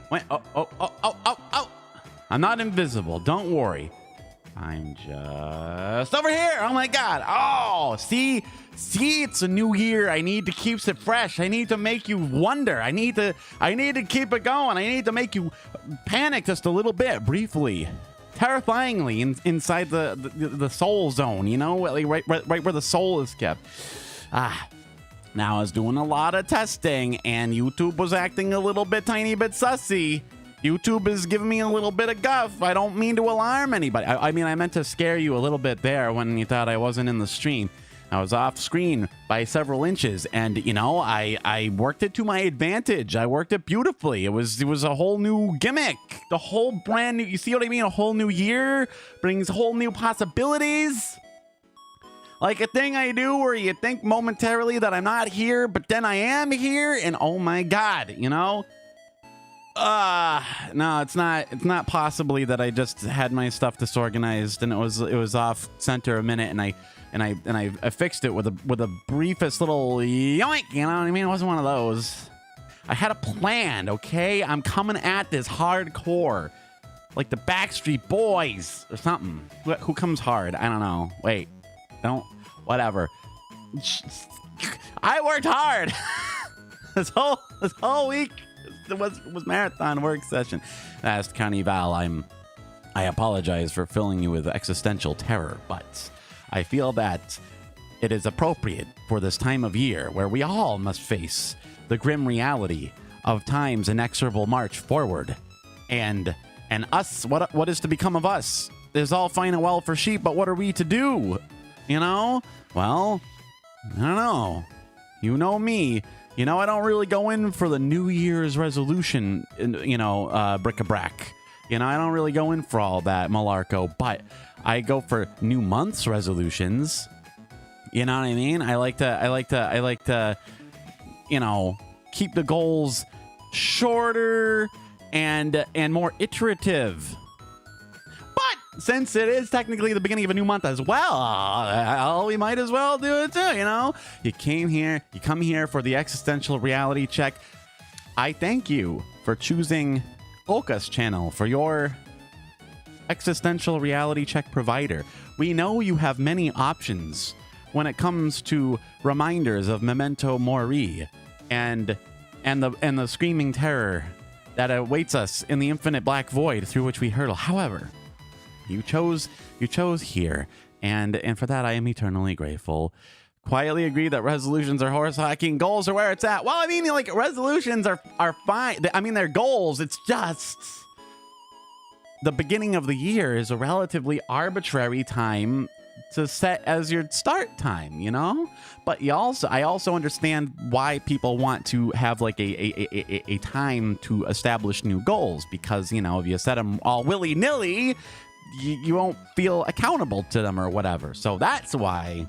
Wait, oh. I'm not invisible. Don't worry. I'm just over here. Oh my God. Oh, see, it's a new year. I need to keep it fresh. I need to make you wonder. I need to keep it going. I need to make you panic just a little bit, briefly, terrifyingly, inside the soul zone. You know, like right where the soul is kept. Now I was doing a lot of testing, and YouTube was acting a little bit, tiny bit sussy. YouTube is giving me a little bit of guff. I don't mean to alarm anybody. I mean, I meant to scare you a little bit there when you thought I wasn't in the stream. I was off screen by several inches, and you know, I worked it to my advantage. I worked it beautifully. It was a whole new gimmick. The whole brand new, you see what I mean? A whole new year brings whole new possibilities. Like a thing I do where you think momentarily that I'm not here, but then I am here, and oh my God, you know? No, it's not possibly that I just had my stuff disorganized and it was off center a minute, and I fixed it with a briefest little yoink, you know what I mean? It wasn't one of those. I had a plan, okay? I'm coming at this hardcore. Like the Backstreet Boys or something. Who comes hard? I don't know. Wait. Don't. Whatever. I worked hard. this whole week. It was marathon work session. Asked County Val, I apologize for filling you with existential terror, but I feel that it is appropriate for this time of year where we all must face the grim reality of time's inexorable march forward. And us, what is to become of us? It is all fine and well for sheep, but what are we to do? You know? Well, I don't know. You know me. You know, I don't really go in for the New Year's resolution, you know, bric-a-brac. You know, I don't really go in for all that malarko, but I go for new month's resolutions. You know what I mean? I like to, you know, keep the goals shorter and more iterative. But since it is technically the beginning of a new month as well, we might as well do it too, you know? You come here for the existential reality check. I thank you for choosing OkAs channel for your existential reality check provider. We know you have many options when it comes to reminders of memento mori and the screaming terror that awaits us in the infinite black void through which we hurtle. However, you chose here, and for that I am eternally grateful. Quietly agree that resolutions are horse hacking, goals are where it's at. Well, I mean, like, resolutions are fine. I mean, they're goals. It's just the beginning of the year is a relatively arbitrary time to set as your start time, you know? But I also understand why people want to have like a time to establish new goals, because, you know, if you set them all willy-nilly, you won't feel accountable to them or whatever. So that's why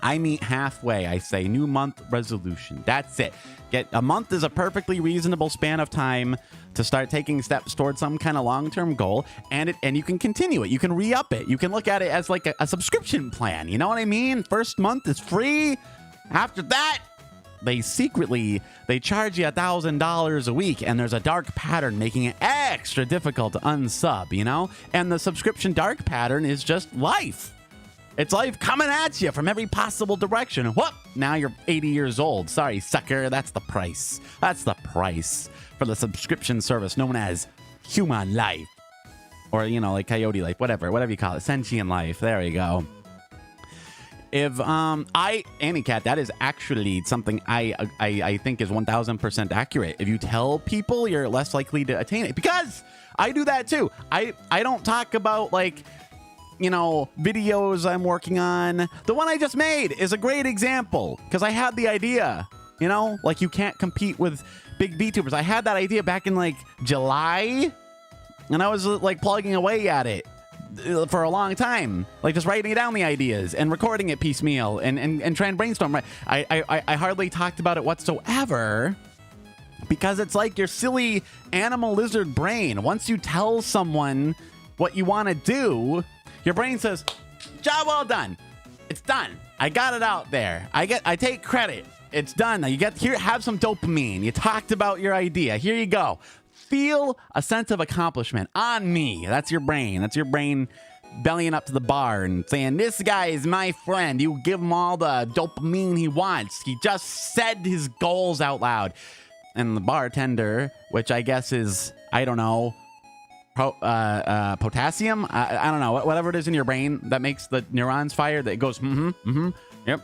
I meet halfway. I say new month resolution. That's it. A month is a perfectly reasonable span of time to start taking steps towards some kind of long-term goal, and you can continue it. You can re-up it. You can look at it as like a subscription plan. You know what I mean? First month is free. After that, they charge you $1,000 a week, and there's a dark pattern making it extra difficult to unsub, you know? And the subscription dark pattern is just life. It's life coming at you from every possible direction. Whoop! Now you're 80 years old. Sorry, sucker. That's the price. That's the price for the subscription service known as human life. Or, you know, like coyote life, whatever you call it. Sentient life. There you go. If Amicat, that is actually something I think is 1000% accurate. If you tell people, you're less likely to attain it, because I do that too. I don't talk about, like, you know, videos I'm working on. The one I just made is a great example because I had the idea, you know, like, you can't compete with big VTubers. I had that idea back in like July, and I was like plugging away at it for a long time, like just writing down the ideas and recording it piecemeal and trying to brainstorm. I hardly talked about it whatsoever because it's like your silly animal lizard brain. Once you tell someone what you want to do, your brain says, job well done. It's done. I got it out there. I take credit. It's done. Now you get here, have some dopamine. You talked about your idea. Here you go. feel a sense of accomplishment on me. That's your brain. That's your brain bellying up to the bar and saying, this guy is my friend. You give him all the dopamine he wants. He just said his goals out loud. And the bartender, which I guess is, I don't know, potassium? I don't know. Whatever it is in your brain that makes the neurons fire, that goes, yep.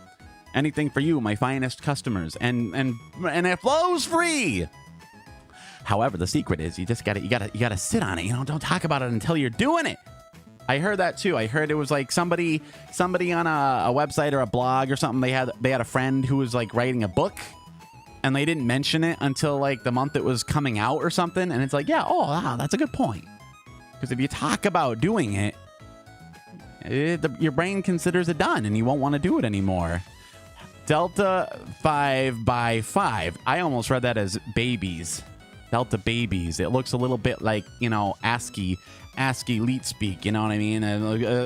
Anything for you, my finest customers. And it flows free. However, the secret is you gotta sit on it. You know, don't talk about it until you're doing it. I heard that too. I heard it was like somebody on a website or a blog or something. They had a friend who was like writing a book, and they didn't mention it until like the month it was coming out or something. And it's like, yeah, oh wow, that's a good point. Because if you talk about doing it, your brain considers it done, and you won't want to do it anymore. Delta 5 by 5. I almost read that as babies. Delta babies. It looks a little bit like, you know, ASCII leet speak, you know what I mean?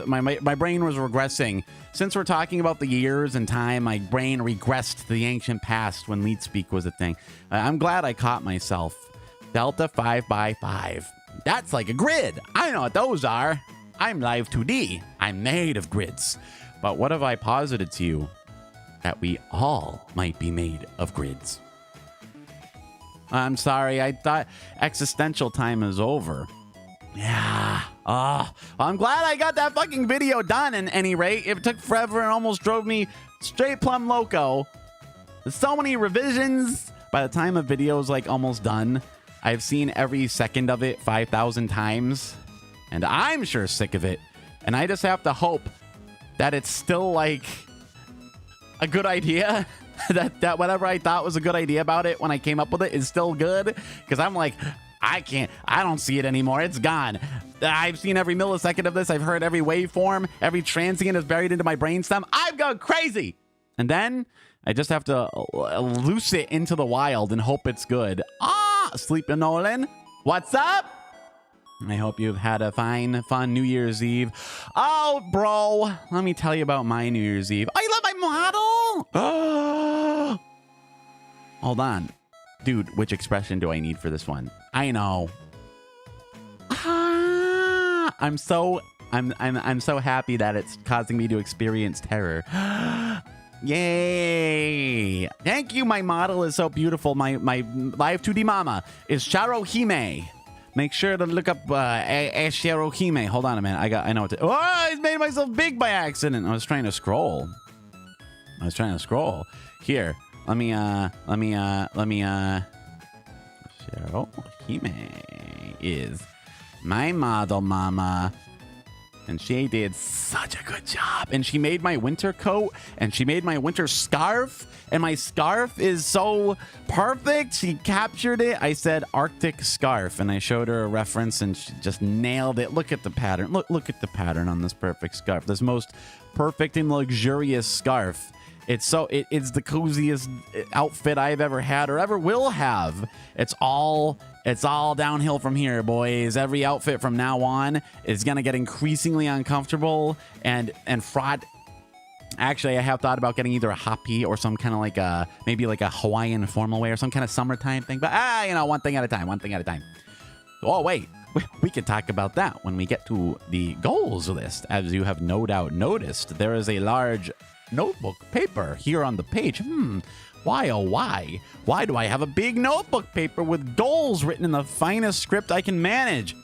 My brain was regressing. Since we're talking about the years and time, my brain regressed to the ancient past when leet speak was a thing. I'm glad I caught myself. Delta 5 by 5. That's like a grid. I know what those are. I'm live 2D. I'm made of grids. But what if I posited to you that we all might be made of grids? I'm sorry, I thought existential time is over. Yeah. Oh, I'm glad I got that fucking video done at any rate. It took forever and almost drove me straight plumb loco. There's so many revisions. By the time a video is like almost done, I've seen every second of it 5,000 times. And I'm sure sick of it. And I just have to hope that it's still like a good idea. that whatever I thought was a good idea about it when I came up with it is still good. Because I'm like, I don't see it anymore. It's gone. I've seen every millisecond of this. I've heard every waveform. Every transient is buried into my brainstem. I've gone crazy. And then I just have to loose it into the wild and hope it's good. Sleeping Nolan, what's up? I hope you've had a fun New Year's Eve. Oh, bro, let me tell you about my New Year's Eve. Oh, you love my model? Hold on. Dude, which expression do I need for this one? I know. I'm so happy that it's causing me to experience terror. Yay! Thank you. My model is so beautiful. My live 2D mama is Sharohime. Make sure to look up Sharohime. Hold on a minute. I know what to. Oh, I made myself big by accident. I was trying to scroll. Here. Let me Sharohime is my model mama. And she did such a good job. And she made my winter coat. And she made my winter scarf. And my scarf is so perfect. She captured it. I said Arctic scarf. And I showed her a reference. And she just nailed it. Look at the pattern. Look at the pattern on this perfect scarf. This most perfect and luxurious scarf. It's the coziest outfit I've ever had or ever will have. It's all downhill from here, boys. Every outfit from now on is gonna get increasingly uncomfortable and fraught. Actually, I have thought about getting either a hoppy or some kind of like maybe like a Hawaiian formal wear, some kind of summertime thing. But one thing at a time. Oh wait, we can talk about that when we get to the goals list. As you have no doubt noticed, there is a large notebook paper here on the page. Why, oh why? Why do I have a big notebook paper with goals written in the finest script I can manage?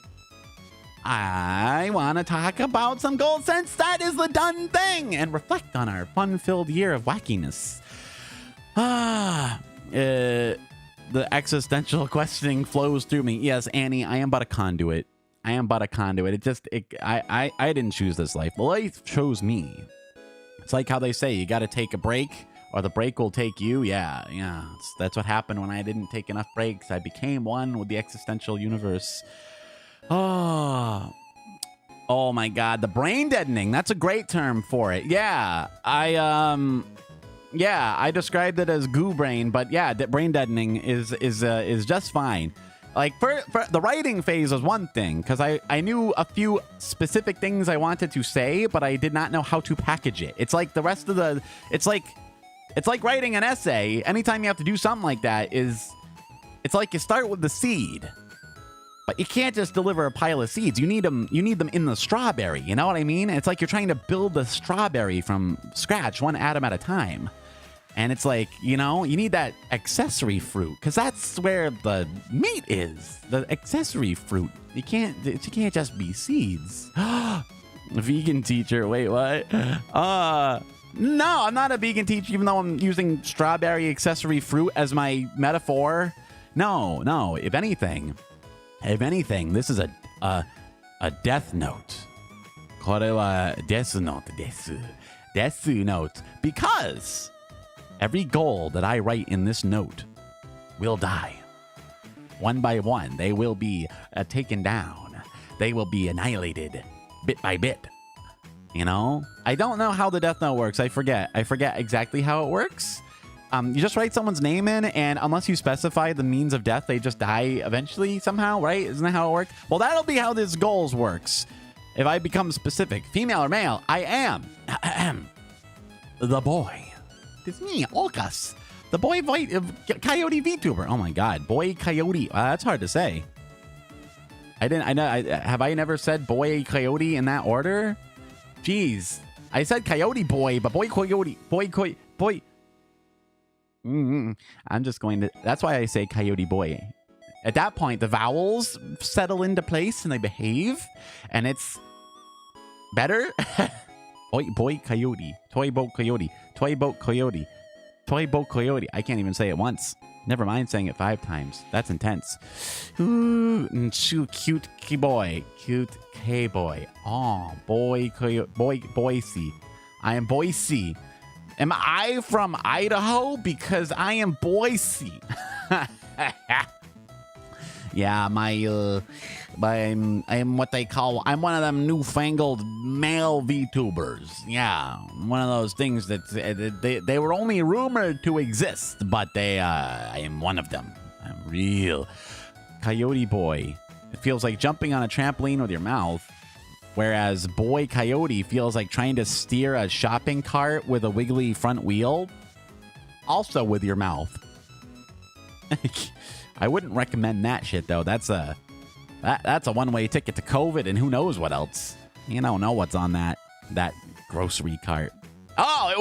I want to talk about some goals since that is the done thing and reflect on our fun-filled year of wackiness. The existential questioning flows through me. Yes, Annie, I am but a conduit. I didn't choose this life. Life chose me. It's like how they say you got to take a break or the break will take you. Yeah. That's what happened when I didn't take enough breaks. I became one with the existential universe. Oh my God. The brain deadening. That's a great term for it. Yeah. I described it as goo brain, but yeah, brain deadening is just fine. Like for the writing phase was one thing because I knew a few specific things I wanted to say, but I did not know how to package it. It's like the rest of the, it's like writing an essay. Anytime you have to do something like that it's like you start with the seed But you can't just deliver a pile of seeds. You need them in the strawberry. You know what I mean? It's like you're trying to build the strawberry from scratch, one atom at a time. And it's like, you know, you need that accessory fruit because that's where the meat is. The accessory fruit. It can't just be seeds. Vegan teacher. Wait, what? No, I'm not a vegan teacher, even though I'm using strawberry accessory fruit as my metaphor. No. If anything, this is a death note. これは death note です. Death note. Because every goal that I write in this note will die. One by one, they will be taken down. They will be annihilated bit by bit. You know? I don't know how the death note works. I forget exactly how it works. You just write someone's name in, and unless you specify the means of death, they just die eventually somehow, right? Isn't that how it works? Well, that'll be how this goals works. If I become specific, female or male, I am the boy. It's me, OkAs. The boy coyote VTuber. Oh my god, boy coyote. That's hard to say. Have I never said boy coyote in that order? Jeez. I said coyote boy, but boy coyote. Boy. I'm just going to... That's why I say coyote boy. At that point, the vowels settle into place and they behave. And it's better. boy coyote. Toy boat coyote. Toy boat coyote. Toy boat coyote. I can't even say it once. Never mind saying it 5 times. That's intense. Ooh, cute boy. Cute K-boy. Oh, boy coyote. Boise. I am Boise. Am I from Idaho? Because I am Boise. Yeah, I'm what they call, I'm one of them newfangled male VTubers. Yeah, one of those things that they were only rumored to exist, but I am one of them. I'm real. Coyote boy. It feels like jumping on a trampoline with your mouth. Whereas boy coyote feels like trying to steer a shopping cart with a wiggly front wheel. Also with your mouth. I wouldn't recommend that shit though. That's a one-way ticket to COVID and who knows what else. You don't know what's on that grocery cart. Oh, it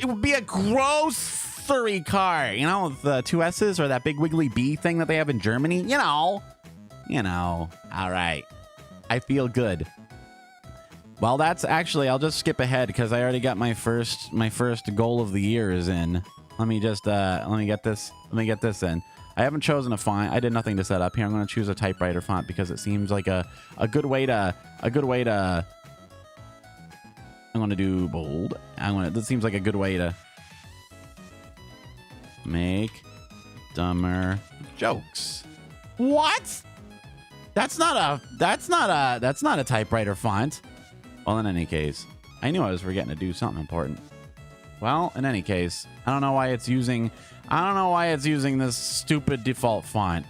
would be a grocery cart. You know, with the 2 S's or that big wiggly bee thing that they have in Germany. You know. All right. I feel good. Well, that's actually, I'll just skip ahead because I already got my first goal of the year is in. Let me get this in. I haven't chosen a font. I did nothing to set up here. I'm going to choose a typewriter font because it seems like a good way to I'm going to do bold. This seems like a good way to make dumber jokes. What? That's not a typewriter font. Well, in any case, I knew I was forgetting to do something important. Well, in any case, I don't know why it's using this stupid default font.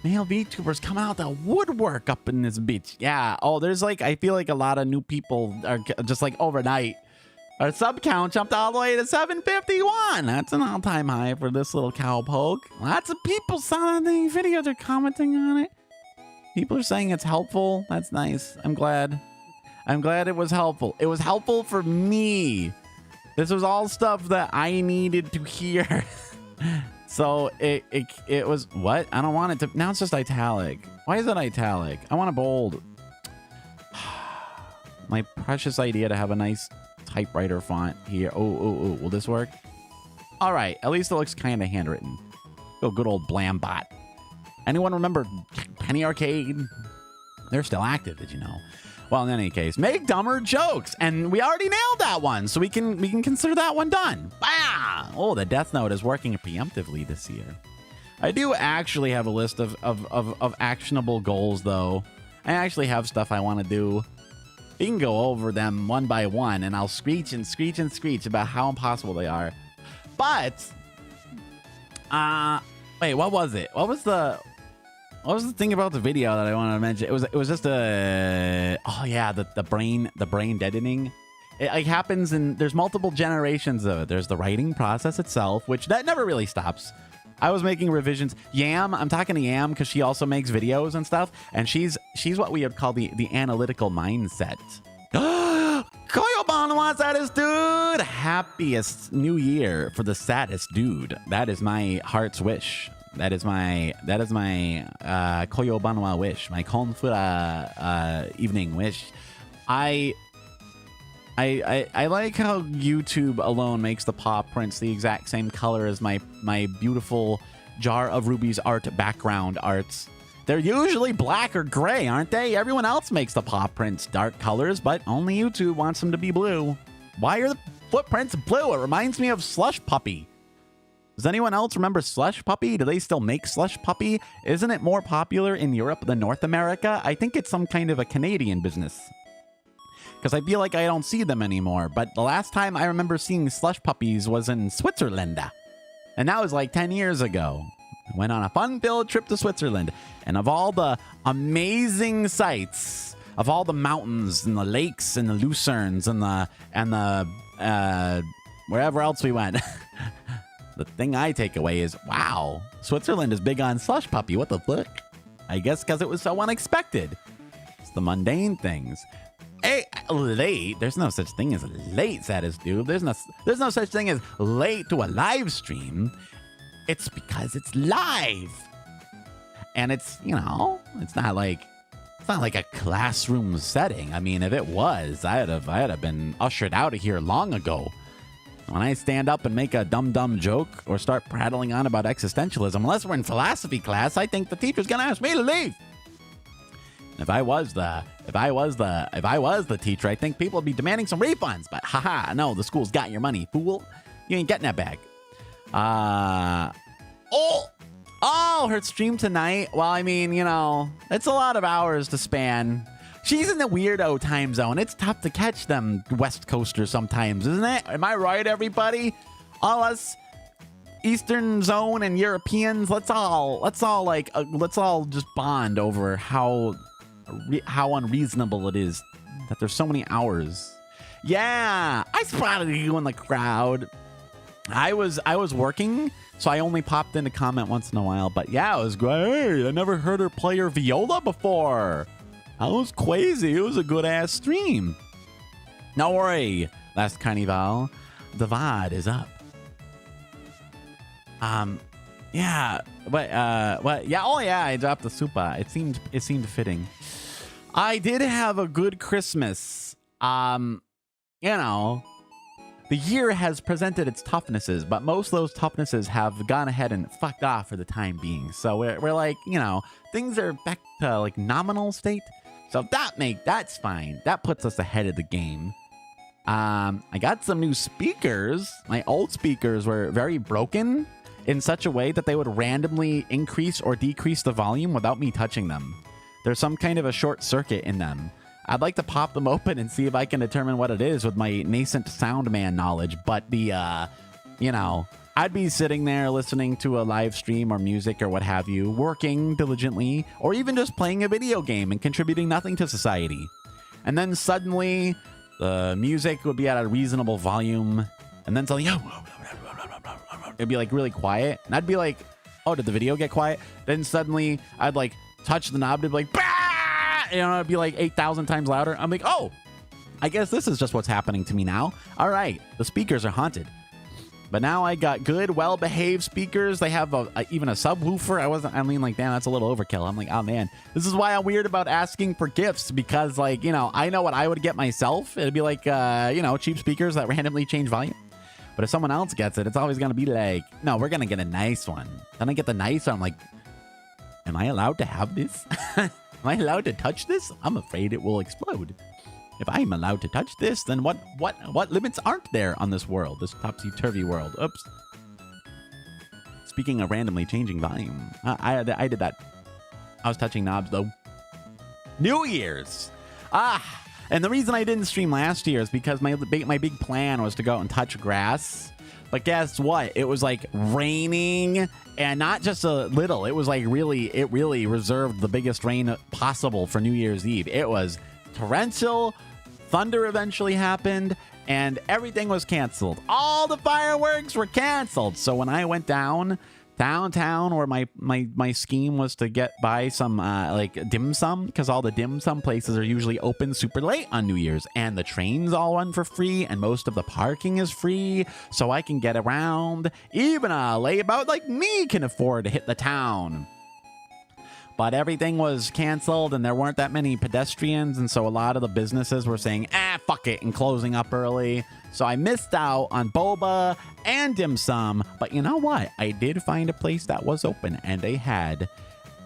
Male VTubers come out the woodwork up in this bitch. Yeah. Oh, there's like, I feel like a lot of new people are just like overnight. Our sub count jumped all the way to 751. That's an all-time high for this little cowpoke. Lots of people saw the video. They're commenting on it. People are saying it's helpful. That's nice. I'm glad it was helpful. It was helpful for me. This was all stuff that I needed to hear. So it was what? I don't want it to. Now it's just italic. Why is it italic? I want a bold. My precious idea to have a nice typewriter font here. Oh, will this work? All right. At least it looks kind of handwritten. Oh, good old Blambot. Anyone remember Penny Arcade? They're still active, did you know? Well, in any case, make dumber jokes. And we already nailed that one, so we can consider that one done. Bah! Oh, the Death Note is working preemptively this year. I do actually have a list of actionable goals, though. I actually have stuff I want to do. We can go over them one by one, and I'll screech and screech and screech about how impossible they are. But, wait, what was it? What was the thing about the video that I wanted to mention? It was just oh yeah, the brain deadening. It like happens there's multiple generations of it. There's the writing process itself, which that never really stops. I was making revisions. Yam, I'm talking to Yam because she also makes videos and stuff, and she's what we would call the analytical mindset. Koyobon, saddest dude. Happiest New Year for the saddest dude. That is my heart's wish. That is my Koyobanwa wish. My Konfura evening wish. I like how YouTube alone makes the paw prints the exact same color as my beautiful Jar of Ruby's art background arts. They're usually black or gray, aren't they? Everyone else makes the paw prints dark colors, but only YouTube wants them to be blue. Why are the footprints blue? It reminds me of Slush Puppy. Does anyone else remember Slush Puppy? Do they still make Slush Puppy? Isn't it more popular in Europe than North America? I think it's some kind of a Canadian business. Because I feel like I don't see them anymore. But the last time I remember seeing Slush Puppies was in Switzerland. And that was like 10 years ago. I went on a fun-filled trip to Switzerland. And of all the amazing sights, of all the mountains and the lakes and the lucernes and the wherever else we went, the thing I take away is, wow, Switzerland is big on Slush Puppy. What the fuck? I guess because it was so unexpected. It's the mundane things. Hey, late. There's no such thing as late, saddest dude. There's no such thing as late to a live stream. It's because it's live. And it's, you know, it's not like a classroom setting. I mean, if it was, I'd have been ushered out of here long ago. When I stand up and make a dumb joke or start prattling on about existentialism, unless we're in philosophy class, I think the teacher's gonna ask me to leave. If I was the teacher, I think people would be demanding some refunds. But haha, no, the school's got your money, fool. You ain't getting that bag. Her stream tonight. Well, I mean, you know, it's a lot of hours to span. She's in the weirdo time zone. It's tough to catch them West Coasters sometimes, isn't it? Am I right, everybody? All us Eastern Zone and Europeans, let's all just bond over how unreasonable it is that there's so many hours. Yeah, I spotted you in the crowd. I was working, so I only popped in to comment once in a while. But yeah, it was great. I never heard her play her viola before. That was crazy. It was a good ass stream. No worry, last carnival. The VOD is up. Yeah, but what? Yeah, oh yeah, I dropped the super. It seemed fitting. I did have a good Christmas. You know, the year has presented its toughnesses, but most of those toughnesses have gone ahead and fucked off for the time being. So we're like, you know, things are back to like nominal state. So that's fine. That puts us ahead of the game. I got some new speakers. My old speakers were very broken in such a way that they would randomly increase or decrease the volume without me touching them. There's some kind of a short circuit in them. I'd like to pop them open and see if I can determine what it is with my nascent sound man knowledge. But the, you know, I'd be sitting there listening to a live stream or music or what have you, working diligently, or even just playing a video game and contributing nothing to society. And then suddenly the music would be at a reasonable volume. And then suddenly, it'd be like really quiet. And I'd be like, oh, did the video get quiet? Then suddenly I'd like touch the knob to be like, bah! You know, it'd be like 8,000 times louder. I'm like, oh, I guess this is just what's happening to me now. All right, the speakers are haunted. But now I got good, well-behaved speakers. They have even a subwoofer. I mean, like, damn, that's a little overkill. I'm like, oh, man. This is why I'm weird about asking for gifts. Because, like, you know, I know what I would get myself. It'd be like, you know, cheap speakers that randomly change volume. But if someone else gets it, it's always going to be like, no, we're going to get a nice one. Then I get the nice one. I'm like, am I allowed to have this? Am I allowed to touch this? I'm afraid it will explode. If I'm allowed to touch this, then what limits aren't there on this world, this topsy-turvy world? Oops. Speaking of randomly changing volume, I did that. I was touching knobs, though. New Year's! And the reason I didn't stream last year is because my big plan was to go out and touch grass. But guess what? It was like raining, and not just a little. It was like it really reserved the biggest rain possible for New Year's Eve. It was torrential. Thunder eventually happened, and everything was canceled. All the fireworks were canceled. So when I went down downtown, where my scheme was to buy some like dim sum, because all the dim sum places are usually open super late on New Year's, and the trains all run for free, and most of the parking is free, so I can get around. Even a layabout like me can afford to hit the town. But everything was canceled, and there weren't that many pedestrians, and so a lot of the businesses were saying, fuck it, and closing up early. So I missed out on boba and dim sum. But you know what? I did find a place that was open, and they had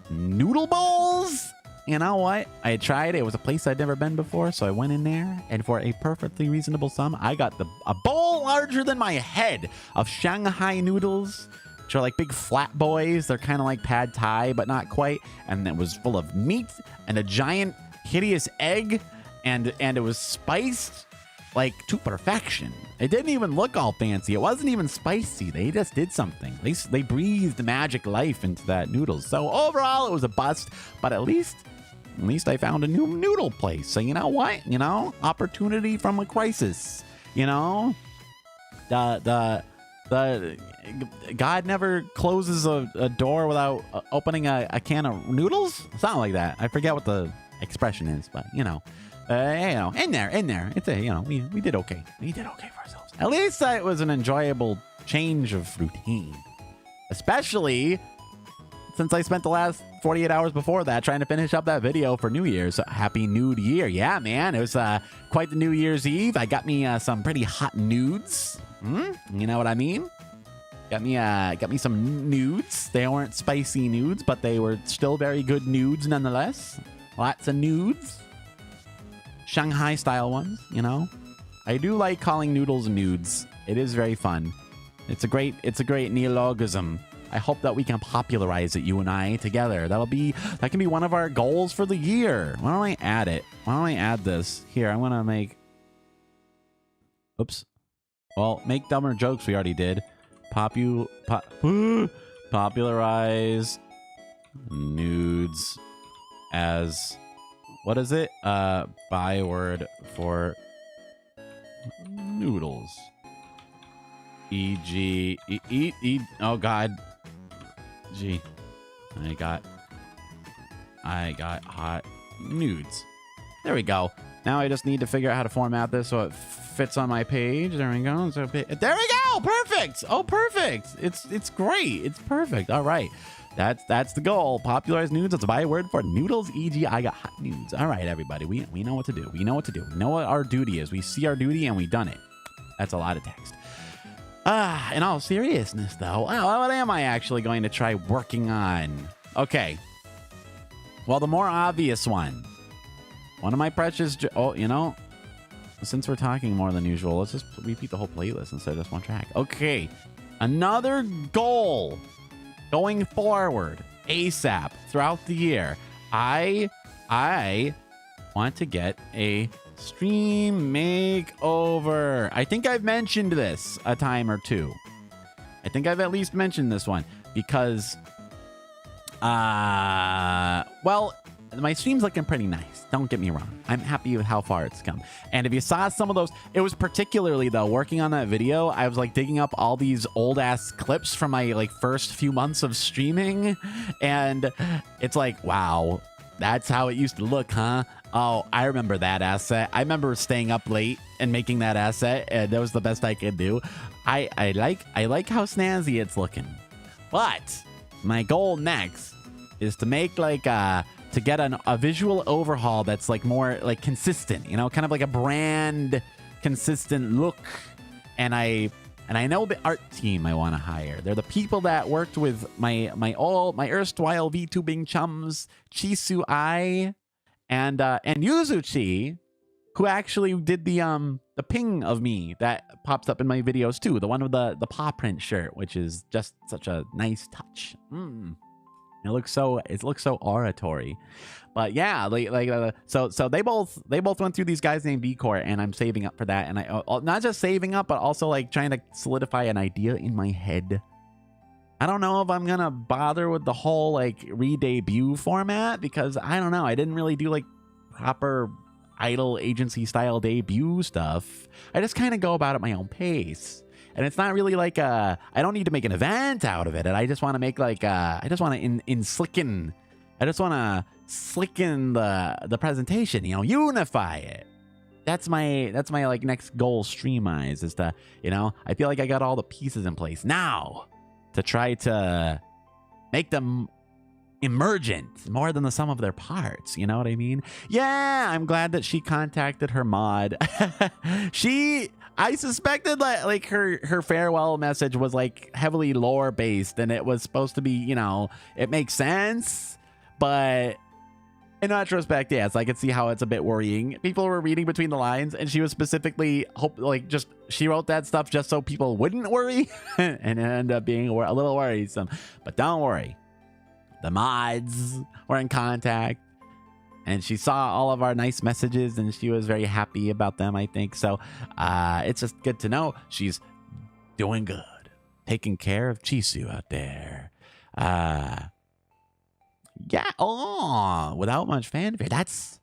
noodle bowls. You know what? I tried it. It was a place I'd never been before, so I went in there, and for a perfectly reasonable sum, I got a bowl larger than my head of Shanghai noodles. Which are like big flat boys. They're kind of like pad thai, but not quite. And it was full of meat and a giant hideous egg, and it was spiced like to perfection. It didn't even look all fancy. It wasn't even spicy. They just did something. They breathed magic life into that noodles. So overall, it was a bust, but at least I found a new noodle place. So you know what? You know, opportunity from a crisis. You know, the God never closes a door without opening a can of noodles. Something like that. I forget what the expression is, but you know, in there, it's we did okay. We did okay for ourselves. At least it was an enjoyable change of routine, especially since I spent the last 48 hours before that trying to finish up that video for New Year's. Happy New Year. Yeah, man. It was quite the New Year's Eve. I got me some pretty hot nudes. You know what I mean? Got me some nudes. They weren't spicy nudes, but they were still very good nudes nonetheless. Lots of nudes. Shanghai style ones, you know? I do like calling noodles nudes. It is very fun. It's a great neologism. I hope that we can popularize it, you and I, together. That can be one of our goals for the year. Why don't I add it? Why don't I add this? Here, I'm gonna make... Oops. Well, make dumber jokes we already did. Popularize nudes as... What is it? Byword for noodles. E.g. Oh, God. Gee. I got hot nudes. There we go. Now I just need to figure out how to format this so it fits on my page. There we go. So there we go. Perfect. Oh, perfect. It's great. It's perfect. All right. That's the goal. Popularize nudes. That's a byword for noodles. E.g. I got hot nudes. All right, everybody. We know what to do. We know what to do. We know what our duty is. We see our duty and we done it. That's a lot of text. In all seriousness, though, what am I actually going to try working on? Okay. Well, the more obvious one. One of my precious... you know, since we're talking more than usual, let's just repeat the whole playlist instead of just one track. Okay. Another goal going forward ASAP throughout the year. I want to get a stream makeover. I think I've mentioned this a time or two. I think I've at least mentioned this one because, well, my stream's looking pretty nice. Don't get me wrong. I'm happy with how far it's come. And if you saw some of those, it was particularly though, working on that video, I was like digging up all these old ass clips from my like first few months of streaming. And it's like, wow, that's how it used to look, huh? Oh, I remember that asset. I remember staying up late and making that asset, and that was the best I could do. I like how snazzy it's looking. But my goal next is to make like to get a visual overhaul that's like more like consistent, you know, kind of like a brand consistent look. And I know the art team I want to hire. They're the people that worked with my erstwhile VTubing chums, Chisu Ai and Yuzuchi, who actually did the ping of me that pops up in my videos too. The one with the paw print shirt, which is just such a nice touch. It looks so oratory. But yeah, so they both went through these guys named VCore, and I'm saving up for that. And I not just saving up, but also like trying to solidify an idea in my head. I don't know if I'm gonna bother with the whole like re-debut format because I don't know. I didn't really do like proper idol agency style debut stuff, I just kind of go about it my own pace. And it's not really like I don't need to make an event out of it. And I just want to make like I just want to slicken the presentation, you know, unify it. That's my like next goal stream-wise, is to, you know, I feel like I got all the pieces in place now to try to make them emergent more than the sum of their parts. You know what I mean? Yeah, I'm glad that she contacted her mod. I suspected that like her farewell message was like heavily lore based, and it was supposed to be, you know, it makes sense, but in retrospect, yes, I could see how it's a bit worrying. People were reading between the lines, and she was specifically she wrote that stuff just so people wouldn't worry, and it ended up being a little worrisome. But don't worry, the mods were in contact, and she saw all of our nice messages, and she was very happy about them, I think. So it's just good to know she's doing good, taking care of Chisu out there. Yeah, without much fanfare. That's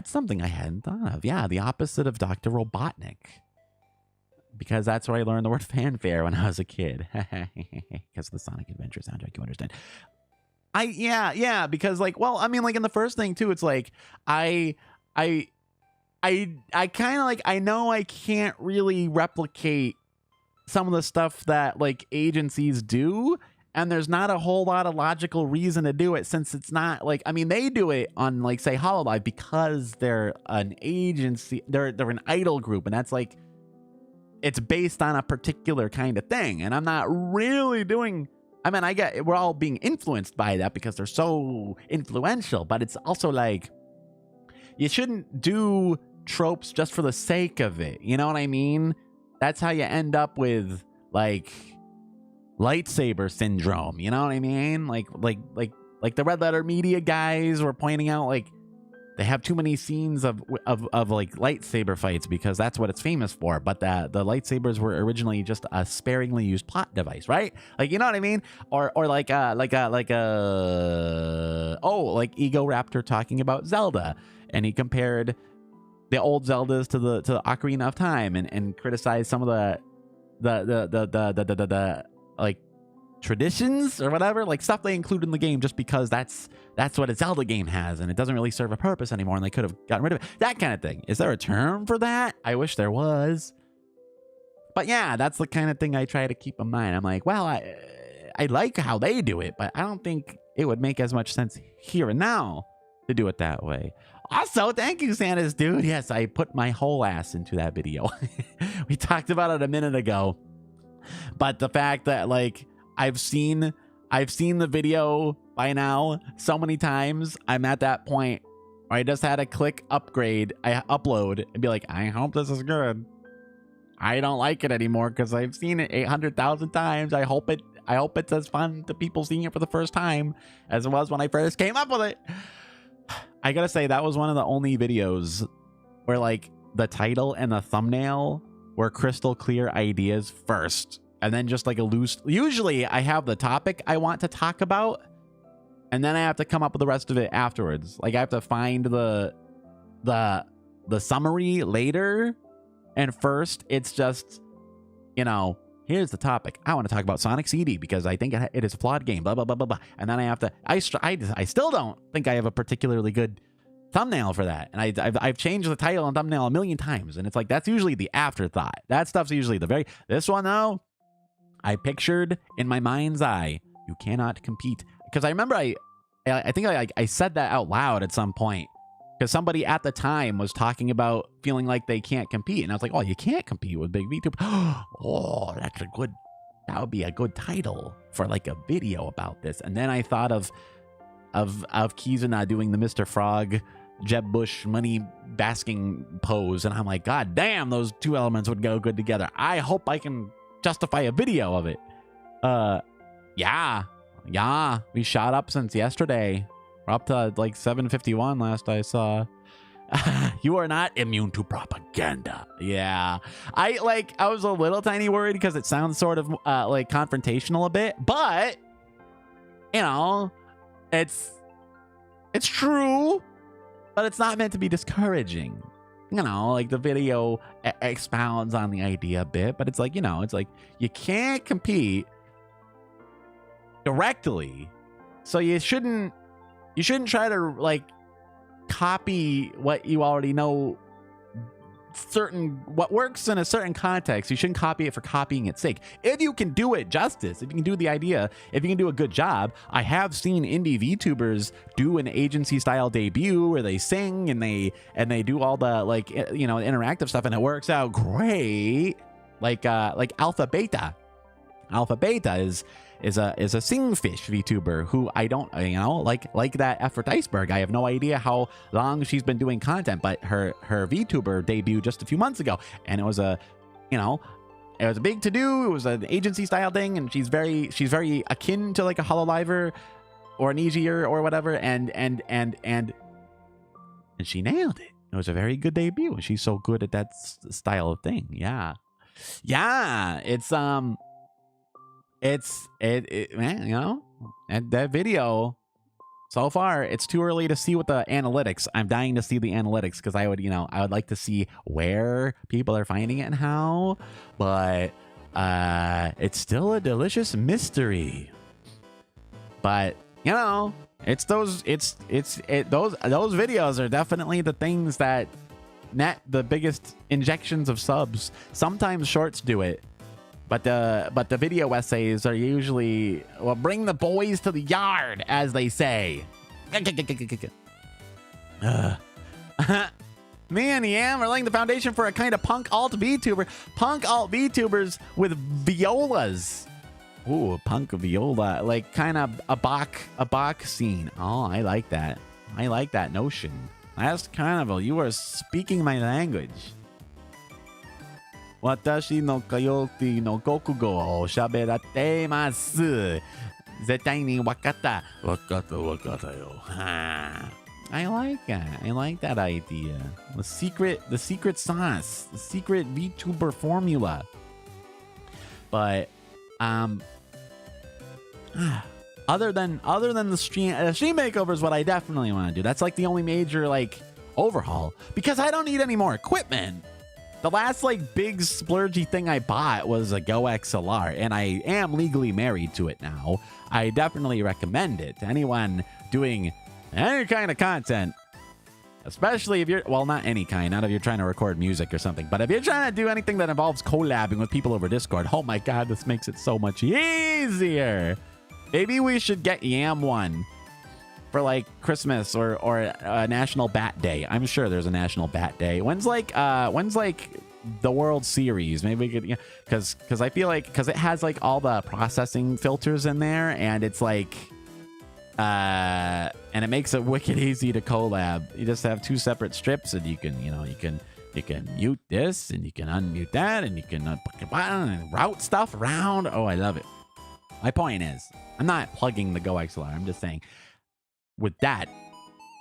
something I hadn't thought of. Yeah, the opposite of Dr. Robotnik. Because that's where I learned the word fanfare when I was a kid. Because of the Sonic Adventure soundtrack, you understand. Yeah, because like, well, I mean, like in the first thing too, it's like I kind of like, I know I can't really replicate some of the stuff that like agencies do. And there's not a whole lot of logical reason to do it, since it's not like, I mean, they do it on like, say, Hololive because they're an agency, they're an idol group, and that's like, it's based on a particular kind of thing. And I'm not really doing, I mean, we're all being influenced by that because they're so influential, but it's also like, you shouldn't do tropes just for the sake of it. You know what I mean? That's how you end up with like lightsaber syndrome, you know what I mean? Like the Red Letter Media guys were pointing out, like they have too many scenes of like lightsaber fights because that's what it's famous for. But the lightsabers were originally just a sparingly used plot device, right? Like, you know what I mean? Or like Ego Raptor talking about Zelda, and he compared the old Zeldas to the Ocarina of Time, and criticized some of the like traditions or whatever, like stuff they include in the game just because that's what a Zelda game has, and it doesn't really serve a purpose anymore, and they could have gotten rid of it. That kind of thing. Is there a term for that? I wish there was. But yeah, that's the kind of thing I try to keep in mind. I'm like, well, I like how they do it, but I don't think it would make as much sense here and now to do it that way. Also, thank you, Santa's dude. Yes, I put my whole ass into that video. We talked about it a minute ago. But the fact that like I've seen the video by now so many times, I'm at that point where I just had to click upgrade, I upload, and be like, I hope this is good. I don't like it anymore because I've seen it 800,000 times. I hope it's as fun to people seeing it for the first time as it was when I first came up with it. I gotta say, that was one of the only videos where like the title and the thumbnail were crystal clear ideas first, and then just like a loose, usually I have the topic I want to talk about, and then I have to come up with the rest of it afterwards. Like I have to find the summary later, and first it's just, you know, here's the topic. I want to talk about Sonic CD because I think it is a flawed game, blah blah blah blah blah. And then I have to, I still don't think I have a particularly good thumbnail for that, and I've changed the title and thumbnail a million times, and it's like that's usually the afterthought. That stuff's usually this one though, I pictured in my mind's eye, you cannot compete, because I remember I think I said that out loud at some point, because somebody at the time was talking about feeling like they can't compete, and I was like, oh, you can't compete with big VTuber. Oh, that would be a good title for like a video about this. And then I thought of Kizuna doing the Mr. Frog Jeb Bush money basking pose, and I'm like, god damn, those two elements would go good together. I hope I can justify a video of it. Yeah, we shot up since yesterday. We're up to like 751 last I saw. You are not immune to propaganda. Yeah, I was a little tiny worried because it sounds sort of like confrontational a bit, but you know, it's true. but it's not meant to be discouraging. You know, like the video expounds on the idea a bit, but it's like, you know, it's like you can't compete directly, so you shouldn't try to like copy what you already know, what works in a certain context. You shouldn't copy it for copying its sake. If you can do it justice, if you can do the idea, if you can do a good job. I have seen indie VTubers do an agency style debut where they sing and they do all the like, you know, interactive stuff, and it works out great. Like Alpha Beta is a singfish VTuber who I don't, you know, like that effort iceberg. I have no idea how long she's been doing content, but her VTuber debuted just a few months ago, and it was a, you know, it was a big to do. It was an agency style thing, and she's very akin to like a HoloLiver or an Easier or whatever, and she nailed it. It was a very good debut, and she's so good at that style of thing. Yeah, it man, you know, and that video so far, it's too early to see what the analytics. I'm dying to see the analytics because I would like to see where people are finding it and how, but it's still a delicious mystery. But you know, those videos are definitely the things that net the biggest injections of subs. Sometimes shorts do it. But the video essays are usually, well, bring the boys to the yard, as they say. Me and Yam are laying the foundation for a kind of punk alt VTuber. Punk alt VTubers with violas. Ooh, punk viola, like kind of a Bach scene. Oh, I like that. I like that notion. Last Carnival, you are speaking my language. Watashi no kayoti no kokugo o shaberatte masu. Zettai ni wakata. Wakata yo. I like that. I like that idea. The secret sauce, the secret VTuber formula. But other than the stream makeover is what I definitely want to do. That's like the only major like overhaul, because I don't need any more equipment. The last like big splurgy thing I bought was a Go XLR, and I am legally married to it now. I definitely recommend it to anyone doing any kind of content, especially if you're, well, not any kind, not if you're trying to record music or something, but if you're trying to do anything that involves collabing with people over Discord. Oh my god, this makes it so much easier. Maybe we should get Yam one for like Christmas or National Bat Day. I'm sure there's a National Bat Day. When's like the World Series? Maybe we could, because I feel like, because it has like all the processing filters in there, and it's like and it makes it wicked easy to collab. You just have two separate strips, and you can mute this, and you can unmute that, and you can push a button and route stuff around. Oh, I love it. My point is, I'm not plugging the Go XLR. I'm just saying, with that,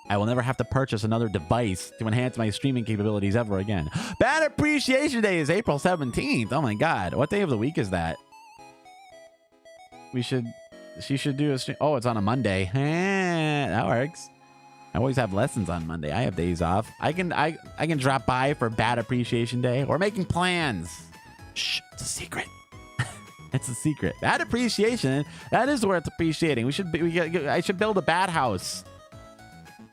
I will never have to purchase another device to enhance my streaming capabilities ever again. Bad Appreciation Day is April 17th. Oh my god. What day of the week is that? She should do a stream. Oh, it's on a Monday. That works. I always have lessons on Monday. I have days off. I can drop by for Bad Appreciation Day. We're making plans. Shh, it's a secret. It's a secret. Bad appreciation. That is worth appreciating. I should build a bat house.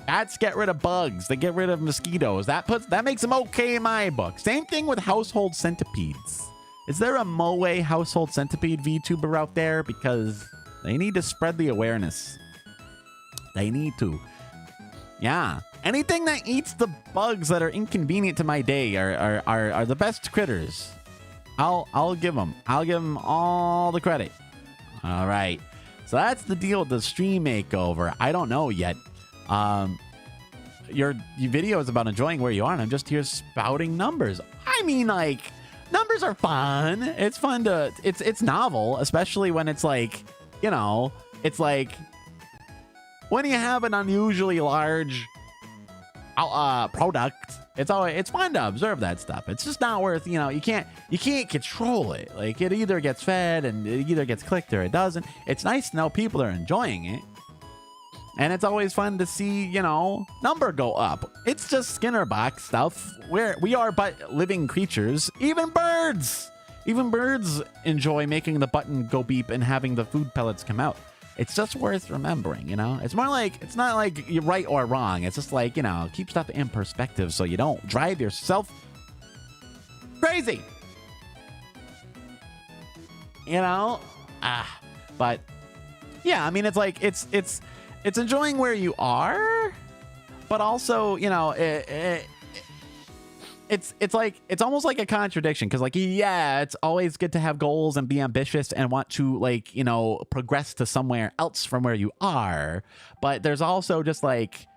Bats get rid of bugs. They get rid of mosquitoes. That makes them okay in my book. Same thing with household centipedes. Is there a Moe household centipede VTuber out there? Because they need to spread the awareness. They need to. Yeah. Anything that eats the bugs that are inconvenient to my day are the best critters. I'll give them all the credit. All right. So that's the deal with the stream makeover. I don't know yet. Your video is about enjoying where you are, and I'm just here spouting numbers. I mean, like, numbers are fun. It's fun to, it's novel, especially when it's like, you know, it's like when you have an unusually large product. It's fun to observe that stuff. It's just not worth, you know, you can't control it. Like, it either gets fed and it either gets clicked or it doesn't. It's nice to know people are enjoying it. And it's always fun to see, you know, number go up. It's just Skinner box stuff where we are but living creatures. Even birds enjoy making the button go beep and having the food pellets come out. It's just worth remembering, you know? It's more like, it's not like you're right or wrong. It's just like, you know, keep stuff in perspective so you don't drive yourself crazy. You know? But yeah, I mean, it's like, it's enjoying where you are, but also, you know, it's like, it's almost like a contradiction, because like, yeah, it's always good to have goals and be ambitious and want to, like, you know, progress to somewhere else from where you are. But there's also just like,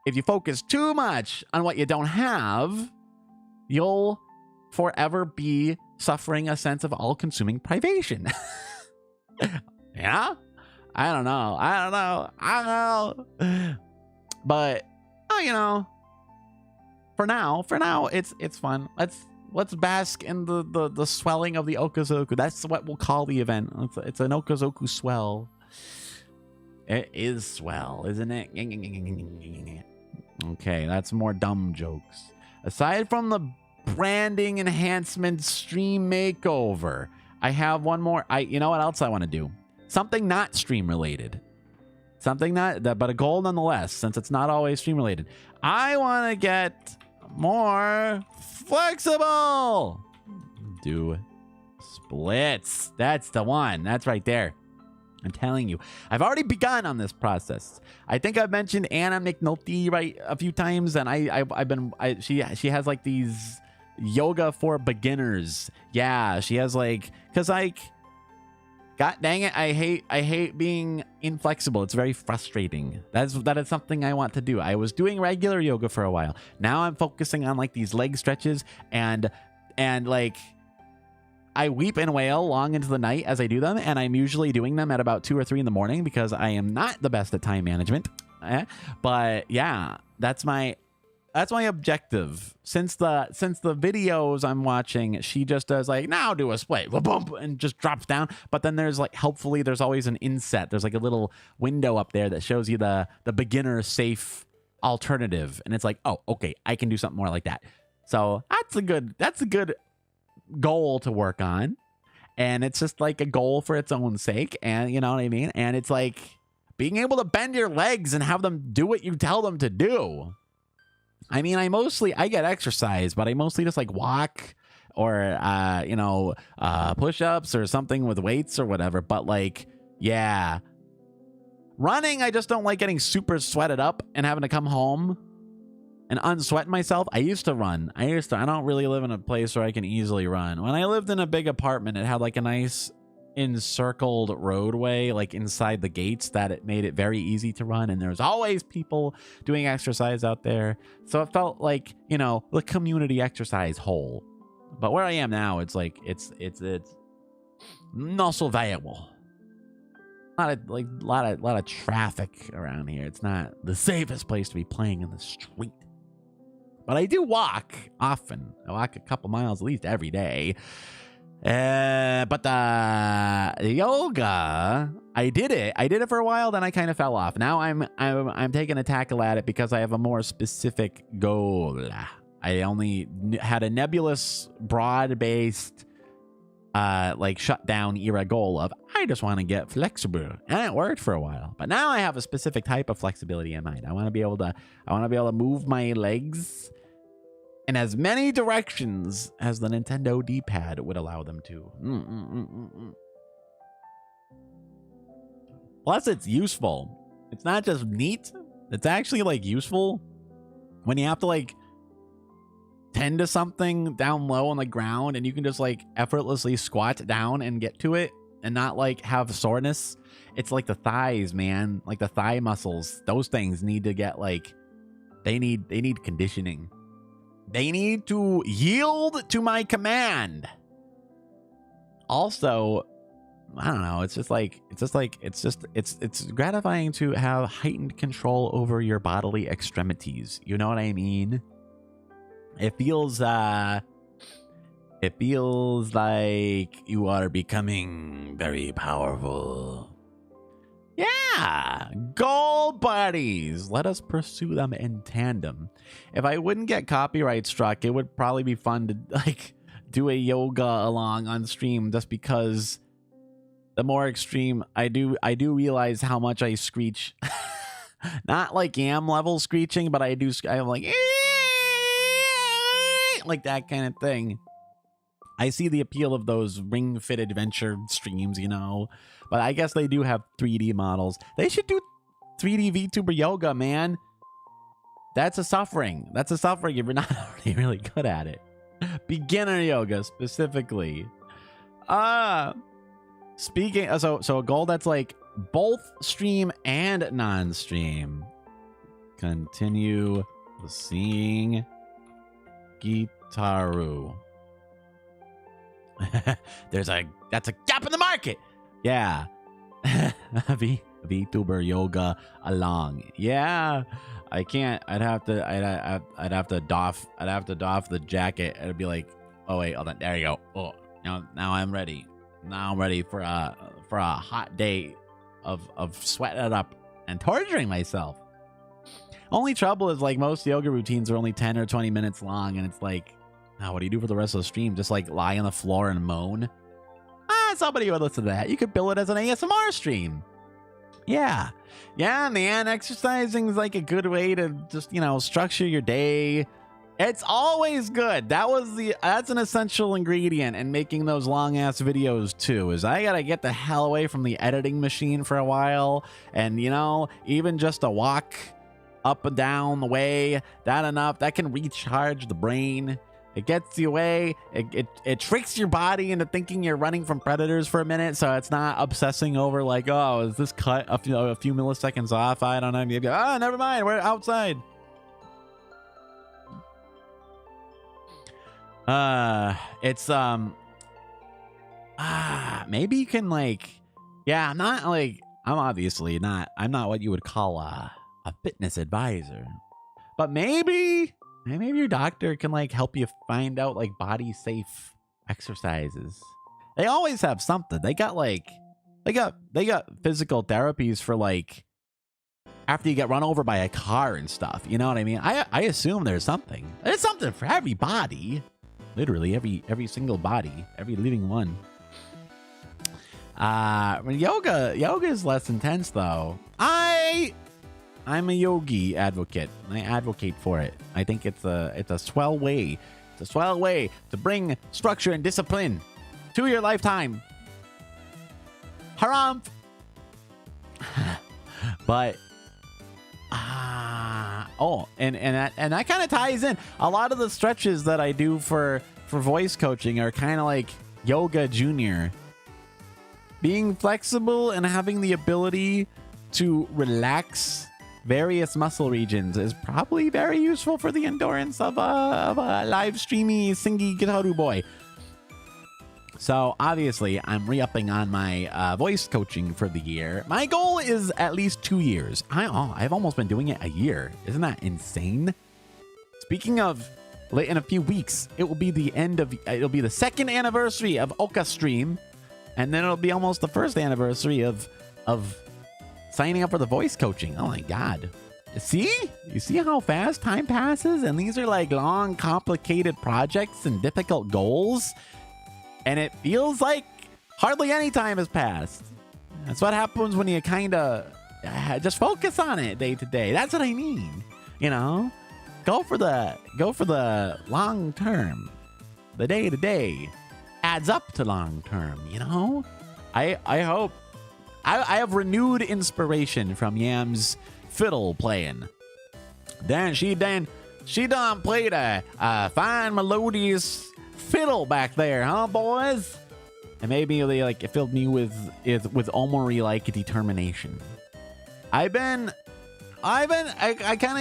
if you focus too much on what you don't have, you'll forever be suffering a sense of all-consuming privation. Yeah? I don't know. But, oh, you know, for now, it's fun. Let's bask in the swelling of the Okazoku. That's what we'll call the event. It's an Okazoku swell. It is swell, isn't it? Okay, that's more dumb jokes. Aside from the branding enhancement stream makeover, I have one more. You know what else I want to do? Something not stream related. Something not that, but a goal nonetheless, since it's not always stream related. I want to get more flexible. Do splits. That's the one. That's right there. I'm telling you, I've already begun on this process. I think I've mentioned Anna McNulty right a few times, and she has like these yoga for beginners. Yeah, she has like, cause like, God dang it, I hate being inflexible. It's very frustrating. That is something I want to do. I was doing regular yoga for a while. Now I'm focusing on like these leg stretches and like I weep and wail long into the night as I do them, and I'm usually doing them at about 2 or 3 in the morning because I am not the best at time management. But yeah, that's my objective. Since the videos I'm watching, she just does like, now do a split, bump, and just drops down. But then there's like, hopefully there's always an inset. There's like a little window up there that shows you the beginner safe alternative, and it's like, oh, okay, I can do something more like that. So that's a good goal to work on, and it's just like a goal for its own sake, and you know what I mean. And it's like being able to bend your legs and have them do what you tell them to do. I mean, I get exercise, but I mostly just like walk or, push-ups or something with weights or whatever. But like, yeah, running, I just don't like getting super sweated up and having to come home and unsweat myself. I used to run. I don't really live in a place where I can easily run. When I lived in a big apartment, it had like a nice encircled roadway like inside the gates that it made it very easy to run, and there's always people doing exercise out there, so it felt like, you know, the community exercise hole. But where I am now, it's like it's not so viable. A lot of traffic around here. It's not the safest place to be playing in the street. But I do walk often. I walk a couple miles at least every day. But the yoga, I did it for a while, then I kind of fell off. Now I'm taking a tackle at it because I have a more specific goal. I only had a nebulous, broad-based, like shutdown era goal of I just want to get flexible, and it worked for a while. But now I have a specific type of flexibility in mind. I want to be able to move my legs in as many directions as the Nintendo D-pad would allow them to. Plus, it's useful. It's not just neat. It's actually like useful when you have to like tend to something down low on the ground and you can just like effortlessly squat down and get to it and not like have soreness. It's like the thighs, man. Like the thigh muscles. Those things need to get like, they need conditioning. They need to yield to my command. Also, I don't know. It's gratifying to have heightened control over your bodily extremities. You know what I mean? It feels like you are becoming very powerful. Yeah, goal buddies. Let us pursue them in tandem. If I wouldn't get copyright struck, it would probably be fun to like do a yoga along on stream, just because the more extreme I do realize how much I screech. Not like yam level screeching, but I'm like that kind of thing. I see the appeal of those Ring Fit Adventure streams, you know, but I guess they do have 3D models. They should do 3D VTuber yoga, man. That's a suffering. That's a suffering if you're not already really good at it. Beginner yoga specifically. Speaking, so a goal that's like both stream and non-stream. Continue seeing Gitaru. That's a gap in the market. Yeah. VTuber yoga along. Yeah. I can't. I'd have to doff the jacket. It'd be like, oh wait, hold on. There you go. Oh, now I'm ready. Now I'm ready for a hot day of sweating it up and torturing myself. Only trouble is like most yoga routines are only 10 or 20 minutes long, and it's like, now, what do you do for the rest of the stream? Just like lie on the floor and moan? Somebody would listen to that. You could bill it as an ASMR stream. Yeah. Yeah, man. Exercising is like a good way to just, structure your day. It's always good. That's an essential ingredient in making those long ass videos too, is I gotta get the hell away from the editing machine for a while. And even just a walk up and down the way, that can recharge the brain. It gets you away. It tricks your body into thinking you're running from predators for a minute, so it's not obsessing over like, oh, is this cut a few milliseconds off? I don't know. Maybe, never mind. We're outside. Maybe you can I'm not what you would call a fitness advisor, but maybe your doctor can help you find out body safe exercises. They always have something. They got physical therapies for after you get run over by a car and stuff. You know what I mean? I assume there's something. There's something for every body. Literally every single body, every living one. Yoga is less intense though. I'm a yogi advocate. I advocate for it. I think it's a swell way. It's a swell way to bring structure and discipline to your lifetime. Harumph. But and that kind of ties in. A lot of the stretches that I do for voice coaching are kind of like yoga junior. Being flexible and having the ability to relax various muscle regions is probably very useful for the endurance of a live streamy singy Gitaru boy. So obviously I'm re-upping on my voice coaching for the year. My goal is at least 2 years. I've almost been doing it a year. Isn't that insane? Speaking of, in a few weeks, it'll be the second anniversary of Oka stream, and then it'll be almost the first anniversary of signing up for the voice coaching. Oh my God. You see how fast time passes? And these are long, complicated projects and difficult goals. And it feels like hardly any time has passed. That's what happens when you kind of just focus on it day to day. That's what I mean. Go for the long term. The day to day adds up to long term. I hope. I have renewed inspiration from Yam's fiddle playing. She done played a fine melodious fiddle back there, huh, boys? And maybe it filled me with Omori determination. I kind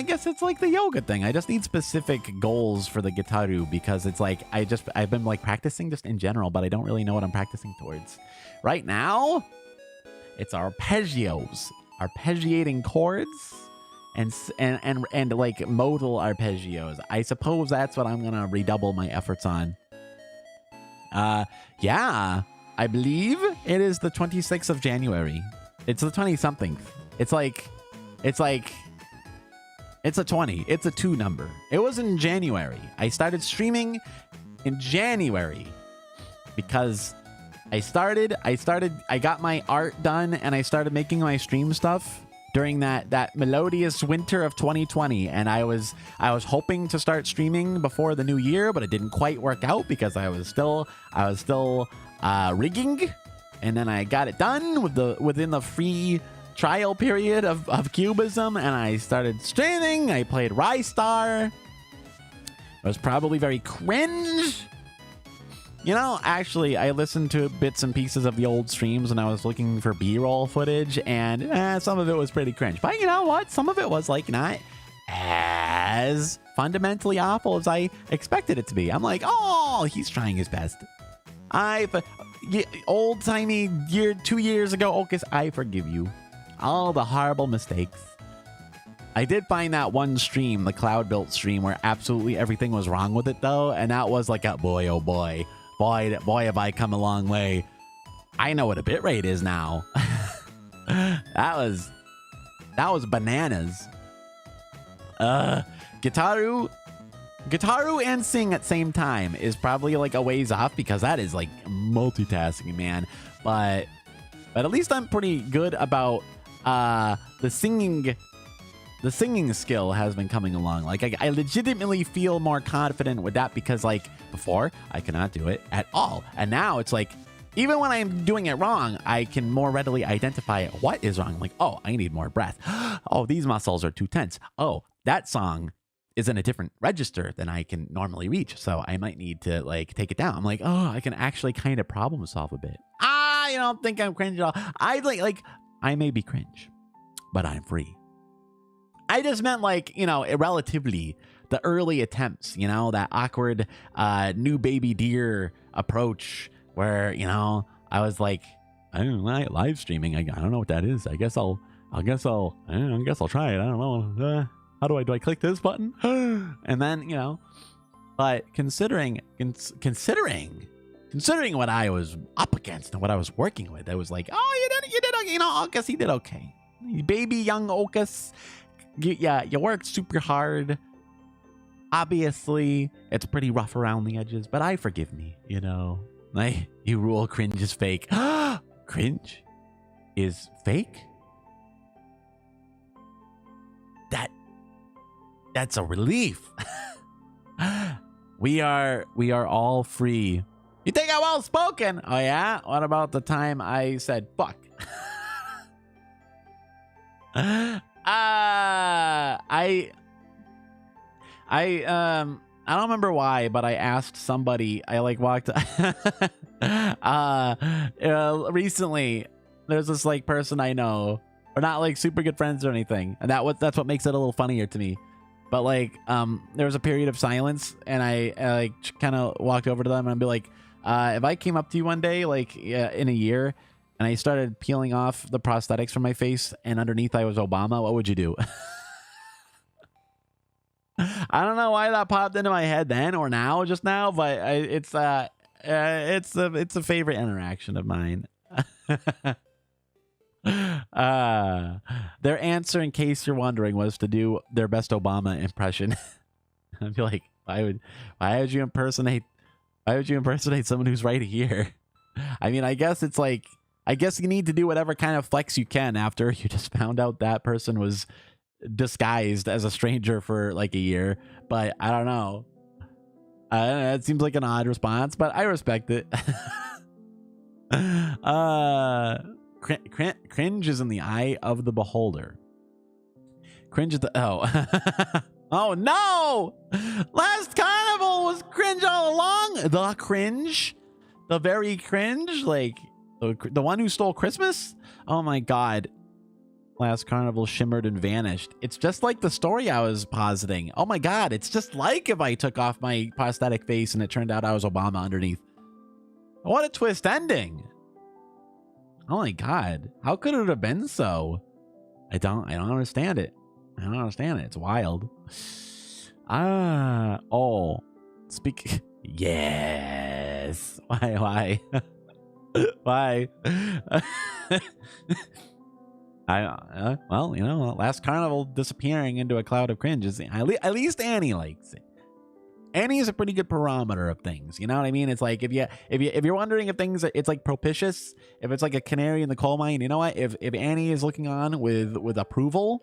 of guess it's like the yoga thing. I just need specific goals for the Gitaru because it's I've been practicing just in general, but I don't really know what I'm practicing towards. Right now, it's arpeggios, arpeggiating chords and modal arpeggios. I suppose that's what I'm gonna redouble my efforts on. Yeah, I believe it is the 26th of January. It's the 20-something. It's a 20. It's a 2 number. It was in January. I started streaming in January because I got my art done and I started making my stream stuff during that melodious winter of 2020, and I was hoping to start streaming before the new year, but it didn't quite work out because I was still rigging, and then I got it done within the free trial period of Cubism, and I started streaming. I played Rystar. It was probably very cringe. You know, actually, I listened to bits and pieces of the old streams when I was looking for B-roll footage, and some of it was pretty cringe. But you know what? Some of it was like not as fundamentally awful as I expected it to be. I'm like, oh, he's trying his best. Old-timey 2 years ago, OkAs, I forgive you. All the horrible mistakes. I did find that one stream, the cloud built stream, where absolutely everything was wrong with it though, and that was like a boy, oh boy. Boy, have I come a long way. I know what a bitrate is now. That was bananas. Gitaru and sing at same time is probably like a ways off because that is like multitasking, man. But at least I'm pretty good about the singing skill has been coming along. Like I legitimately feel more confident with that because like before I could not do it at all, and now it's like even when I'm doing it wrong, I can more readily identify what is wrong. Like, oh, I need more breath. Oh, these muscles are too tense. Oh, that song is in a different register than I can normally reach, so I might need to like take it down. I'm like, oh, I can actually kind of problem solve a bit. You don't think I'm cringe at all? I like I may be cringe, but I'm free. I just meant like, you know, relatively the early attempts, you know, that awkward new baby deer approach where, you know, I was like, I don't know, live streaming. I don't know what that is. I guess I'll try it. I don't know. How do I click this button? And then, you know, but considering what I was up against and what I was working with, I was like, oh, you did okay. You know, OkAs, he did okay. Baby young OkAs. You worked super hard. Obviously, it's pretty rough around the edges, but I forgive me, you know. You rule cringe is fake. Cringe is fake? That's a relief. We are all free. You think I'm well spoken? Oh yeah? What about the time I said fuck? I don't remember why, but I asked somebody. I like walked recently. There's this like person I know. We're not like super good friends or anything, and that's what makes it a little funnier to me. But like there was a period of silence, and I like kind of walked over to them and I'd be like, if I came up to you one day like in a year and I started peeling off the prosthetics from my face and underneath I was Obama, what would you do? I don't know why that popped into my head then or now, just now, but it's a favorite interaction of mine. Their answer, in case you're wondering, was to do their best Obama impression. I'd be like, why would you impersonate someone who's right here? I mean, I guess it's like, I guess you need to do whatever kind of flex you can after you just found out that person was disguised as a stranger for like a year. But I don't know. It seems like an odd response, but I respect it. Cringe is in the eye of the beholder. Cringe is the oh no! Last carnival was cringe all along. The cringe, the very cringe, like the one who stole Christmas. Oh my god! Last carnival shimmered and vanished. It's just like the story I was positing. Oh my god! It's just like if I took off my prosthetic face and it turned out I was Obama underneath. What a twist ending! Oh my god! How could it have been so? I don't understand it. I don't understand it. It's wild. Oh. Speak. Yes. Why? Why? Well, you know, last carnival disappearing into a cloud of cringe is at least Annie likes it. Annie is a pretty good barometer of things. You know what I mean? It's like if you're wondering if things, it's like propitious, if it's like a canary in the coal mine, you know what? If Annie is looking on with approval,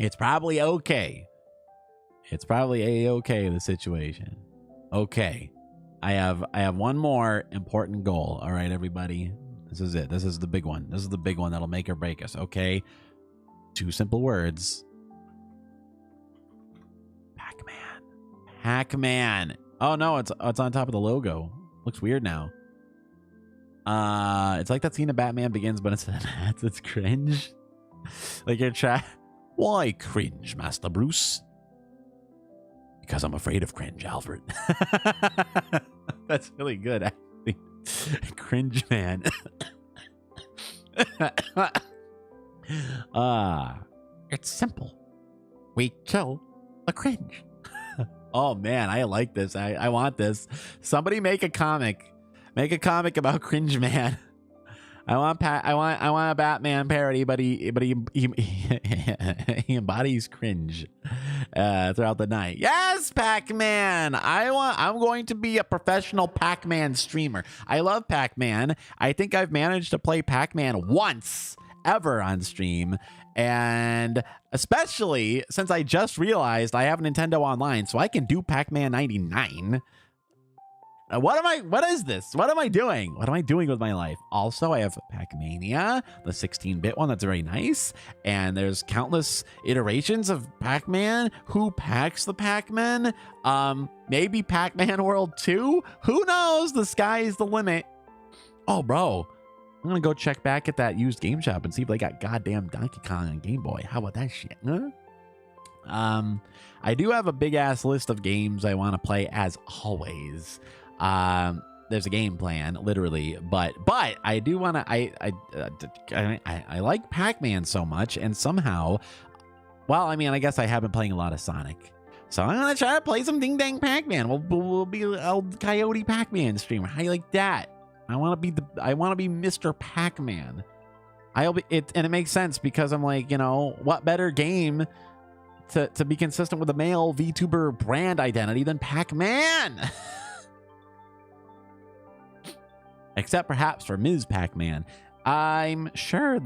it's probably okay. It's probably a-okay, the situation. Okay. I have one more important goal. All right, everybody. This is it. This is the big one. This is the big one that'll make or break us. Okay. 2 simple words. Pac-Man. Pac-Man. Oh no, it's on top of the logo. Looks weird now. It's like that scene of Batman Begins, but it's cringe. Like you're trying. Why cringe, Master Bruce? Because I'm afraid of cringe, Alfred. That's really good, actually. Cringe man. It's simple. We kill the cringe. Oh man, I like this. I want this. Somebody make a comic. Make a comic about cringe man. I want a Batman parody, but he embodies cringe throughout the night. Yes, Pac-Man. I'm going to be a professional Pac-Man streamer. I love Pac-Man. I think I've managed to play Pac-Man once ever on stream, and especially since I just realized I have Nintendo Online, so I can do Pac-Man 99. What is this? What am I doing? What am I doing with my life? Also, I have Pac-Mania, the 16-bit one. That's very nice. And there's countless iterations of Pac-Man. Who packs the Pac-Man? Maybe Pac-Man World 2? Who knows? The sky is the limit. Oh, bro. I'm going to go check back at that used game shop and see if they got goddamn Donkey Kong on Game Boy. How about that shit? Huh? I do have a big-ass list of games I want to play as always. There's a game plan, literally, but I do want to. I like Pac-Man so much, and somehow, well, I mean, I guess I have been playing a lot of Sonic, so I'm gonna try to play some Ding Dang Pac-Man. We'll be a Coyote Pac-Man streamer. How you like that? I want to be Mr. Pac-Man. And it makes sense because I'm like, you know, what better game to be consistent with the male VTuber brand identity than Pac-Man? Except perhaps for Ms. Pac-Man. I'm sure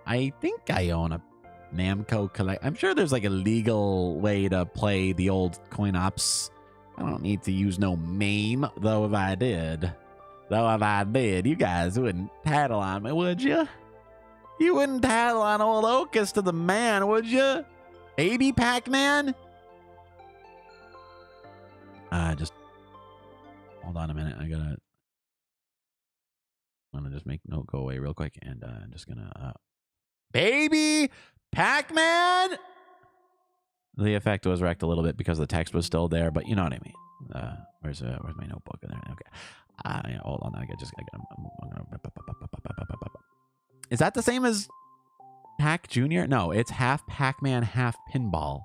I think I own a Namco collect. I'm sure there's like a legal way to play the old coin ops. I don't need to use no MAME, though if I did, you guys wouldn't tattle on me, would you? You wouldn't tattle on old OkAs to the man, would you? Baby Pac-Man? Just hold on a minute. I'm gonna just make note go away real quick, and I'm just gonna Baby Pac-Man. The effect was wrecked a little bit because the text was still there, but you know what I mean. Where's my notebook in there? Okay. Yeah, hold on. Is that the same as Pac Junior? No, it's half Pac-Man, half Pinball.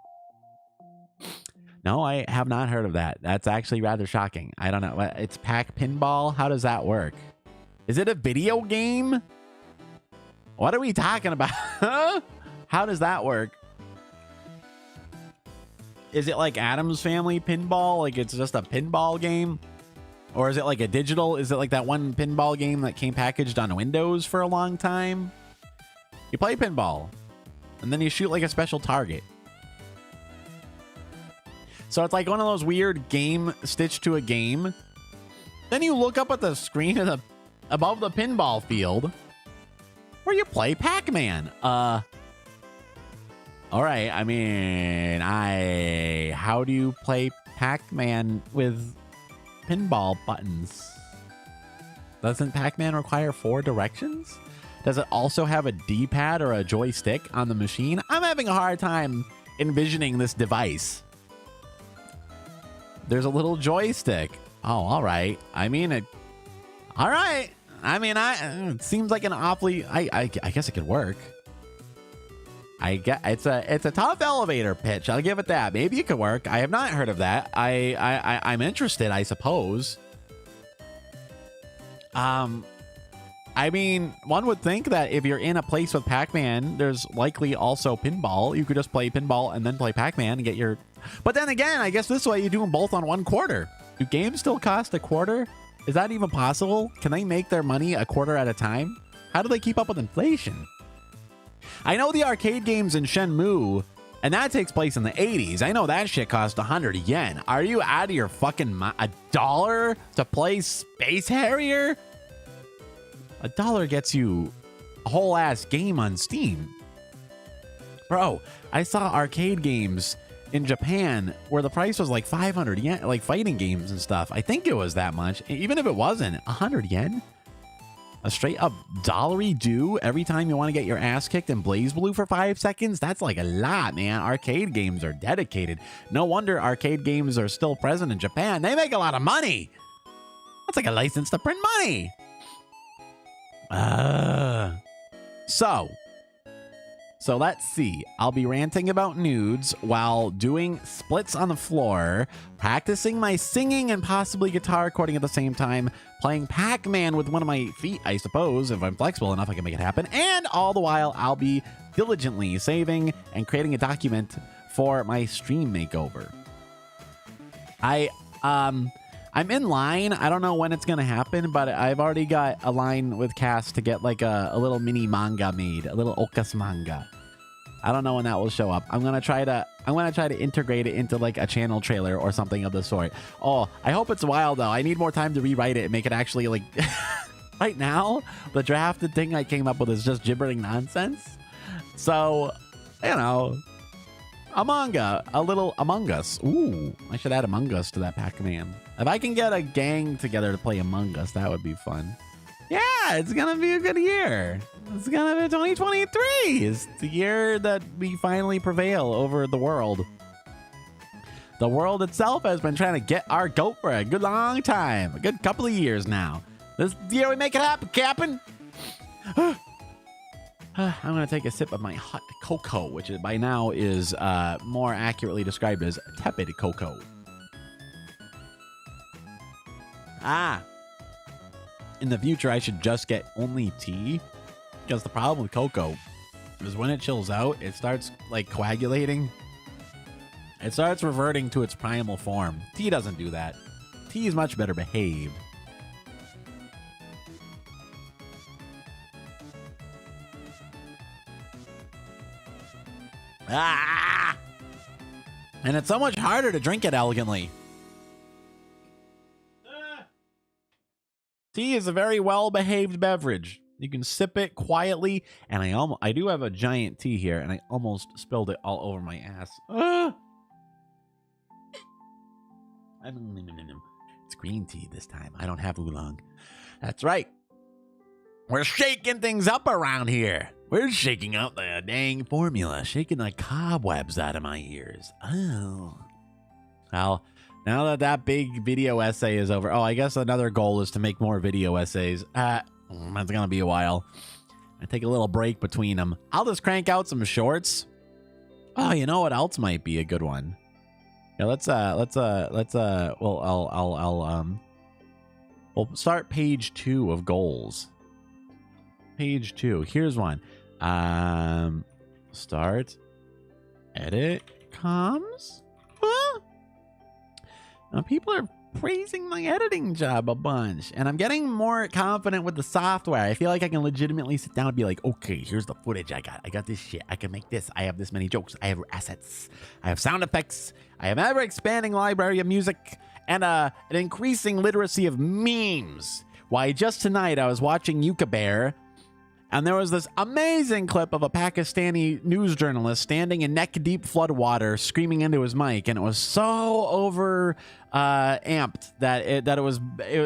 No, I have not heard of that. That's actually rather shocking. I don't know. It's Pac Pinball. How does that work? Is it a video game? What are we talking about? How does that work? Is it like Addams Family Pinball? Like it's just a pinball game? Or is it like a digital? Is it like that one pinball game that came packaged on Windows for a long time? You play pinball, and then you shoot like a special target. So it's like one of those weird game stitched to a game. Then you look up at the screen above the pinball field where you play Pac-Man. All right. I mean, how do you play Pac-Man with pinball buttons? Doesn't Pac-Man require 4 directions? Does it also have a D-pad or a joystick on the machine? I'm having a hard time envisioning this device. There's a little joystick. Oh, all right. I mean, all right. I mean, it seems like an awfully. I guess it could work. I get it's a tough elevator pitch. I'll give it that. Maybe it could work. I have not heard of that. I'm interested, I suppose. I mean, one would think that if you're in a place with Pac-Man, there's likely also pinball. You could just play pinball and then play Pac-Man and get your... But then again, I guess this way you do them both on 1 quarter. Do games still cost a quarter? Is that even possible? Can they make their money a quarter at a time? How do they keep up with inflation? I know the arcade games in Shenmue, and that takes place in the 80s. I know that shit cost 100 yen. Are you out of your fucking mind? $1 to play Space Harrier? $1 gets you a whole ass game on Steam. Bro, I saw arcade games in Japan where the price was like 500 yen, like fighting games and stuff. I think it was that much. Even if it wasn't, 100 yen? A straight up dollary due every time you want to get your ass kicked in BlazBlue for 5 seconds? That's like a lot, man. Arcade games are dedicated. No wonder arcade games are still present in Japan. They make a lot of money. That's like a license to print money. So let's see. I'll be ranting about nudes while doing splits on the floor, practicing my singing and possibly guitar recording at the same time, playing Pac-Man with one of my feet, I suppose. If I'm flexible enough, I can make it happen. And all the while, I'll be diligently saving and creating a document for my stream makeover. I'm in line. I don't know when it's going to happen, but I've already got a line with Cass to get like a little mini manga made, a little OkAs manga. I don't know when that will show up. I'm going to try to integrate it into like a channel trailer or something of the sort. Oh, I hope it's a while though. I need more time to rewrite it and make it actually like right now. The drafted thing I came up with is just gibbering nonsense. So, you know, a manga, a little Among Us. Ooh, I should add Among Us to that Pac-Man. If I can get a gang together to play Among Us, that would be fun. Yeah, it's gonna be a good year. It's gonna be 2023. It's the year that we finally prevail over the world. The world itself has been trying to get our goat for a good long time. A good couple of years now. This year we make it happen, Captain. I'm gonna take a sip of my hot cocoa, which by now is more accurately described as tepid cocoa. In the future, I should just get only tea. Because the problem with cocoa is when it chills out, it starts like coagulating. It starts reverting to its primal form. Tea doesn't do that. Tea is much better behaved. And it's so much harder to drink it elegantly. Tea is a very well-behaved beverage. You can sip it quietly, and I do have a giant tea here, and I almost spilled it all over my ass. It's green tea this time. I don't have oolong. That's right. We're shaking things up around here. We're shaking out the dang formula, shaking the cobwebs out of my ears. Oh. Well, now that big video essay is over. Oh, I guess another goal is to make more video essays. That's gonna be a while. I take a little break between them. I'll just crank out some shorts. Oh, you know what else might be a good one? Yeah, we'll start page 2 of goals. Page 2. Here's one. Start. Edit. Comms. Huh? Now people are praising my editing job a bunch, and I'm getting more confident with the software. I feel like I can legitimately sit down and be like, okay, here's the footage I got this shit, I can make this, I have this many jokes, I have assets, I have sound effects, I have an ever-expanding library of music, and an increasing literacy of memes. Why, just tonight I was watching YEEEEEAR, and there was this amazing clip of a Pakistani news journalist standing in neck-deep flood water screaming into his mic, and it was so over amped that it was,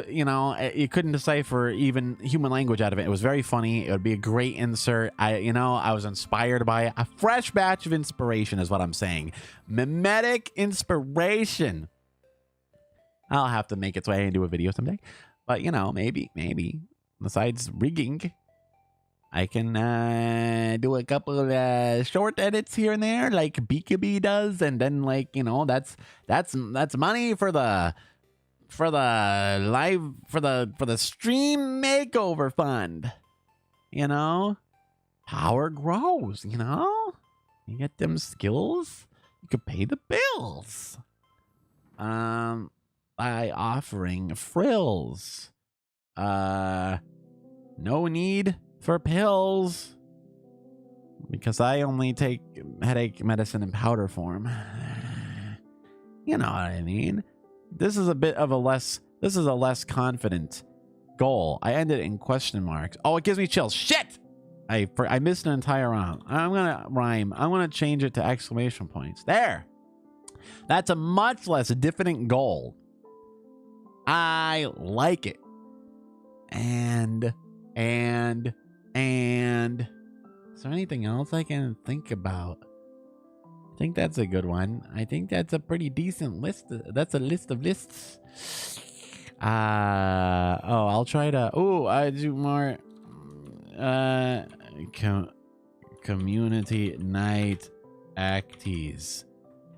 you know, you couldn't decipher even human language out of it. It was very funny. It would be a great insert. I was inspired by it. A fresh batch of inspiration is what I'm saying. Mimetic inspiration. I'll have to make its way into a video someday, but you know, maybe besides rigging, I can do a couple of short edits here and there, like BKB does, and then, like, you know, that's money for the for the stream makeover fund. You know, power grows. You know, you get them skills, you could pay the bills. By offering frills. No need for pills. Because I only take headache medicine in powder form. You know what I mean? This is a less confident goal. I ended it in question marks. Oh, it gives me chills. Shit! I missed an entire round. I'm gonna rhyme. I'm gonna change it to exclamation points. There! That's a much less diffident goal. I like it. And is there anything else I can think about? I think that's a good one. I think that's a pretty decent list. That's a list of lists. I'll try to. I do more. Community night acties.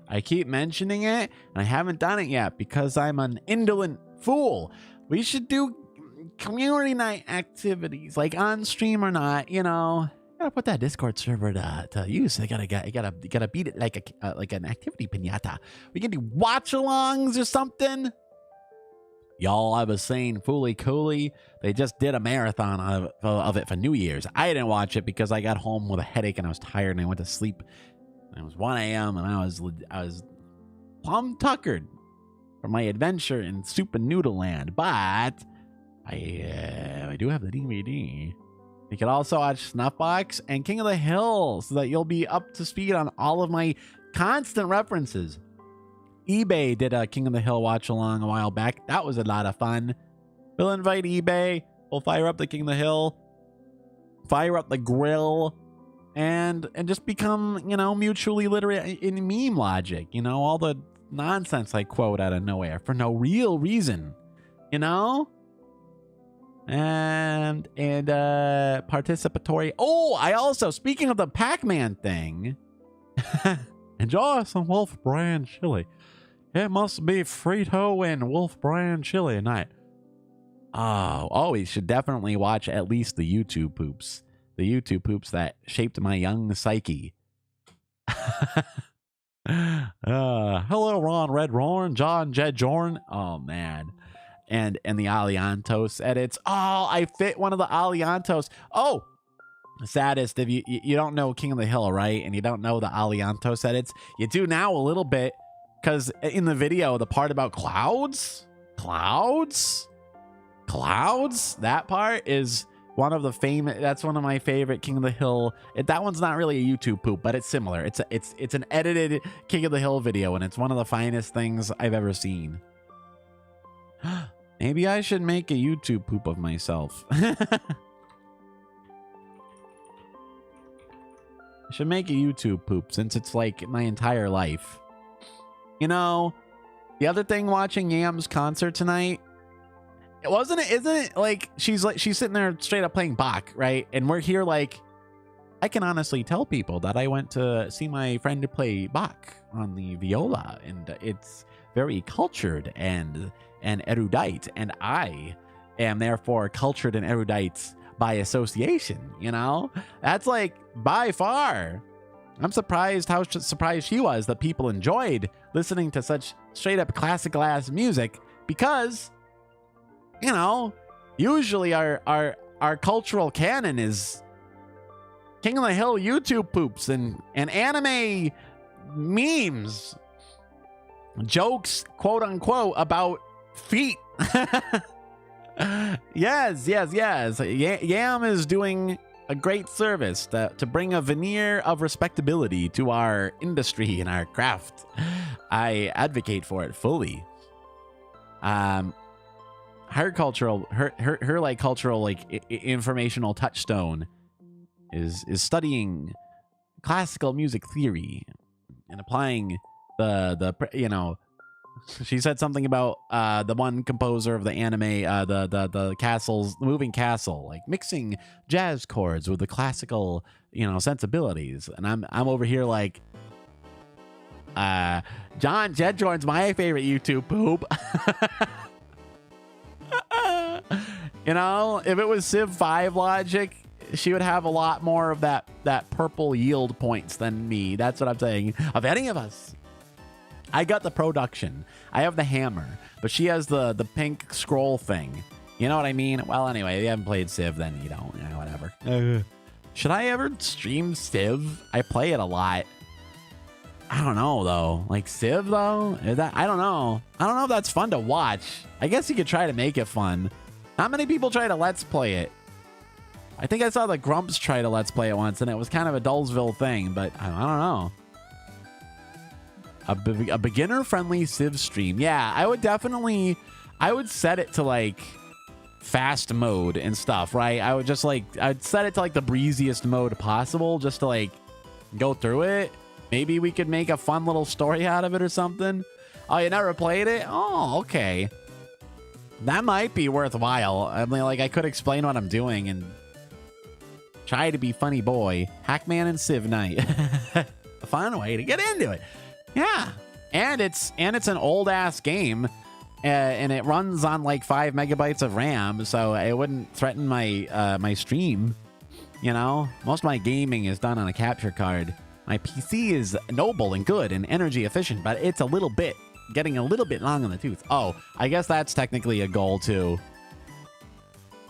I keep mentioning it, and I haven't done it yet because I'm an indolent fool. We should do community night activities, like on stream or not. You know, gotta put that Discord server to use. You gotta beat it like an activity pinata. We can do watch-alongs or something. Y'all, I was saying Fooly Cooley. They just did a marathon of it for New Year's. I didn't watch it because I got home with a headache and I was tired and I went to sleep. And it was 1 a.m. and I was plumb tuckered for my adventure in Super Noodle Land. But I do have the DVD. You can also watch Snuffbox and King of the Hill so that you'll be up to speed on all of my constant references. eBay did a King of the Hill watch along a while back. That was a lot of fun. We'll invite eBay. We'll fire up the King of the Hill, fire up the grill, and just become, you know, mutually literate in meme logic. You know, all the nonsense I quote out of nowhere for no real reason. You know? And participatory. Oh, I also, speaking of the Pac-Man thing, enjoy some Wolf brand chili. It must be Frito and Wolf brand chili tonight. Oh, you should definitely watch at least the YouTube poops. The YouTube poops that shaped my young psyche. Hello, Ron Red Ron, John Jed Jorn. Oh man. And the Aliantos edits. Oh, I fit one of the Aliantos. Oh, saddest, if you don't know King of the Hill, right? And you don't know the Aliantos edits. You do now a little bit, because in the video, the part about clouds, that part is one of the famous. That's one of my favorite King of the Hill. That one's not really a YouTube poop, but it's similar. It's an edited King of the Hill video, and it's one of the finest things I've ever seen. Maybe I should make a YouTube poop of myself. I should make a YouTube poop since it's like my entire life. You know, the other thing watching Yam's concert tonight, isn't it like she's sitting there straight up playing Bach, right? And we're here like, I can honestly tell people that I went to see my friend play Bach on the viola, and it's very cultured and erudite, and I am therefore cultured and erudite by association. You know, that's like by far. I'm surprised how surprised she was that people enjoyed listening to such straight up classical ass music, because, you know, usually our cultural canon is King of the Hill YouTube poops and anime memes, jokes, quote unquote, about feet. Yes. Yam is doing a great service to bring a veneer of respectability to our industry and our craft. I advocate for it fully. Her cultural, her like cultural, like informational touchstone is studying classical music theory and applying the you know. She said something about the one composer of the anime, the castles, the moving castle, like mixing jazz chords with the classical, you know, sensibilities. And I'm over here like, John Jedjorn's my favorite YouTube poop. You know, if it was Civ 5 logic, she would have a lot more of that purple yield points than me. That's what I'm saying. Of any of us. I got the production. I have the hammer, but she has the pink scroll thing. You know what I mean? Well, anyway, if you haven't played Civ, then you don't. You know, whatever. Should I ever stream Civ? I play it a lot. I don't know, though. Like, Civ, though? I don't know. I don't know if that's fun to watch. I guess you could try to make it fun. Not many people try to Let's Play it. I think I saw the Grumps try to Let's Play it once, and it was kind of a Dullsville thing, but I don't know. A beginner-friendly Civ stream. Yeah, I would set it to, like, fast mode and stuff, right? I would just, like, I'd set it to, like, the breeziest mode possible just to, like, go through it. Maybe we could make a fun little story out of it or something. Oh, you never played it? Oh, okay. That might be worthwhile. I mean, like, I could explain what I'm doing and try to be funny boy. Hackman and Civ Night. A fun way to get into it. Yeah. And it's an old ass game. And it runs on like 5 megabytes of RAM, so it wouldn't threaten my my stream. You know, most of my gaming is done on a capture card. My PC is noble and good and energy efficient, but it's getting a little bit long on the tooth. Oh, I guess that's technically a goal too.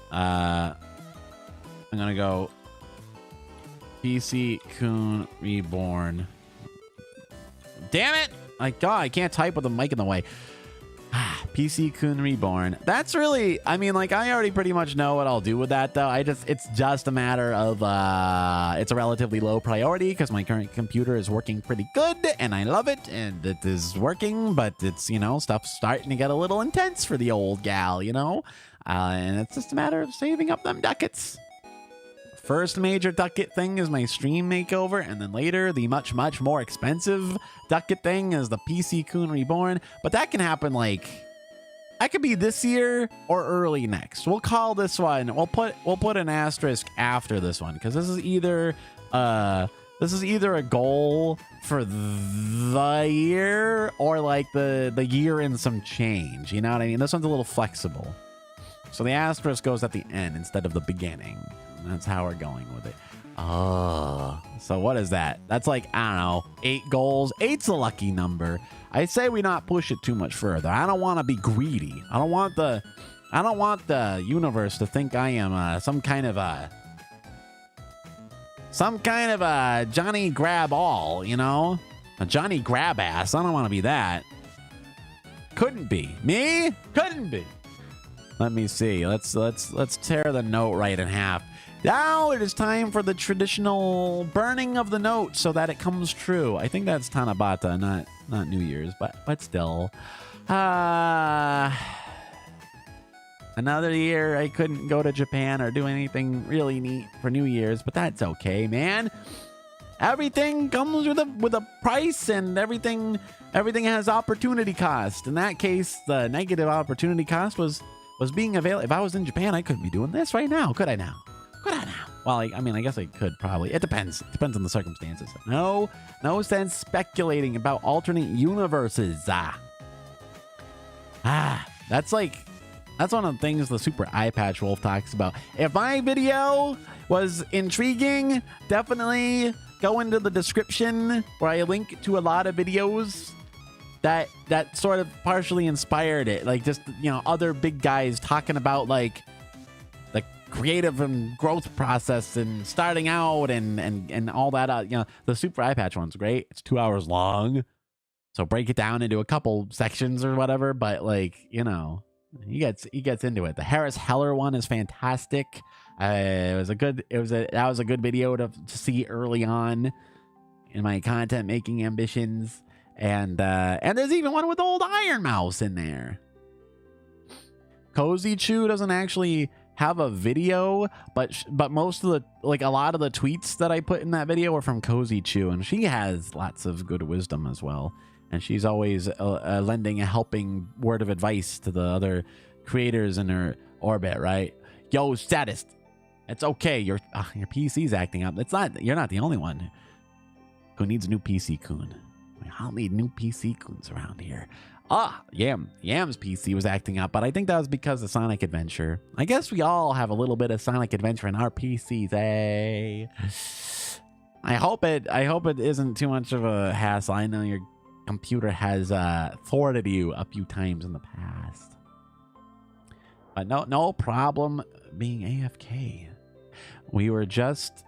I'm gonna go PC Coon Reborn. Damn it! Like, God, I can't type with the mic in the way. PC Coon Reborn. That's really, I mean, like, I already pretty much know what I'll do with that, though. It's just a matter of, it's a relatively low priority because my current computer is working pretty good and I love it and it is working, but it's, you know, stuff's starting to get a little intense for the old gal, you know? And it's just a matter of saving up them ducats. First major ducat thing is my stream makeover, and then later the much more expensive ducat thing is the PC Coon Reborn. But that can happen, like, that could be this year or early next. We'll call this one. We'll put an asterisk after this one because this is either a goal for the year or like the year and some change. You know what I mean? This one's a little flexible, so the asterisk goes at the end instead of the beginning. That's how we're going with it. Oh, so what is that? That's like, I don't know, 8 goals. 8's a lucky number. I say we not push it too much further. I don't want to be greedy. I don't want the universe to think I am some kind of a Johnny Grab all, you know, a Johnny Grab ass. I don't want to be that. Couldn't be me. Couldn't be. Let me see. Let's tear the note right in half. Now it is time for the traditional burning of the note so that it comes true. I think that's Tanabata, not New Year's, but still. Another year I couldn't go to Japan or do anything really neat for New Year's, but that's okay, man. Everything comes with a price, and everything has opportunity cost. In that case, the negative opportunity cost was being available. If I was in Japan, I couldn't be doing this right now, could I now? Well, I mean, I guess I could probably. It depends. It depends on the circumstances. No sense speculating about alternate universes. That's one of the things the Super Eye Patch Wolf talks about. If my video was intriguing, definitely go into the description where I link to a lot of videos that sort of partially inspired it. Like, just, you know, other big guys talking about, like, the creative and growth process and starting out and all that. You know, the Super Eye Patch one's great. It's 2 hours long, so break it down into a couple sections or whatever. But, like, you know, he gets into it. The Harris Heller one is fantastic. That was a good video to see early on in my content making ambitions. And there's even one with old Iron Mouse in there. Cozy Chew doesn't actually have a video, but most of the, like, a lot of the tweets that I put in that video are from Cozy Chew, and she has lots of good wisdom as well. And she's always lending a helping word of advice to the other creators in her orbit, right? Yo, Sadist, it's okay. Your PC's acting up. You're not the only one who needs a new PC Coon. We all need new PC Coons around here. Yam's PC was acting up, but I think that was because of Sonic Adventure. I guess we all have a little bit of Sonic Adventure in our PCs, eh? I hope it isn't too much of a hassle. I know your computer has thwarted you a few times in the past. But no problem being AFK. We were just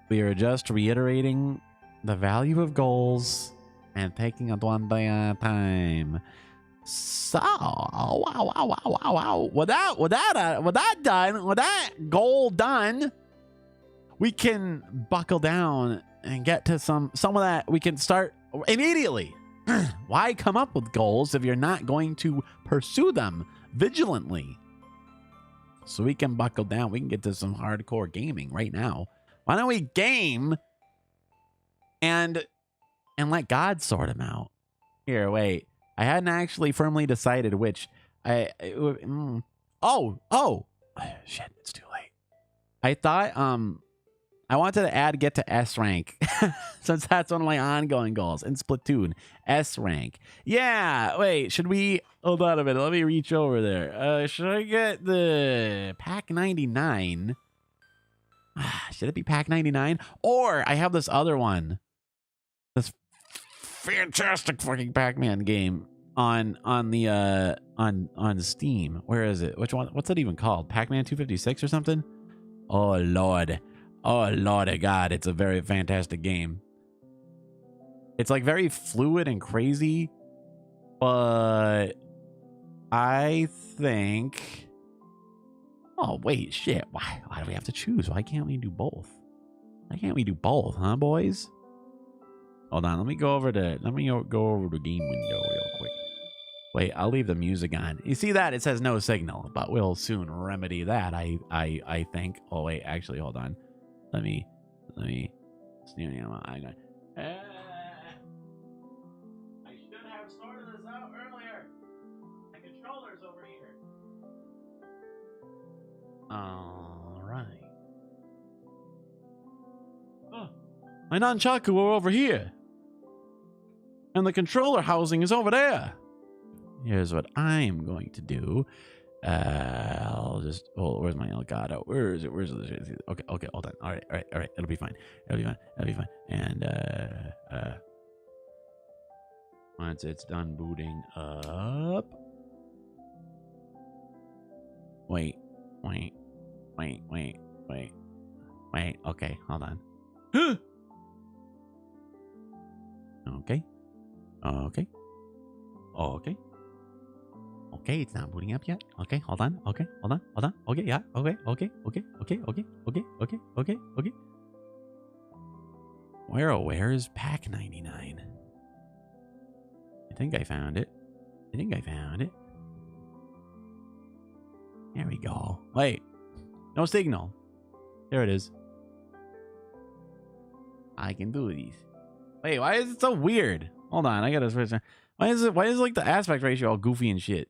reiterating the value of goals and taking it one day at a time. So, wow. With that goal done, we can buckle down and get to some of that. We can start immediately. Why come up with goals if you're not going to pursue them vigilantly? So we can buckle down. We can get to some hardcore gaming right now. Why don't we game and let God sort them out? Here, wait. I hadn't actually firmly decided which. Shit, it's too late. I thought I wanted to get to S rank since that's one of my ongoing goals in Splatoon. S rank. Yeah, wait, should we hold on a minute? Let me reach over there. Should I get the pack 99? Should it be pack 99? Or I have this other one. This fantastic fucking Pac-Man game on Steam. Where is it? Which one? What's it even called? Pac-Man 256 or something? Oh Lord of God, it's a very fantastic game. It's like very fluid and crazy, but I think, oh wait, shit, why do we have to choose? Why can't we do both? Huh, boys? Hold on, let me go over to game window real quick. Wait, I'll leave the music on. You see that? It says no signal, but we'll soon remedy that, I think. Oh wait, actually, hold on. Let me. I should have sorted this out earlier. My controller's over here. All right. Oh, my nunchaku are over here, and the controller housing is over there. Here's what I'm going to do. I'll just, where's my Elgato? Where is it? Okay, hold on. All right. It'll be fine. And once it's done booting up. Wait. Okay, hold on. Okay, it's not booting up yet. Okay, hold on. Okay. Yeah. Okay. Where is pack 99? I think I found it. There we go. Wait. No signal. There it is. I can do these. Wait, why is it so weird? Hold on, I gotta switch. Why is like the aspect ratio all goofy and shit?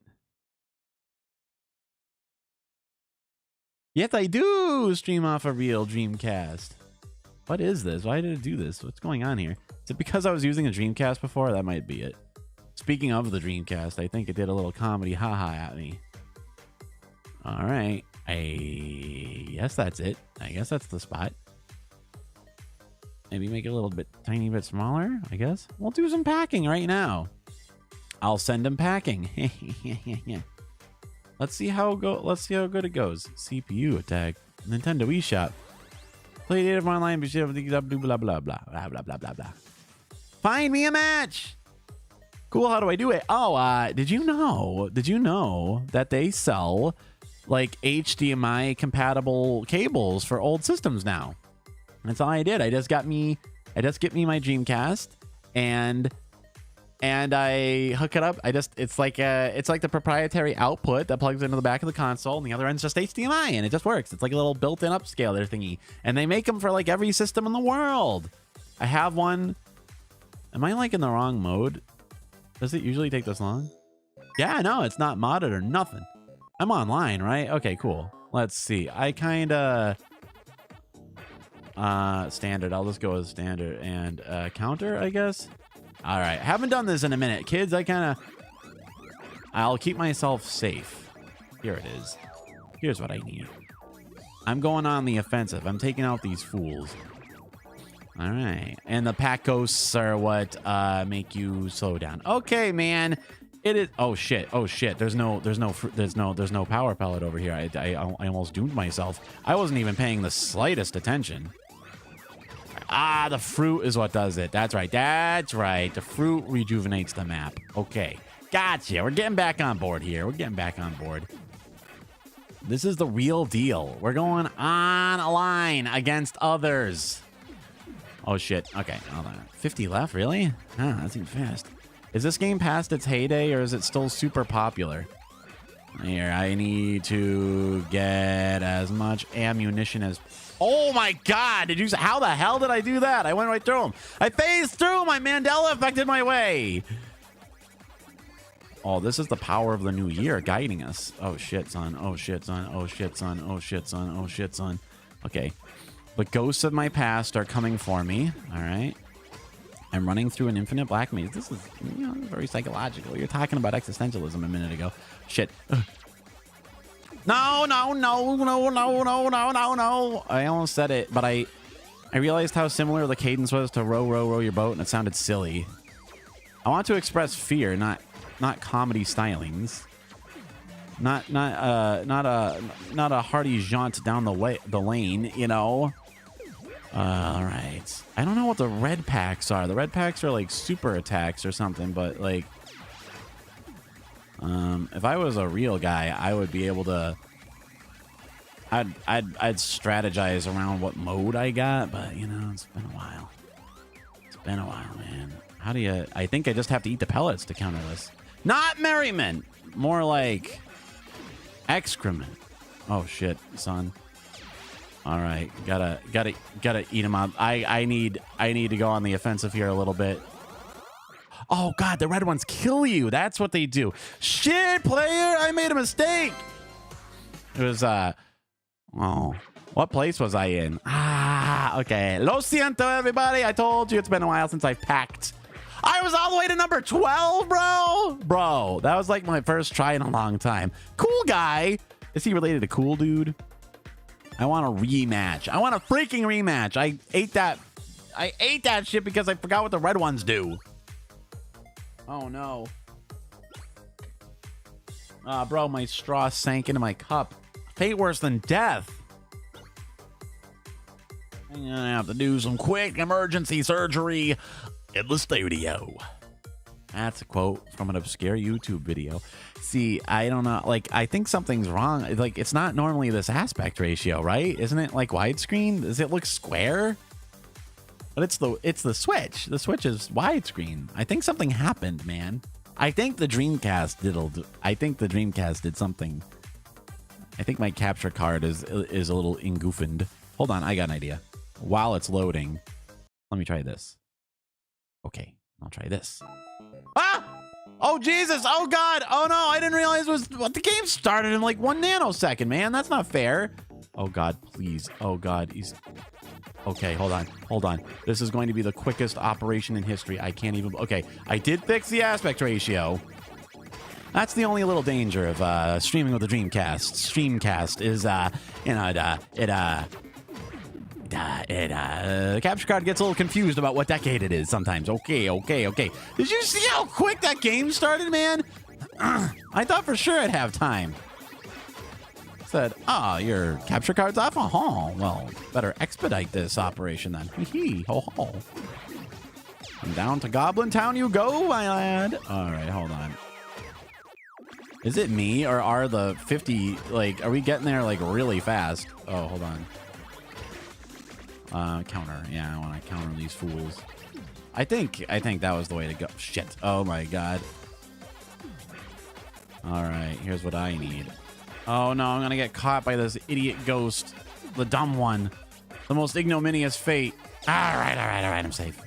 Yes, I do stream off a real Dreamcast. What is this? Why did it do this? What's going on here? Is it because I was using a Dreamcast before? That might be it. Speaking of the Dreamcast, I think it did a little comedy haha at me. All right. I guess that's it. I guess that's the spot. Maybe make it a little bit, tiny bit smaller, I guess. We'll do some packing right now. I'll send him packing. Let's see how good it goes. CPU attack. Nintendo eShop. Play data from online, blah blah blah blah. Find me a match. Cool, how do I do it? Oh, did you know that they sell like HDMI compatible cables for old systems now? That's all I did. I just get me my Dreamcast and I hook it up. It's like the proprietary output that plugs into the back of the console, and the other end's just HDMI, and it just works. It's like a little built-in upscaler thingy, and they make them for like every system in the world. I have one. Am I like in the wrong mode? Does it usually take this long? Yeah, no, it's not modded or nothing. I'm online, right? Okay, cool. Let's see. I kind of standard. I'll just go with standard and counter, I guess. All right, haven't done this in a minute, kids. I kind of I'll keep myself safe. Here it is. Here's what I need. I'm going on the offensive. I'm taking out these fools. All right. And the pack ghosts are what make you slow down. Okay, man. It is. Oh shit. Oh shit. There's no power pellet over here. I almost doomed myself. I wasn't even paying the slightest attention. Ah, the fruit is what does it. That's right. That's right. The fruit rejuvenates the map. Okay. Gotcha. We're getting back on board here. We're getting back on board. This is the real deal. We're going on a line against others. Oh, shit. Okay. Hold on. 50 left? Really? Huh, that seems fast. Is this game past its heyday, or is it still super popular? Here, I need to get as much ammunition as... Oh, my God. Did you... How the hell did I do that? I went right through him. I phased through. My Mandela affected my way. Oh, this is the power of the new year guiding us. Oh, shit, son. Oh, shit, son. Oh, shit, son. Oh, shit, son. Oh, shit, son. Okay. The ghosts of my past are coming for me. All right. I'm running through an infinite black maze. This is, you know, very psychological. You're talking about existentialism a minute ago. Shit. No, no, no, no, no, no, no, no, no. I almost said it, but I realized how similar the cadence was to row, row, row your boat, and it sounded silly. I want to express fear, not comedy stylings. Not a hearty jaunt down the lane, you know. All right. I don't know what the red packs are. The red packs are like super attacks or something, but like, if I was a real guy, I would be able to. I'd strategize around what mode I got, but you know, it's been a while. It's been a while, man. How do you? I think I just have to eat the pellets to counter this. Not merriment, more like excrement. Oh shit, son. All right, gotta eat him up. I need to go on the offensive here a little bit. Oh god, the red ones kill you. That's what they do. Shit, player, I made a mistake. It was oh, what place was I in? Ah, okay. Lo siento, everybody. I told you it's been a while since I packed. I was all the way to number 12, bro. Bro, that was like my first try in a long time. Cool guy. Is he related to Cool Dude? I want a rematch. I want a freaking rematch. I ate that shit because I forgot what the red ones do. Oh no. Bro, my straw sank into my cup. Fate worse than death. I'm gonna have to do some quick emergency surgery in the studio. That's a quote from an obscure YouTube video. See, I don't know. Like, I think something's wrong. Like, it's not normally this aspect ratio, right? Isn't it like widescreen? Does it look square? But it's the Switch. The Switch is widescreen. I think something happened, man. I think the Dreamcast did something. I think my capture card is a little ingoofened. Hold on, I got an idea. While it's loading, let me try this. Okay, I'll try this. Ah! Oh, Jesus! Oh, God! Oh, no! I didn't realize it was... What, the game started in, like, 1 nanosecond, man. That's not fair. Oh, God, please. Oh, God, he's... Okay, hold on. Hold on. This is going to be the quickest operation in history. I can't even... Okay, I did fix the aspect ratio. That's the only little danger of streaming with the Dreamcast. Streamcast is, you know, the capture card gets a little confused about what decade it is sometimes. Okay. Did you see how quick that game started, man? I thought for sure I'd have time. Said, your capture card's off? Oh, well, better expedite this operation then. Hee ho ho. And down to Goblin Town you go, my lad. All right, hold on. Is it me, or are the 50, like, are we getting there, like, really fast? Oh, hold on. Counter. Yeah, I want to counter these fools. I think that was the way to go. Shit. Oh, my God. All right, here's what I need. Oh, no, I'm going to get caught by this idiot ghost. The dumb one. The most ignominious fate. All right, I'm safe.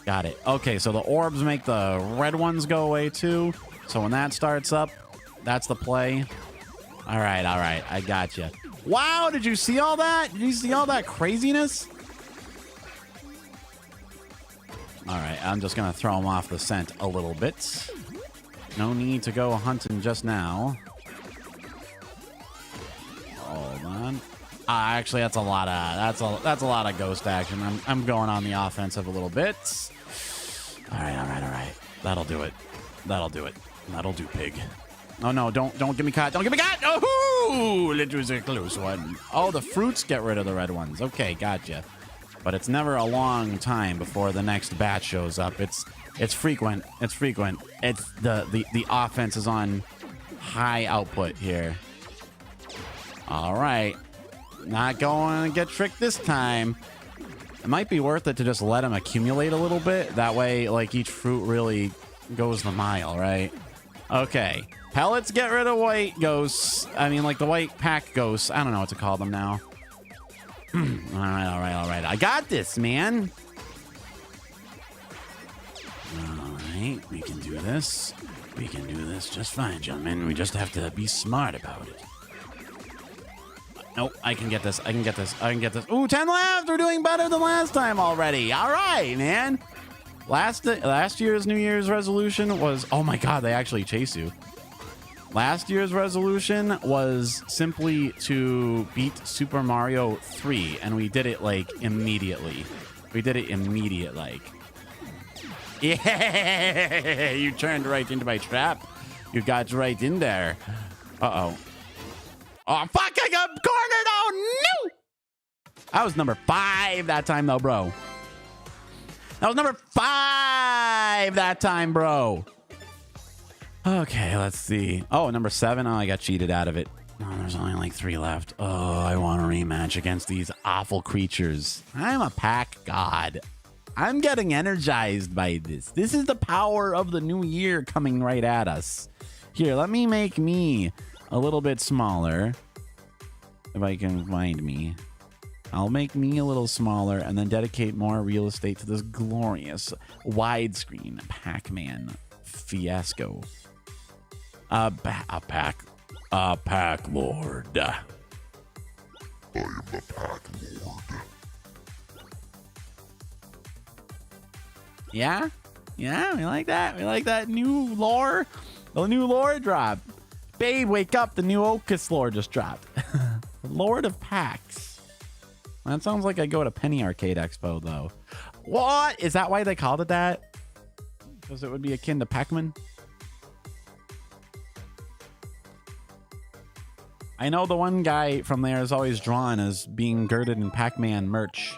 Got it. Okay, so the orbs make the red ones go away, too. So when that starts up, that's the play. All right. I got you. Wow, did you see all that? Did you see all that craziness? All right, I'm just going to throw him off the scent a little bit. No need to go hunting just now. Hold on. Actually, that's a lot of ghost action. I'm going on the offensive a little bit. All right. That'll do it. That'll do, pig. Oh no! Don't get me caught! Don't get me caught! Oh, it was a close one. Oh, the fruits get rid of the red ones. Okay, gotcha. But it's never a long time before the next batch shows up. It's frequent. It's frequent. It's the offense is on high output here. All right. Not going to get tricked this time. It might be worth it to just let them accumulate a little bit. That way, like, each fruit really goes the mile, right? Okay. Pellets get rid of white ghosts. I mean, like the white pack ghosts. I don't know what to call them now. All right. I got this, man. All right. We can do this. We can do this just fine, gentlemen. We just have to be smart about it. Nope, I can get this. Ooh, 10 left. We're doing better than last time already. All right, man. Last year's New Year's resolution was... Oh, my God. They actually chase you. Last year's resolution was simply to beat Super Mario 3, and we did it, like, immediately. Like. Yeah! You turned right into my trap. You got right in there. Uh-oh. Oh, fuck! I got cornered! Oh, no! I was number 5 that time, though, bro. That was number 5 that time, bro. Okay, let's see. Oh, number 7. Oh, I got cheated out of it. Oh, there's only like 3 left. Oh, I want a rematch against these awful creatures. I'm a pack god. I'm getting energized by this. This is the power of the new year coming right at us. Here, let me make me a little bit smaller. If I can find me. I'll make me a little smaller and then dedicate more real estate to this glorious widescreen Pac-Man fiasco. A pack lord. I am the pack lord. Yeah, we like that. We like that new lore. The new lore drop. Babe, wake up! The new OkAs lore just dropped. Lord of Packs. That sounds like I go to Penny Arcade Expo, though. What? Is that why they called it that? Because it would be akin to Pac-Man? I know the one guy from there is always drawn as being girded in Pac-Man merch.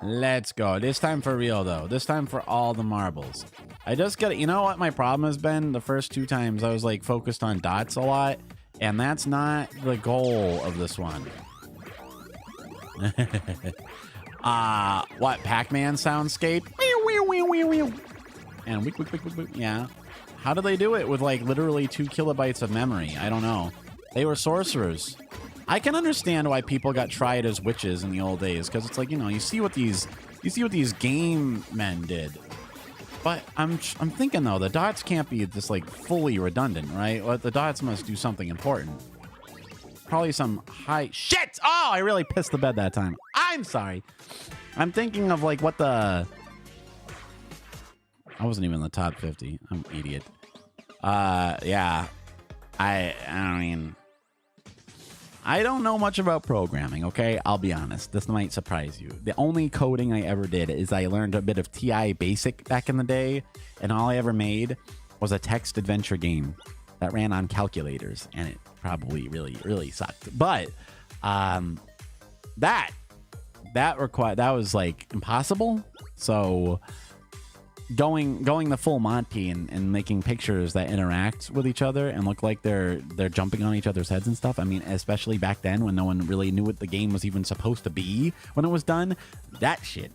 Let's go. This time for real, though. This time for all the marbles. I just got... You know what my problem has been? The first 2 times I was, like, focused on dots a lot. And that's not the goal of this one. What? Pac-Man soundscape? And wick. Yeah. How do they do it with, like, literally 2 kilobytes of memory? I don't know. They were sorcerers. I can understand why people got tried as witches in the old days, because it's like, you know, you see what these game men did. But I'm thinking though, the dots can't be just like fully redundant, right? Well, the dots must do something important. Probably some high shit. Oh, I really pissed the bed that time. I'm sorry. I'm thinking of like what the... I wasn't even in the top 50. I'm an idiot. Yeah. I mean, I don't know much about programming, okay? I'll be honest. This might surprise you. The only coding I ever did is I learned a bit of TI Basic back in the day, and all I ever made was a text adventure game that ran on calculators, and it probably really sucked. But that was like impossible. So going the full Monty and making pictures that interact with each other and look like they're jumping on each other's heads and stuff. I mean, especially back then when no one really knew what the game was even supposed to be when it was done. That shit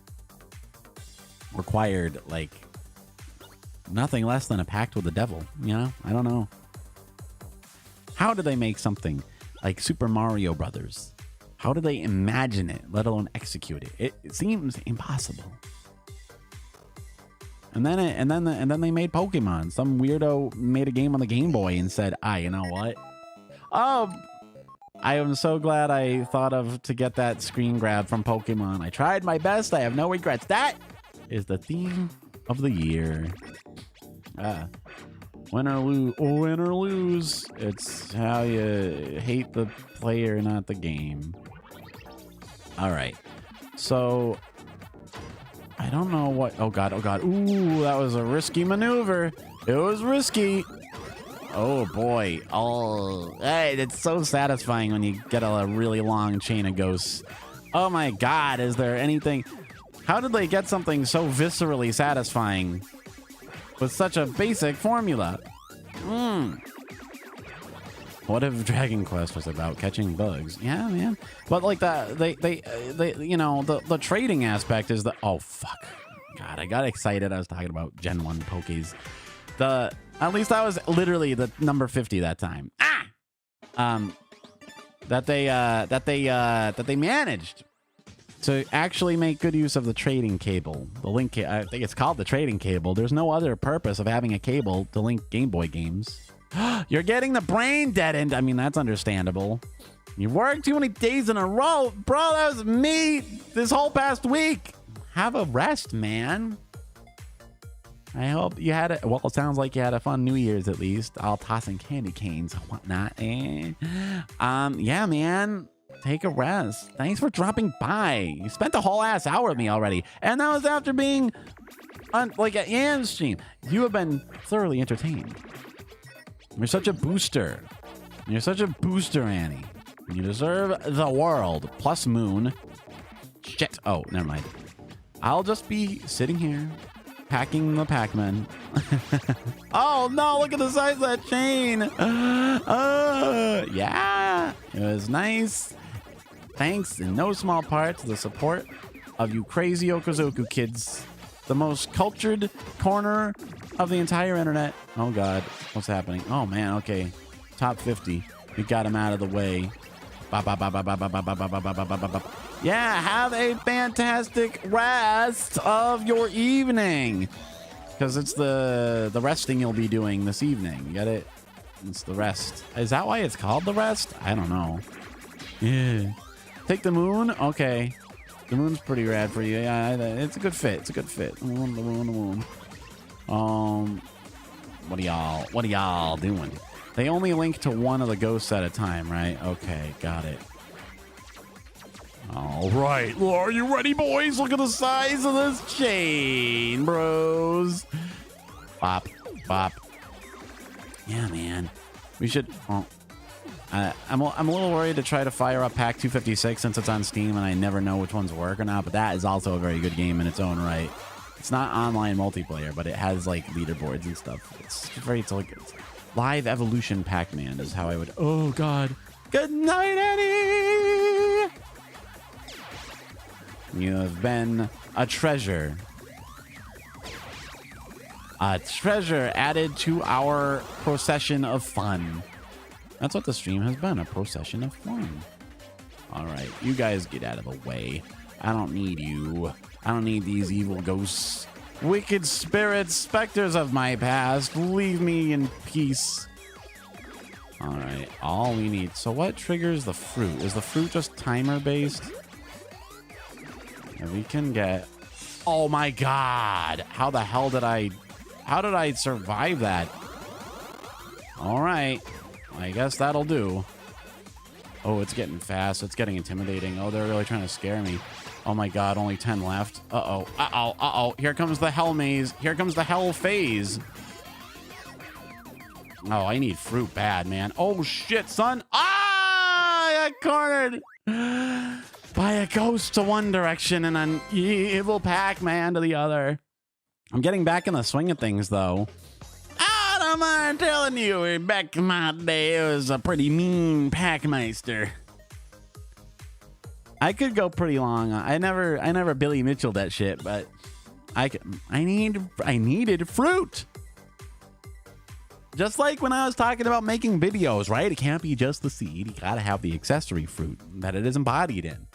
required like nothing less than a pact with the devil. You know, I don't know. How do they make something like Super Mario Brothers? How do they imagine it, let alone execute it? It seems impossible. And then they made Pokemon. Some weirdo made a game on the Game Boy and said, you know what? Oh, I am so glad I thought of to get that screen grab from Pokemon. I tried my best. I have no regrets. That is the theme of the year. Win or lose. It's how you hate the player, not the game. All right. So I don't know what. Oh god. Ooh, that was a risky maneuver. It was risky. Oh boy. Oh, hey, it's so satisfying when you get a really long chain of ghosts. Oh my god, is there anything? How did they get something so viscerally satisfying with such a basic formula? What if Dragon Quest was about catching bugs? Yeah, man. But like that, they you know, the trading aspect is the. Oh fuck. God, I got excited. I was talking about Gen 1 Pokéz. At least I was literally the number 50 that time. That they managed to actually make good use of the trading cable. The link, I think it's called the trading cable. There's no other purpose of having a cable to link Game Boy games. You're getting the brain deadened. I mean, that's understandable. You worked too many days in a row. Bro, that was me this whole past week. Have a rest, man. I hope you had it. Well, it sounds like you had a fun New Year's at least. All tossing candy canes and whatnot. Yeah, man. Take a rest. Thanks for dropping by. You spent a whole ass hour with me already. And that was after being on like an Ian stream. You have been thoroughly entertained. You're such a booster. You're such a booster, Annie. You deserve the world. Plus moon. Shit. Oh, never mind. I'll just be sitting here packing the Pac-Man. Oh no, look at the size of that chain. Yeah, it was nice. Thanks in no small part to the support of you crazy Okazoku kids. The most cultured corner of the entire internet. Oh god, what's happening? Oh man, okay. Top 50. We got him out of the way. Yeah, have a fantastic rest of your evening. Because it's the resting you'll be doing this evening. You get it? It's the rest. Is that why it's called the rest? I don't know. Yeah. Take the moon? Okay. The moon's pretty rad for you. Yeah, it's a good fit. It's a good fit. The moon. What are y'all doing? They only link to one of the ghosts at a time, right? Okay, got it. All right. Well, are you ready, boys? Look at the size of this chain, bros. Bop, bop. Yeah, man. We should... Oh, I'm a little worried to try to fire up Pack 256 since it's on Steam and I never know which ones work or not, but that is also a very good game in its own right. It's not online multiplayer, but it has, like, leaderboards and stuff. It's very... It's like... It's Live Evolution Pac-Man is how I would... Oh, God. Good night, Eddie! You have been a treasure. A treasure added to our procession of fun. That's what the stream has been, a procession of fun. All right, you guys get out of the way. I don't need you. I don't need these evil ghosts. Wicked spirits, specters of my past, leave me in peace. All right, all we need. So what triggers the fruit? Is the fruit just timer based? And we can get... Oh my god! How the hell did I... How did I survive that? All right, I guess that'll do. Oh, it's getting fast. It's getting intimidating. Oh, they're really trying to scare me. Oh my god, only 10 left. Uh-oh, uh-oh, uh-oh. Here comes the hell maze. Here comes the hell phase. Oh, I need fruit bad, man. Oh shit, son. Ah! I got cornered by a ghost to one direction and an evil Pac-Man to the other. I'm getting back in the swing of things, though. I don't mind telling you, back in my day, it was a pretty mean Pac-Meister. I could go pretty long. I never Billy Mitchell that shit, but I needed fruit. Just like when I was talking about making videos, right? It can't be just the seed. You gotta have the accessory fruit that it is embodied in.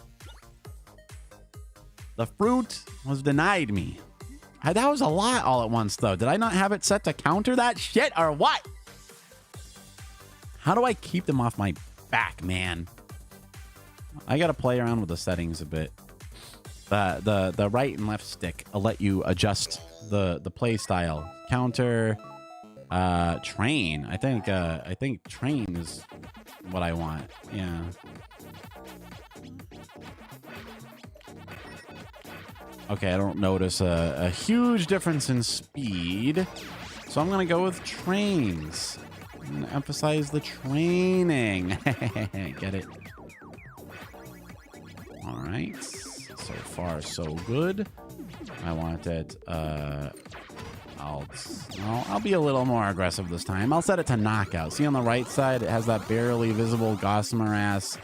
The fruit was denied me. That was a lot all at once, though. Did I not have it set to counter that shit or what? How do I keep them off my back, man? I gotta play around with the settings a bit. The right and left stick will let you adjust the play style. Counter, Train. I think train is what I want. Yeah. Okay, I don't notice a huge difference in speed, so I'm gonna go with trains. I'm gonna emphasize the training. Get it? All right. So far, so good. I want it. I'll be a little more aggressive this time. I'll set it to knockout. See on the right side, it has that barely visible gossamer ass.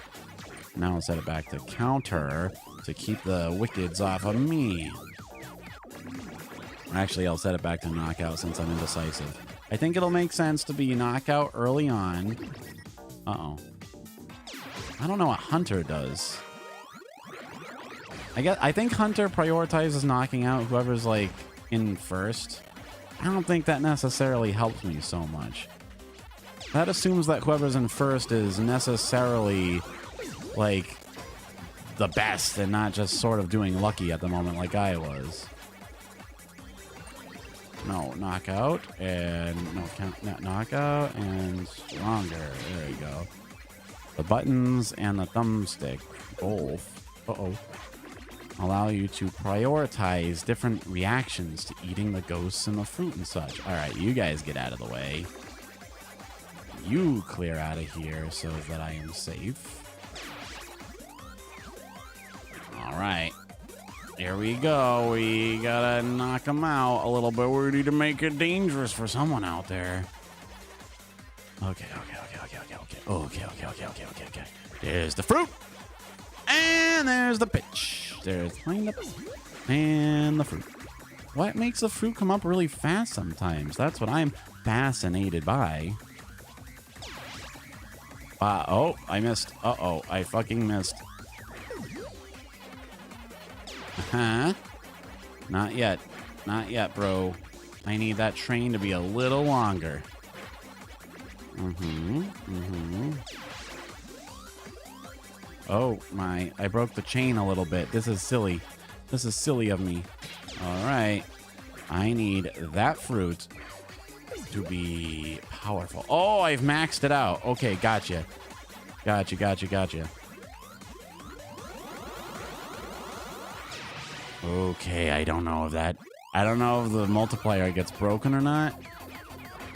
Now I'll set it back to counter to keep the wickeds off of me. Actually, I'll set it back to knockout since I'm indecisive. I think it'll make sense to be knockout early on. Uh-oh. I don't know what Hunter does. I think Hunter prioritizes knocking out whoever's like in first. I don't think that necessarily helps me so much. That assumes that whoever's in first is necessarily like the best and not just sort of doing lucky at the moment like I was. No, knockout and knockout and stronger. There you go. The buttons and the thumbstick both allow you to prioritize different reactions to eating the ghosts and the fruit and such. All right, you guys get out of the way. You clear out of here so that I am safe. All right. Here we go. We gotta knock them out a little bit. We need to make it dangerous for someone out there. Okay. There's the fruit. And there's the pitch. There's and the fruit. What makes the fruit come up really fast sometimes? That's what I'm fascinated by. Oh, I missed. Uh-oh, I fucking missed. Not yet. Not yet, bro. I need that train to be a little longer. Oh, my. I broke the chain a little bit. This is silly. This is silly of me. All right. I need that fruit to be powerful. Oh, I've maxed it out. Okay, gotcha. Gotcha. Okay, I don't know if the multiplier gets broken or not.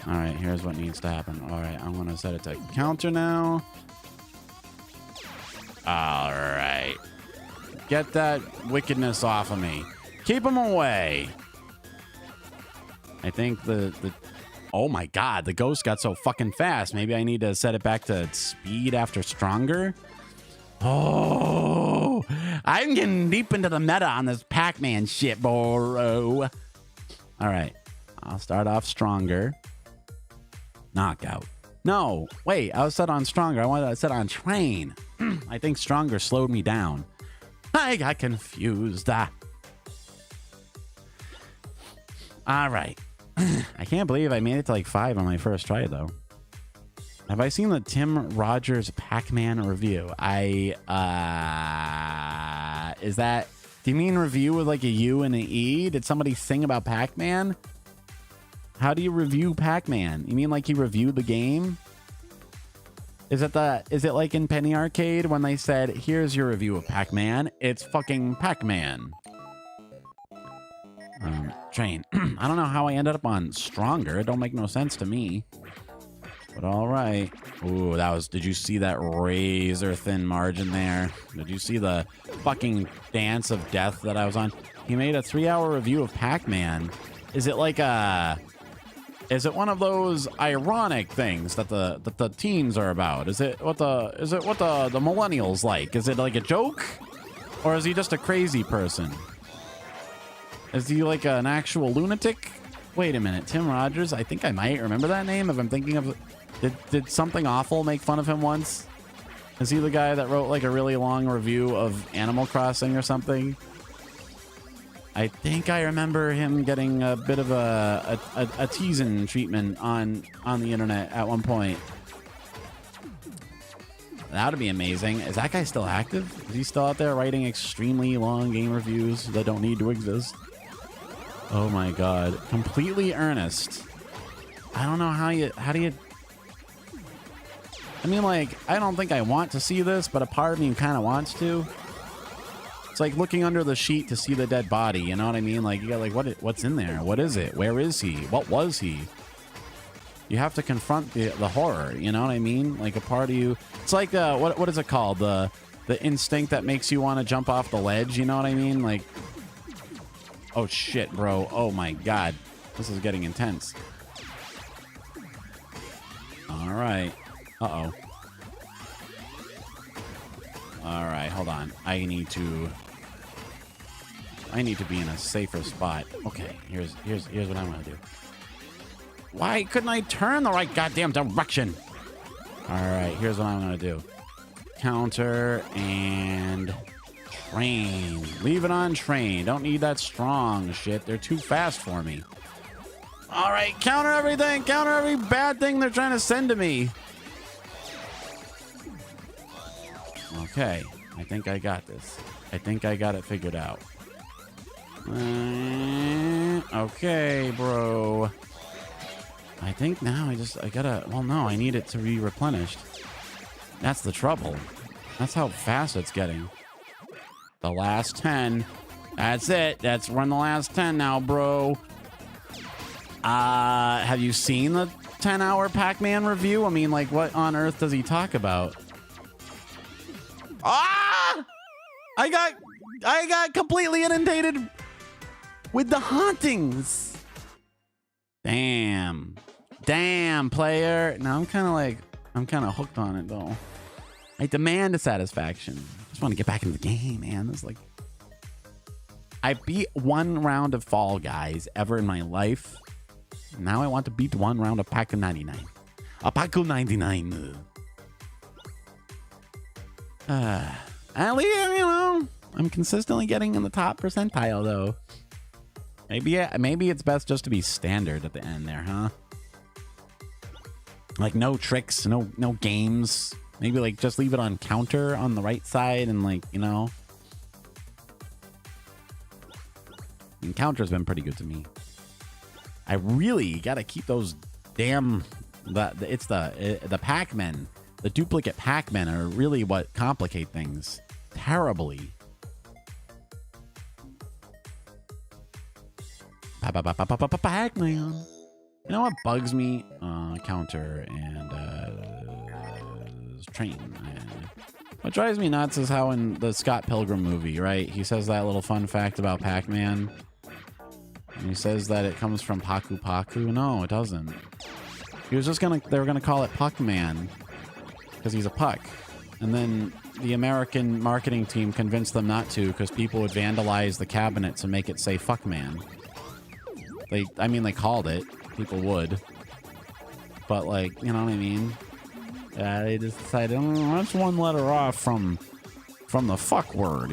All right, here's what needs to happen. All right, I'm going to set it to counter now. All right. Get that wickedness off of me. Keep him away. I think the oh my god, the ghost got so fucking fast. Maybe I need to set it back to speed after stronger. Oh, I'm getting deep into the meta on this Pac-Man shit, bro. All right, I'll start off stronger. Knockout. No, wait, I was set on stronger. I wanted to set on train. I think stronger slowed me down. I got confused. All right. I can't believe I made it to like 5 on my first try, though. Have I seen the Tim Rogers Pac-Man review? Is that... Do you mean review with like a U and an E? Did somebody sing about Pac-Man? How do you review Pac-Man? You mean like he reviewed the game? Is it like in Penny Arcade when they said, here's your review of Pac-Man? It's fucking Pac-Man. Train. I don't know how I ended up on stronger. It don't make no sense to me. But all right. Ooh, did you see that razor thin margin there? Did you see the fucking dance of death that I was on? He made a 3-hour review of Pac-Man. Is it like is it one of those ironic things that the teens are about? Is it what the millennials like? Is it like a joke? Or is he just a crazy person? Is he like an actual lunatic? Wait a minute, Tim Rogers? I think I might remember that name if I'm thinking of... Did Something Awful make fun of him once? Is he the guy that wrote like a really long review of Animal Crossing or something? I think I remember him getting a bit of a teasing treatment on the internet at one point. That would be amazing. Is that guy still active? Is he still out there writing extremely long game reviews that don't need to exist? Oh my god. Completely earnest. I don't know how do you... I mean, like, I don't think I want to see this, but a part of me kind of wants to. It's like looking under the sheet to see the dead body, you know what I mean? Like, you got like, what's in there? What is it? Where is he? What was he? You have to confront the horror, you know what I mean? Like a part of you... It's like, what is it called? The instinct that makes you want to jump off the ledge, you know what I mean? Like, oh shit, bro. Oh my God. This is getting intense. All right. Uh-oh. All right, hold on. I need to be in a safer spot. Okay, here's what I'm gonna do. Why couldn't I turn the right goddamn direction? All right, here's what I'm gonna do. Counter and train. Leave it on train. Don't need that strong shit. They're too fast for me. All right, counter everything. Counter every bad thing they're trying to send to me. Okay, I think I got this. I think I got it figured out. Okay, bro. I think now I gotta, well, no, I need it to be replenished. That's the trouble. That's how fast it's getting. The last 10. That's it. We're in the last 10 now, bro. Have you seen the 10-hour Pac-Man review? I mean, like, what on earth does he talk about? Ah! I got completely inundated with the hauntings. Damn, player. Now I'm kind of hooked on it though. I demand a satisfaction. I just want to get back in the game, man. This is like, I beat one round of Fall Guys ever in my life. Now I want to beat one round of Pac 99. A Pac 99. At least, you know, I'm consistently getting in the top percentile, though. Maybe it's best just to be standard at the end there, huh? Like no tricks, no games. Maybe like just leave it on counter on the right side and like, you know. And counter's been pretty good to me. I really gotta keep those damn the Pac-Men. The duplicate Pac-Men are really what complicate things terribly. Pac-Man. You know what bugs me? Counter and train. What drives me nuts is how in the Scott Pilgrim movie, right? He says that little fun fact about Pac-Man. And he says that it comes from Paku Paku. No, it doesn't. He was just they were gonna call it Puck-Man because he's a puck. And then the American marketing team convinced them not to because people would vandalize the cabinets and make it say Fuck Man. They called it. People would. But like, you know what I mean? They just decided, that's one letter off from the fuck word.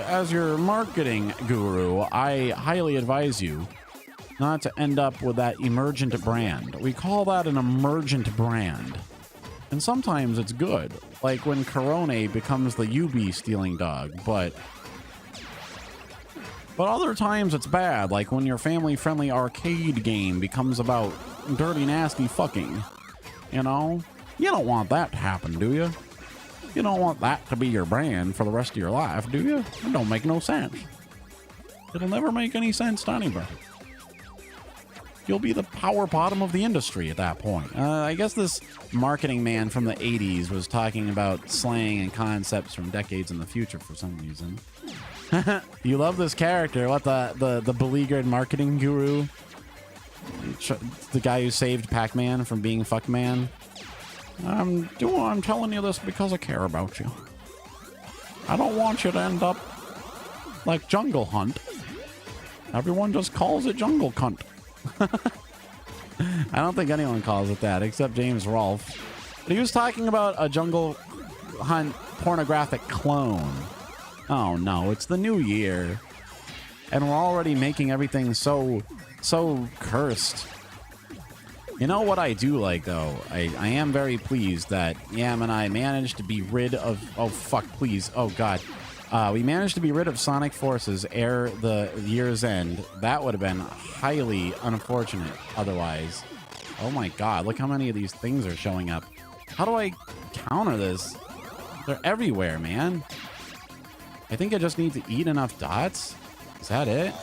As your marketing guru, I highly advise you not to end up with that emergent brand. We call that an emergent brand. And sometimes it's good, like when Corone becomes the UB stealing dog, but other times it's bad, like when your family-friendly arcade game becomes about dirty, nasty fucking. You know? You don't want that to happen, do you? You don't want that to be your brand for the rest of your life, do you? It don't make no sense. It'll never make any sense to anybody. You'll be the power bottom of the industry at that point. I guess this marketing man from the 80s was talking about slang and concepts from decades in the future for some reason. You love this character. What, the beleaguered marketing guru? The guy who saved Pac-Man from being Fuck-Man? I'm telling you this because I care about you. I don't want you to end up like Jungle Hunt. Everyone just calls it Jungle Cunt. I don't think anyone calls it that except James Rolfe. But he was talking about a Jungle Hunt pornographic clone. Oh no, it's the new year. And we're already making everything so cursed. You know what I do like, though? I am very pleased that Yam and I managed to be rid of... Oh, fuck, please. Oh, God. We managed to be rid of Sonic forces ere the year's end. That would have been highly unfortunate otherwise. Oh my god, look how many of these things are showing up. How do I counter this? They're everywhere, man. I think I just need to eat enough dots. Is that it?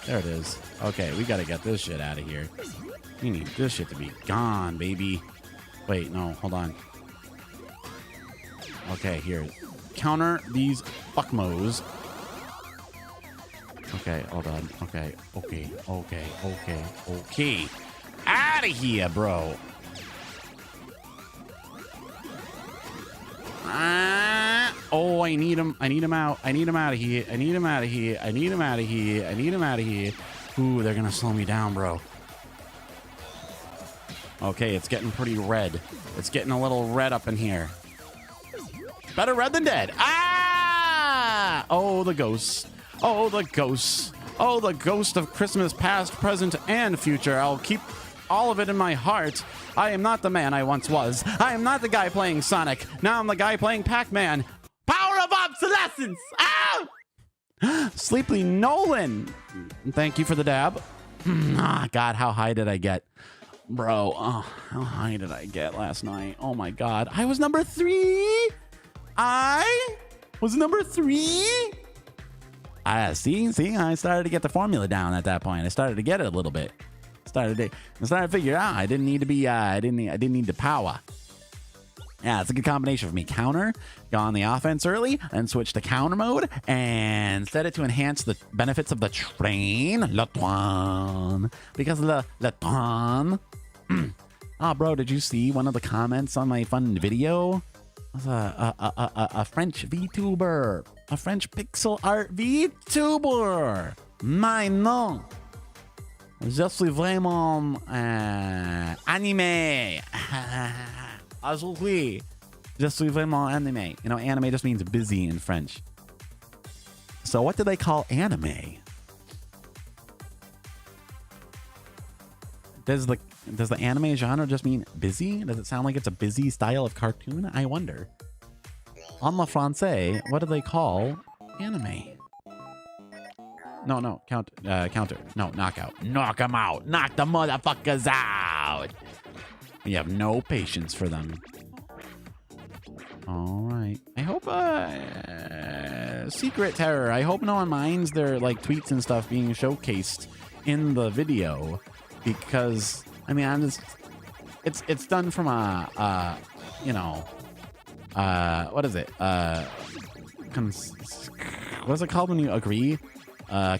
There it is. Okay, we gotta get this shit out of here. We need this shit to be gone, baby. Wait, no, hold on. Okay, here. Counter these fuckmos. Okay, hold on. Okay. Out of here, bro. Oh, I need him. I need him out. I need him out of here. I need him out of here. I need him out of here. I need him out of here. Ooh, they're gonna slow me down, bro. Okay, it's getting pretty red. It's getting a little red up in here. Better red than dead. Ah! Oh, the ghosts. Oh, the ghosts. Oh, the ghost of Christmas past, present, and future. I'll keep all of it in my heart. I am not the man I once was. I am not the guy playing Sonic. Now I'm the guy playing Pac-Man. Power of obsolescence! Ah! Sleepy Nolan. Thank you for the dab. God, how high did I get? Bro, how high did I get last night? Oh my god. I was number 3. I was number 3. See, I started to get the formula down at that point. I started to get it a little bit. Started to figure out I didn't need to be I didn't need the power. Yeah, it's a good combination for me. Counter, go on the offense early, then switch to counter mode and set it to enhance the benefits of the train. Le train. Because le train. Oh, bro, did you see one of the comments on my fun video? It was a French Vtuber. A French pixel art Vtuber. My nom. Je suis vraiment animé. Aujourd'hui, je suis vraiment animé. You know, anime just means busy in French. So what do they call anime? Does the anime genre just mean busy? Does it sound like it's a busy style of cartoon? I wonder. En la français, what do they call anime? No, counter. No, knockout. Knock them out. Knock the motherfuckers out. You have no patience for them. All right. I hope, Secret Terror. I hope no one minds their, like, tweets and stuff being showcased in the video. Because, I mean, I'm just... It's done from a you know... what is it? What is it called when you agree?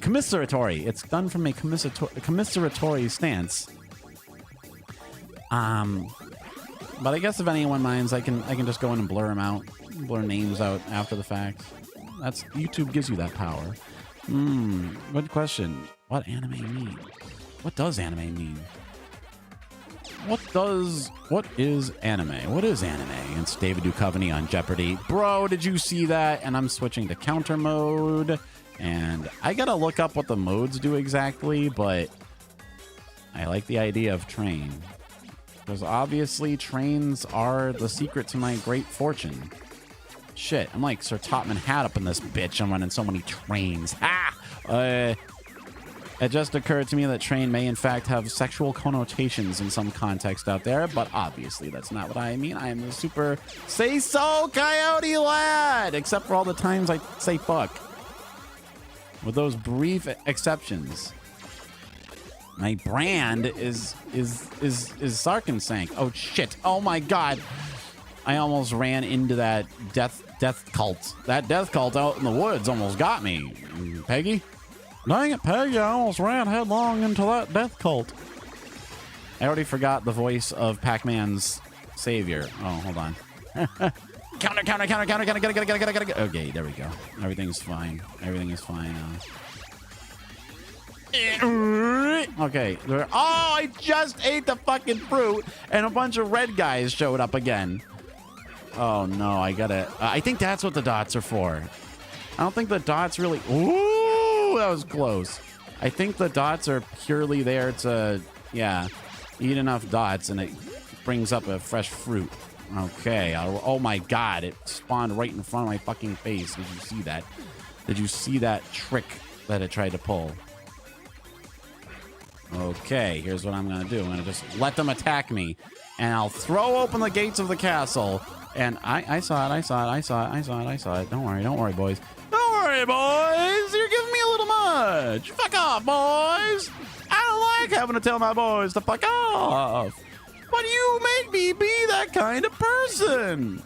Commiseratory. It's done from a commiseratory stance. But I guess if anyone minds, I can just go in and blur them out, blur names out after the fact. That's YouTube gives you that power. Good question. What anime mean? What does anime mean? What is anime? What is anime? It's David Duchovny on Jeopardy. Bro, did you see that? And I'm switching to counter mode. And I gotta look up what the modes do exactly, but I like the idea of train. Because obviously trains are the secret to my great fortune. Shit, I'm like Sir Topman Hat up in this bitch. I'm running so many trains. It just occurred to me that train may in fact have sexual connotations in some context out there, but obviously that's not what I mean. I am a super say-so coyote lad, except for all the times I say fuck. With those brief exceptions. My brand is Sarkansank. Oh shit. Oh my god. I almost ran into that death cult. That death cult out in the woods almost got me. Peggy? Dang it, Peggy, I almost ran headlong into that death cult. I already forgot the voice of Pac-Man's savior. Oh, hold on. Counter. Okay, there we go. Everything's fine. Everything is fine now. Okay. Oh, I just ate the fucking fruit, and a bunch of red guys showed up again. Oh, no, I gotta... I think that's what the dots are for. I don't think the dots really... Ooh, that was close. I think the dots are purely there to, yeah, eat enough dots, and it brings up a fresh fruit. Okay. Oh my god. It spawned right in front of my fucking face. Did you see that? Did you see that trick that it tried to pull? Okay. Here's what I'm going to do. I'm going to just let them attack me. And I'll throw open the gates of the castle. And I saw it. I saw it. I saw it. I saw it. I saw it. Don't worry. Don't worry, boys. Don't worry, boys. You're giving me a little much. Fuck off, boys. I don't like having to tell my boys to fuck off. But you make me be that kind of person.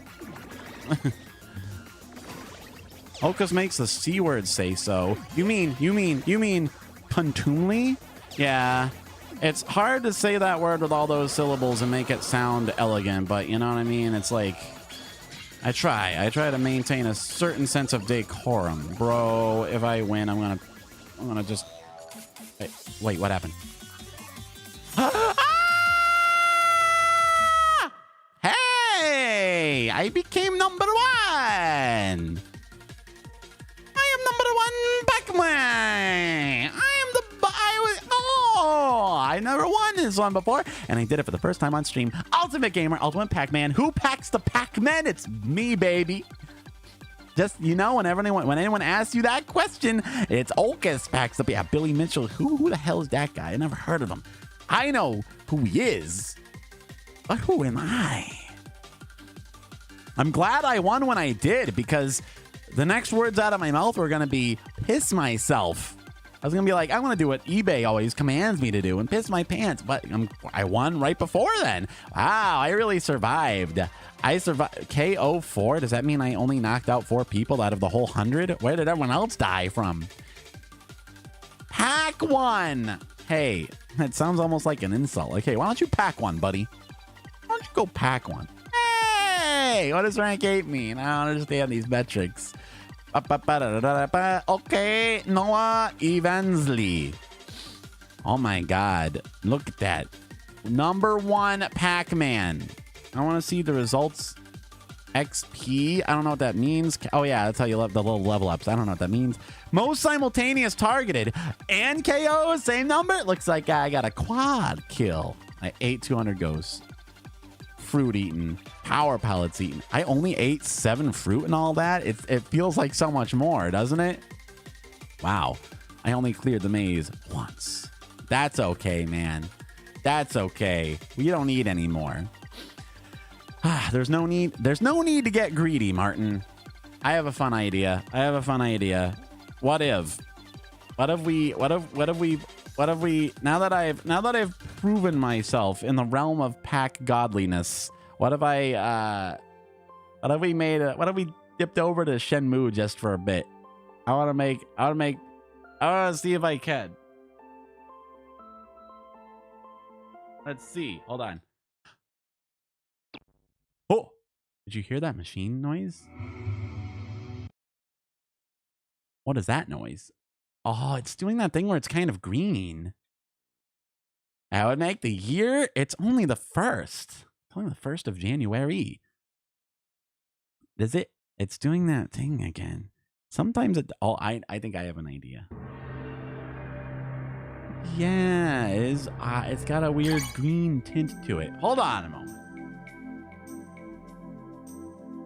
OkAs makes the C word say so. You mean contumely? Yeah. It's hard to say that word with all those syllables and make it sound elegant, but you know what I mean? It's like, I try to maintain a certain sense of decorum. Bro, if I win, I'm gonna just, wait, what happened? Hey, I became number 1. I am number 1 Pac-Man. I never won this one before, and I did it for the first time on stream. Ultimate Gamer, Ultimate Pac-Man. Who packs the Pac-Man? It's me, baby. Just, you know, when anyone asks you that question, it's OkAs packs up. Yeah, Billy Mitchell. Who the hell is that guy? I never heard of him. I know who he is, but who am I? I'm glad I won when I did, because the next words out of my mouth were going to be piss myself. I was going to be like, I'm going to do what eBay always commands me to do and piss my pants. But I won right before then. Wow, I really survived. I survived. KO 4? Does that mean I only knocked out 4 people out of the whole 100? Where did everyone else die from? Pack 1. Hey, that sounds almost like an insult. Okay, why don't you pack 1, buddy? Why don't you go pack 1? Hey, what does rank 8 mean? I don't understand these metrics. Okay, Noah Evansley. Oh my god, look at that. Number 1 Pac-Man. I want to see the results. XP, I don't know what that means. Oh yeah, that's how you love the little level ups. I don't know what that means. Most simultaneous targeted and KO, same number. It looks like I got a quad kill. I ate 200 ghosts. Fruit eaten, power pellets eaten. I only ate 7 fruit and all that. It feels like so much more, doesn't it? Wow. I only cleared the maze once. That's okay, man. That's okay. We don't need any more. There's no need to get greedy, Martin. I have a fun idea. What if we now that I've proven myself in the realm of pack godliness, what if we dipped over to Shenmue just for a bit? I want to see if I can. Let's see. Hold on. Oh, did you hear that machine noise? What is that noise? Oh, it's doing that thing where it's kind of green. That would make the year. It's only the 1st. It's only the 1st of January. Does it? It's doing that thing again. Sometimes it. Oh, I think I have an idea. Yeah, it is. It's got a weird green tint to it. Hold on a moment.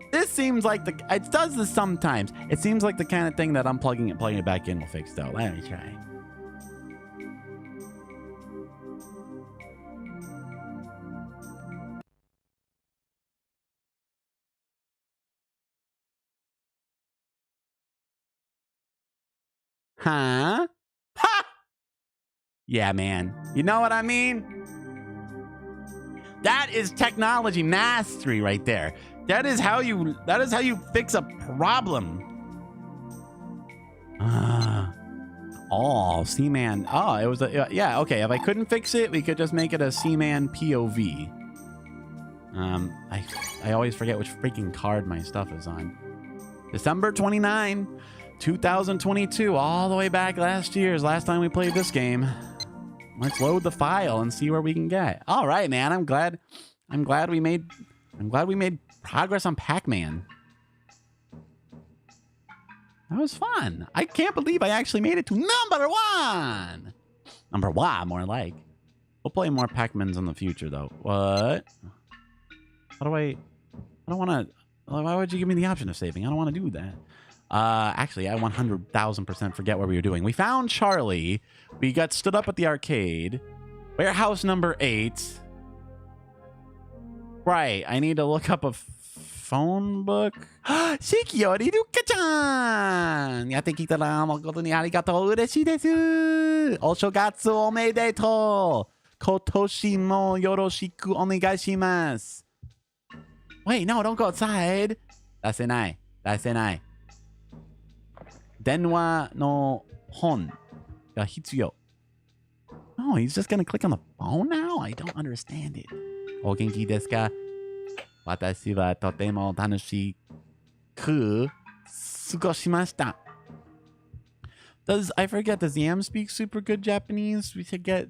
This seems like it does this sometimes. It seems like the kind of thing that plugging it back in will fix though. Let me try. Huh? Ha! Yeah, man. You know what I mean? That is technology mastery right there. That is how you fix a problem. Oh, C-Man. Oh, it was yeah, okay. If I couldn't fix it, we could just make it a C-Man POV. I always forget which freaking card my stuff is on. December 29, 2022, all the way back last time we played this game. Let's load the file and see where we can get. All right, man. I'm glad we made progress on Pac-Man. That was fun. I can't believe I actually made it to number 1. Number 1, more like. We'll play more Pac-Mans in the future, though. What? How do I I don't want to. Why would you give me the option of saving? I don't want to do that. Actually, I 100,000% forget what we were doing. We found Charlie. We got stood up at the arcade. Warehouse number 8. Right. I need to look up a phone book. Shikiori Ruka-chan! やってきたら誠にありがとう。嬉しいです。お正月おめでとう。今年もよろしくお願いします。Wait, no, don't go outside. 出せない。出せない。電話の本が必要。No, he's just gonna click on the phone now? I don't understand it. お元気ですか？私はとても楽しく過ごしました。I forget, does Yam speak super good Japanese? We should get,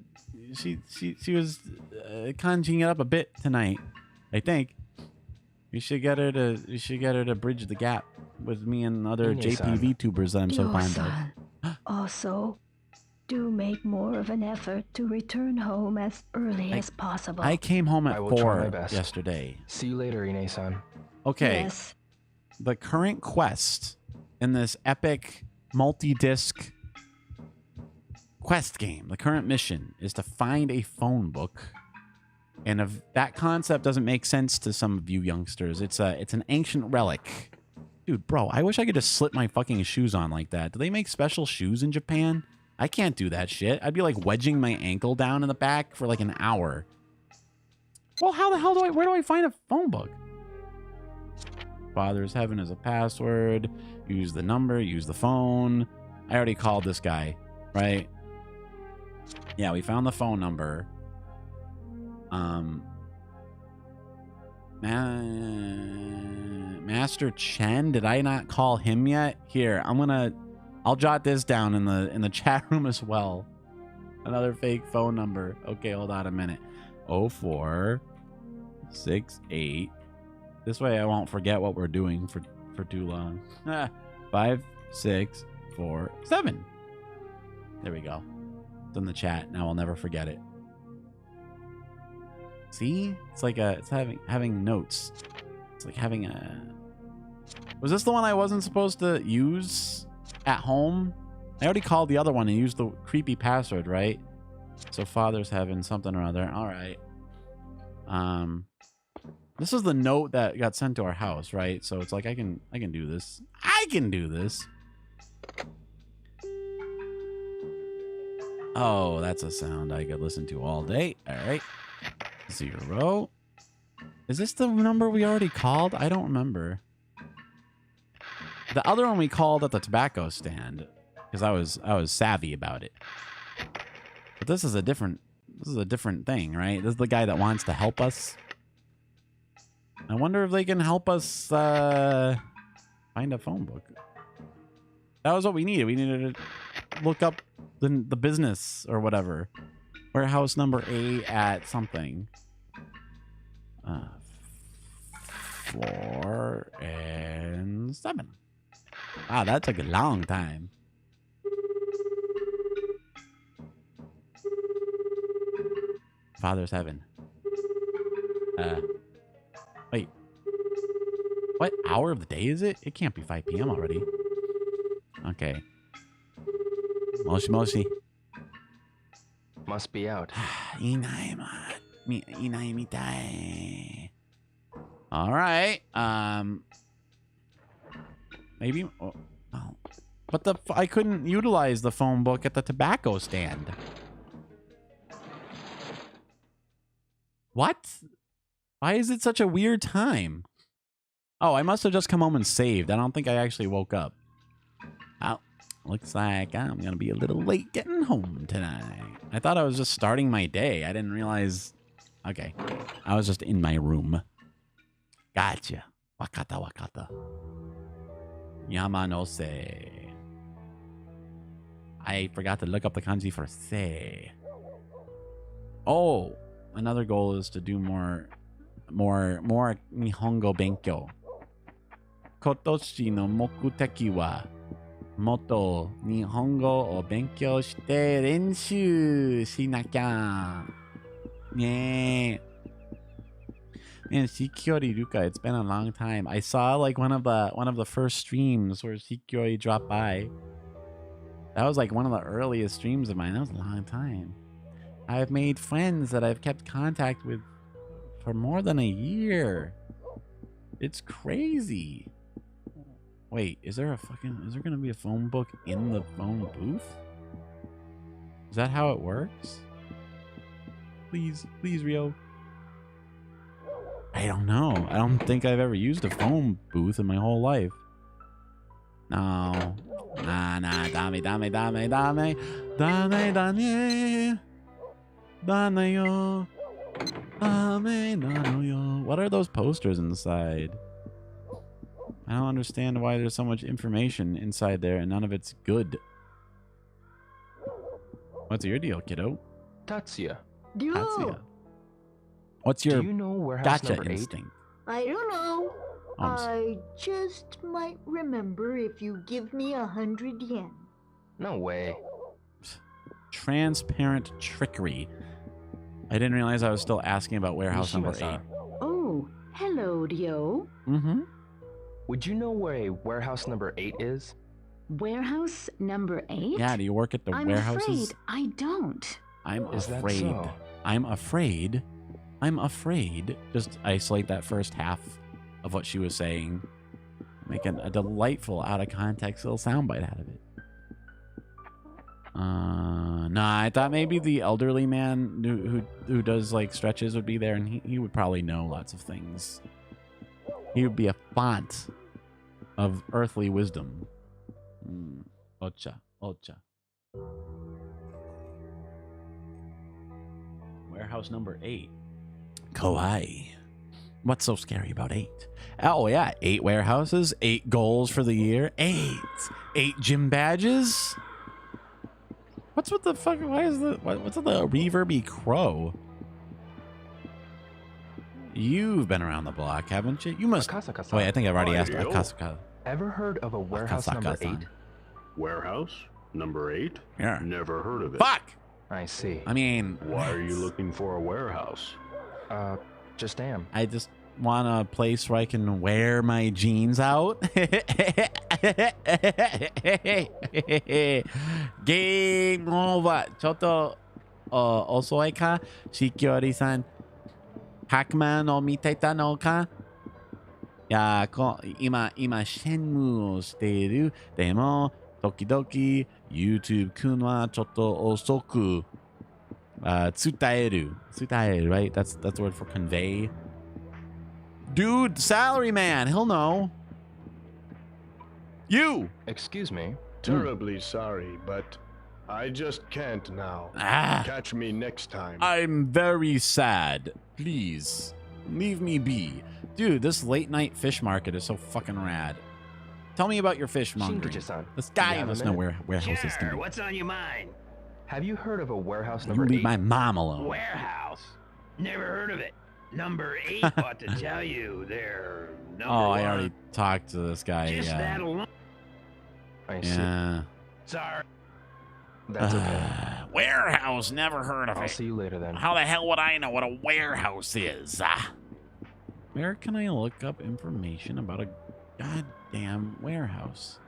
she was kanjiing it up a bit tonight, I think. We should get her to bridge the gap with me and other JP VTubers that I'm so fond of. Also, do make more of an effort to return home as early as possible. I came home at 4 yesterday. See you later, Ine-san. Okay. Yes. The current quest in this epic multi-disc quest game, the current mission is to find a phone book. And if that concept doesn't make sense to some of you youngsters, it's an ancient relic. Dude, bro, I wish I could just slip my fucking shoes on like that. Do they make special shoes in Japan? I can't do that shit. I'd be like wedging my ankle down in the back for like an hour. Well, how the hell where do I find a phone book? Father's Heaven is a password. Use the number, use the phone. I already called this guy, right? Yeah, we found the phone number. Master Chen, did I not call him yet? Here, I'll jot this down in the chat room as well. Another fake phone number. Okay, hold on a minute. 0468. This way I won't forget what we're doing for too long. 5647. There we go. It's in the chat. Now I'll never forget it. See? It's like it's having notes. It's like having a... Was this the one I wasn't supposed to use at home? I already called the other one and used the creepy password, right? So Father's Heaven, something or other. All right. This is the note that got sent to our house, right? So it's like I can do this. I can do this. Oh, that's a sound I could listen to all day. All right. 0. Is this the number we already called? I don't remember. The other one we called at the tobacco stand because I was savvy about it. But this is a different thing, right? This is the guy that wants to help us. I wonder if they can help us find a phone book. That was what we needed. We needed to look up the business or whatever. Warehouse number 8 at something. 4 and 7. Wow, that took a long time. Father's Heaven. Wait. What hour of the day is it? It can't be 5 p.m. already. Okay. Moshi Moshi. Must be out. Inai mitai. All right. Maybe. Oh, but I couldn't utilize the phone book at the tobacco stand. What? Why is it such a weird time? Oh, I must have just come home and saved. I don't think I actually woke up. Oh, looks like I'm gonna be a little late getting home tonight. I thought I was just starting my day. I didn't realize. Okay, I was just in my room. Gotcha. Wakata wakata. Yamanose. I forgot to look up the kanji for say. Oh, another goal is to do more Nihongo Benkyo. Kotoshi no mokuteki wa moto Nihongo o Benkyo shite renshu shinakya. Yeah. Man, Shikyori Ruka, it's been a long time. I saw like one of the first streams where Shikyori dropped by. That was like one of the earliest streams of mine. That was a long time. I've made friends that I've kept contact with for more than a year. It's crazy. Wait, is there gonna be a phone book in the phone booth? Is that how it works? Please, Rio. I don't know. I don't think I've ever used a phone booth in my whole life. No. Nah, dame yo. What are those posters inside? I don't understand why there's so much information inside there and none of it's good. What's your deal, kiddo? Tatsuya. Tatsuya. What's your Do you know warehouse gotcha number 8? instinct? I don't know. Oh, I just might remember if you give me 100 yen. No way. Transparent trickery. I didn't realize I was still asking about warehouse number 8. Mishima-san, Oh, hello, Ryo. Mm-hmm. would you know where a warehouse number 8 is? Warehouse number 8? Yeah, do you work at the I'm warehouses? afraid I don't. I'm Is that afraid. so? I'm afraid. Just isolate that first half of what she was saying. Make a delightful, out of context little soundbite out of it. Nah, I thought maybe the elderly man who does like stretches would be there, and he would probably know lots of things. He would be a font of earthly wisdom. Ocha. Warehouse number 8. Kawaii. What's so scary about 8? Oh yeah, 8 warehouses, 8 goals for the year, 8 gym badges. What's with the fuck? What's with the reverby crow? You've been around the block, haven't you? You must. Akasaka-san, Wait, I think I've already asked Mario. Akasaka. ever heard of a warehouse number 8? Akasaka-san. Warehouse? Number 8? Yeah. Never heard of it. Fuck! I see. I mean, Why are you looking for a warehouse? Just am. I just want a place where I can wear my jeans out. Game over. ちょっと遅いか? Shikyori-san. Pac-Man を見てたのか? いや、今、シェンムをしている。でも、時々、YouTube くんはちょっと遅く、伝える, right? That's the word for convey. Dude, salary man, he'll know. You! Excuse me. Terribly sorry, but I just can't now. Ah, Catch me next time. I'm very sad. Please, leave me be. Dude, this late night fish market is so fucking rad. Tell me about your fishmongering. Shinkichi-san, This do you guy have a must know minute? where warehouses can be. What's on your mind? Have you heard of a warehouse You number leave 8? my mom alone. Warehouse. Never heard of it. Number 8 ought to tell you they're number Oh, one. I already talked to this guy. Just Yeah. that alone. I see. Yeah. Sorry. That's okay. Warehouse, never heard of I'll it. see you later then. How the hell would I know what a warehouse is? Where can I look up information about a goddamn warehouse?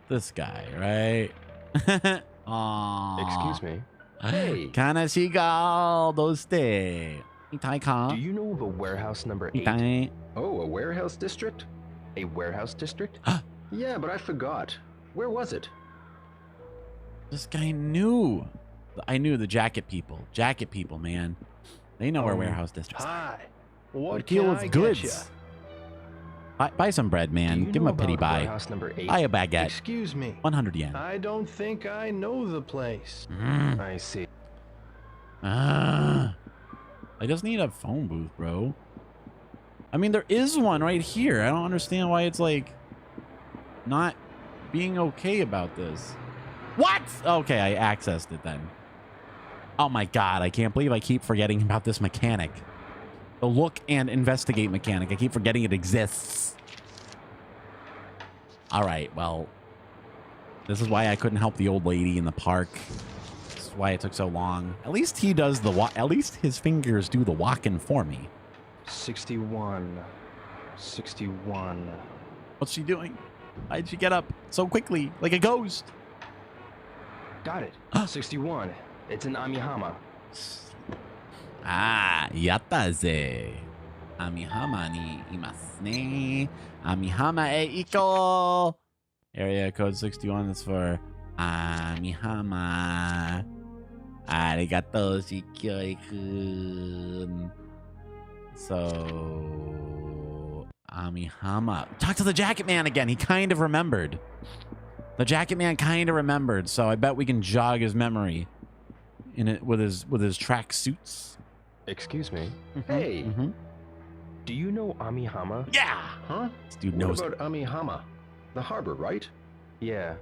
This guy, right? Excuse me. Hey. 悲しがどうして痛いか Do you know of a warehouse number 8? 痛い Oh, a warehouse district? A warehouse district? Yeah, but I forgot. Where was it? This guy knew. I knew the jacket people. Jacket people, man. They know where warehouse districts are. Hi. They What deal can with I get goods. ya? Buy some bread, Do man. you Give him know a pity about buy. warehouse number 8? Buy a baguette. Excuse me. 100 yen. I don't think I know the place. I see. I just need a phone booth, bro. I mean, there is one right here. I don't understand why it's like not being okay about this. What? Okay, I accessed it then. Oh my god, I can't believe I keep forgetting about this mechanic. The look and investigate mechanic. I keep forgetting it exists. All right, well, this is why I couldn't help the old lady in the park. It's why it took so long. At least he does the walk. At least his fingers do the walking for me. 61. 61. What's she doing? Why'd she get up so quickly, like a ghost? Got it. 61. It's an Amihama. Ah, yatta ze. Amihama ni imasu ne. Amihama e iko. Area code 61 is for Amihama. Arigato, Shikyori-kun. So, Amihama. Talk to the Jacket Man again. He kind of remembered. The Jacket Man kind of remembered, so I bet we can jog his memory in it with his track suits. Excuse me. Hey, Do you know Amihama? Yeah. huh? This dude What knows. about Amihama? The harbor, right? Yeah.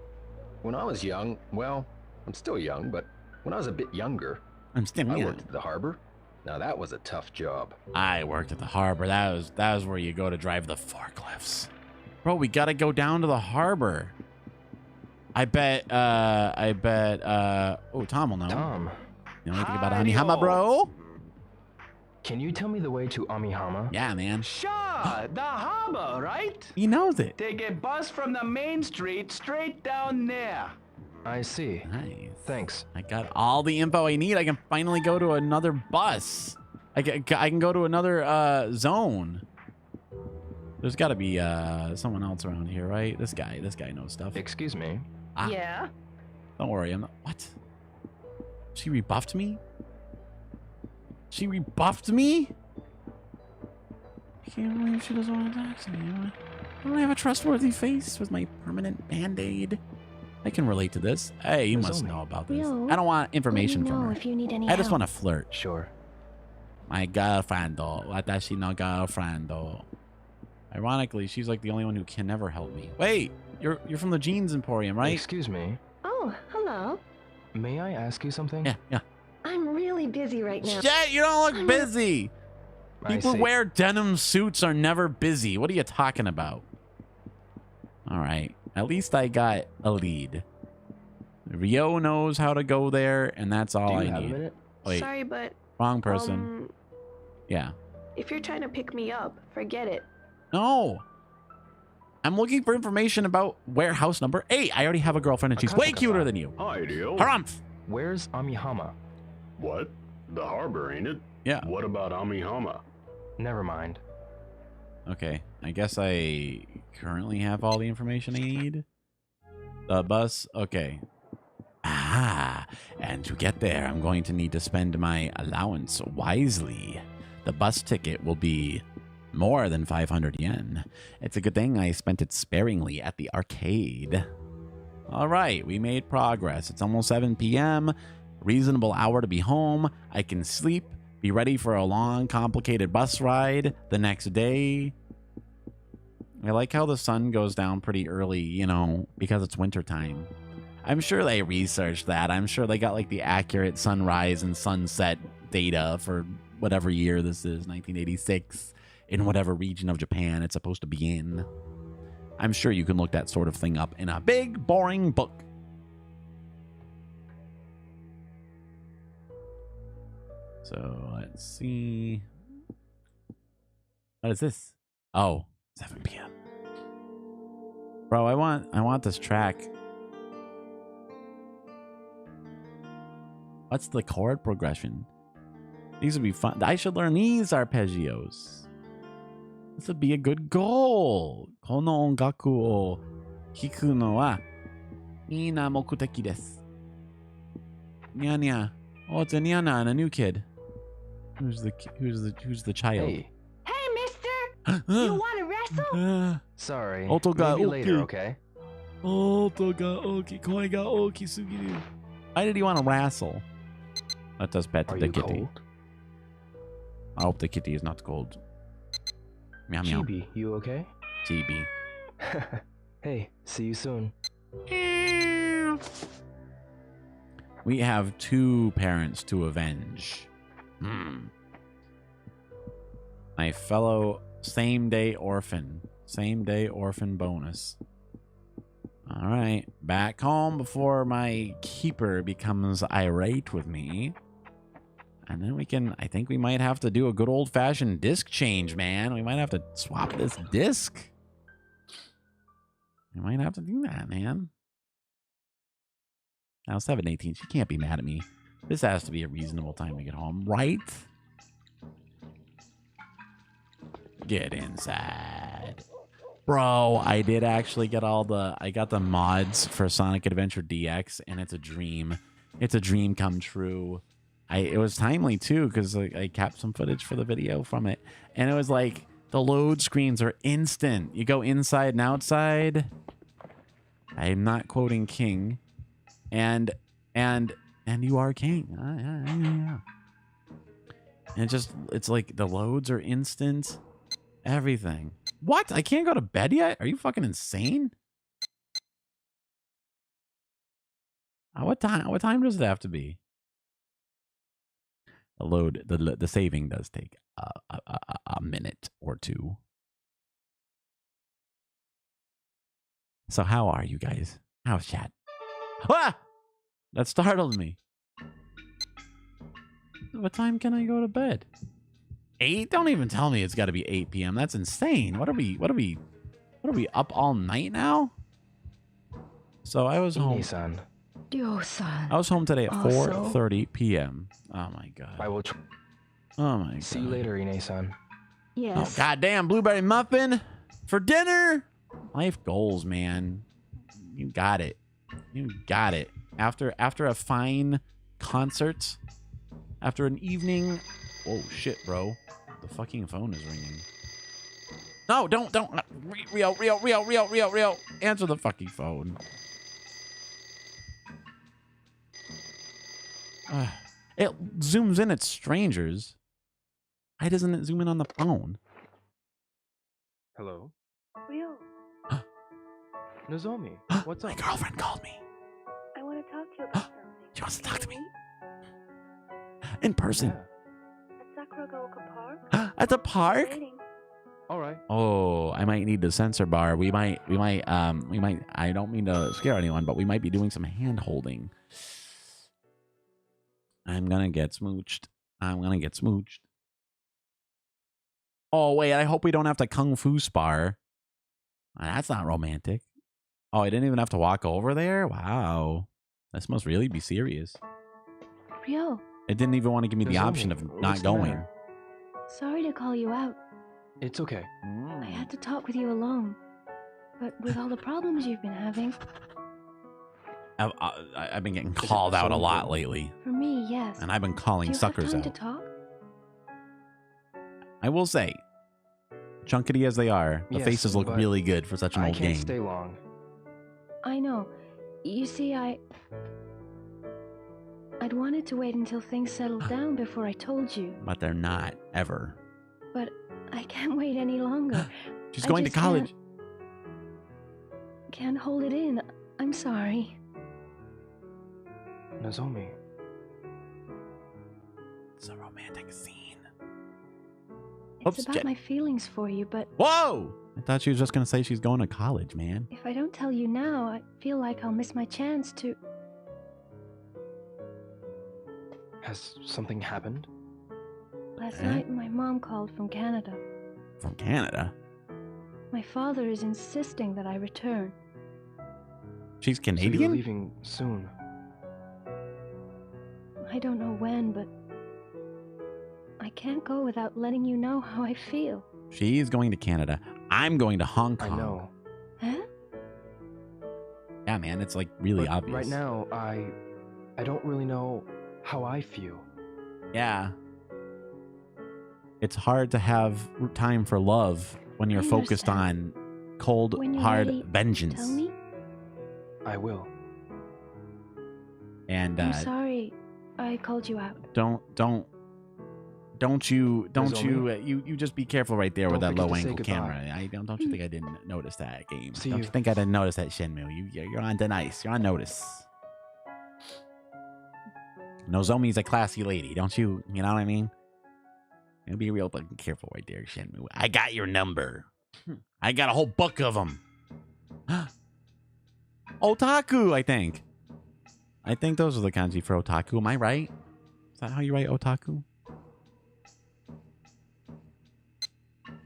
When I was young, well, I'm still young, but when I was a bit younger, I'm still I young. worked at the harbor. Now that was a tough job. I worked at the harbor. That was where you go to drive the forklifts. Bro, we gotta go down to the harbor. I bet oh, Tom will know. Tom, You know anything about Amihama, bro? can you tell me the way to Amihama? Yeah, man. Sure, the harbor, right? He knows it. Take a bus from the main street straight down there. I see. Nice. Thanks. I got all the info I need. I can finally go to another bus. I can go to another zone. There's got to be someone else around here, right? This guy knows stuff. Excuse me. Ah, Yeah. don't worry. I'm not. What? She rebuffed me? She rebuffed me? I can't believe she doesn't want to talk to me. I don't have a trustworthy face with my permanent band-aid. I can relate to this. Hey, you must Nozomi. know about this. Yo, I don't want information let me from know her. if you need any I just help. want to flirt. Sure. My girlfriend, though. Watashi no girlfriend, though. Ironically, she's like the only one who can never help me. Wait, you're from the Jeans Emporium, right? Excuse me. Oh, hello. May I ask you something? Yeah. I'm really busy right now. Shit, you don't look busy. I People see. wear denim suits are never busy. What are you talking about? All right. At least I got a lead. Rio knows how to go there, and that's all Do I you have a need. minute? Wait, Sorry, but wrong person. Yeah. if you're trying to pick me up, forget it. No. I'm looking for information about warehouse number 8. I already have a girlfriend, and she's way cuter than you. Hi, Dio. Harumph. Where's Amihama? What? The harbor, ain't it? Yeah. What about Amihama? Never mind. Okay. I guess I currently have all the information I need. The bus. Okay. Ah, and to get there, I'm going to need to spend my allowance wisely. The bus ticket will be more than 500 yen. It's a good thing I spent it sparingly at the arcade. All right, we made progress. It's almost 7 p.m. Reasonable hour to be home. I can sleep, be ready for a long, complicated bus ride the next day. I like how the sun goes down pretty early, you know, because it's wintertime. I'm sure they researched that. I'm sure they got like the accurate sunrise and sunset data for whatever year this is, 1986, in whatever region of Japan it's supposed to be in. I'm sure you can look that sort of thing up in a big, boring book. So let's see. What is this? Oh, 7 p.m. Bro, I want this track. What's the chord progression? These would be fun. I should learn these arpeggios. This would be a good goal. この音楽を聴くのはいいな目的です。Nya nya. Oh, it's a Nyana and a new kid. Who's the child? Hey. Hey, mister! You want to wrestle? Sorry. Auto ga Maybe later, okay. okay? 音が大きい、声が大きすぎる。Why did he want to wrestle? Let us pet Are the you kitty. cold? I hope the kitty is not cold. Meow meow. Chibi, you okay? Chibi. Hey, see you soon. We have 2 parents to avenge. My fellow same-day orphan. Same-day orphan bonus. All right, back home before my keeper becomes irate with me. And then we can, I think we might have to do a good old-fashioned disc change, man. We might have to swap this disc. We might have to do that, man. Now, 7:18, she can't be mad at me. This has to be a reasonable time to get home, right? Get inside. Bro, I did actually get I got the mods for Sonic Adventure DX, and it's a dream. It's a dream come true. It was timely, too, because I kept some footage for the video from it. And it was like, the load screens are instant. You go inside and outside. I'm not quoting King. And you are King. Yeah. And it's like the loads are instant. Everything. What? I can't go to bed yet? Are you fucking insane? What time does it have to be? The load, the saving does take a minute or two. So how are you guys? How's chat? Ah! That startled me. What time can I go to bed? 8? Don't even tell me it's got to be 8 p.m. That's insane. What are we up all night now? So I was home. Ryo-san. I was home today at Also- 4:30 p.m. Oh my god. I will Oh my god. see you later, Ine-san. Yes. Oh goddamn, blueberry muffin for dinner. Life goals, man. You got it. You got it. After a fine concert, after an evening. Oh shit, bro. The fucking phone is ringing. No, don't. Rio. Answer the fucking phone. It zooms in at strangers. Why doesn't it zoom in on the phone? Hello? Rio, Nozomi, what's My up? girlfriend called me. I want to talk to you about something. She wants to talk to me. Meet In person. At Sakuragoka Park? At the park? Waiting. All right. Oh, I might need the sensor bar. We might, I don't mean to scare anyone, but we might be doing some hand holding. I'm gonna get smooched. Oh, wait, I hope we don't have to kung fu spar. That's not romantic. Oh, I didn't even have to walk over there? Wow. This must really be serious. Ryo, It didn't even want to give me the Nozomi, option of what's not the going. matter? sorry to call you out. It's okay. I had to talk with you alone. But with all the problems you've been having, I've been getting called out a lot lately. for me, yes. And I've been Do calling you suckers have time out. to talk? I will say, chunkety as they are, the Yes, faces look but really good for such an I old can't game. stay long. I know. You see, I'd wanted to wait until things settled down before I told you. But they're not, ever. But I can't wait any longer. She's I going to just college. Can't hold it in. I'm sorry. Nozomi, It's a romantic scene. It's Oops, about my feelings for you, but Whoa! I thought she was just going to say she's going to college, man. if I don't tell you now, I feel like I'll miss my chance to... has something happened? Last Eh? night, my mom called from Canada. From Canada? My father is insisting that I return. She's So you're Canadian? leaving soon. I don't know when, but I can't go without letting you know how I feel. She's going to Canada. I'm going to Hong I Kong. know. Huh? Yeah, man, it's like really But obvious. right now, I don't really know how I feel. Yeah. It's hard to have time for love when you're I focused understand. on cold, When you're hard ready, vengeance. Tell me? I will. And I'm sorry I called you out. don't you just be careful right there with that Don't forget low to say angle goodbye. camera. Don't you think I didn't notice that game? See don't you. you think I didn't notice that, Shenmue? You're on thin ice. You're on notice. Nozomi's a classy lady, don't you? You know what I mean? You be real fucking careful right there, Shenmue. I got your number. I got a whole book of them. Otaku, I think. I think those are the kanji for otaku. Am I right? Is that how you write otaku?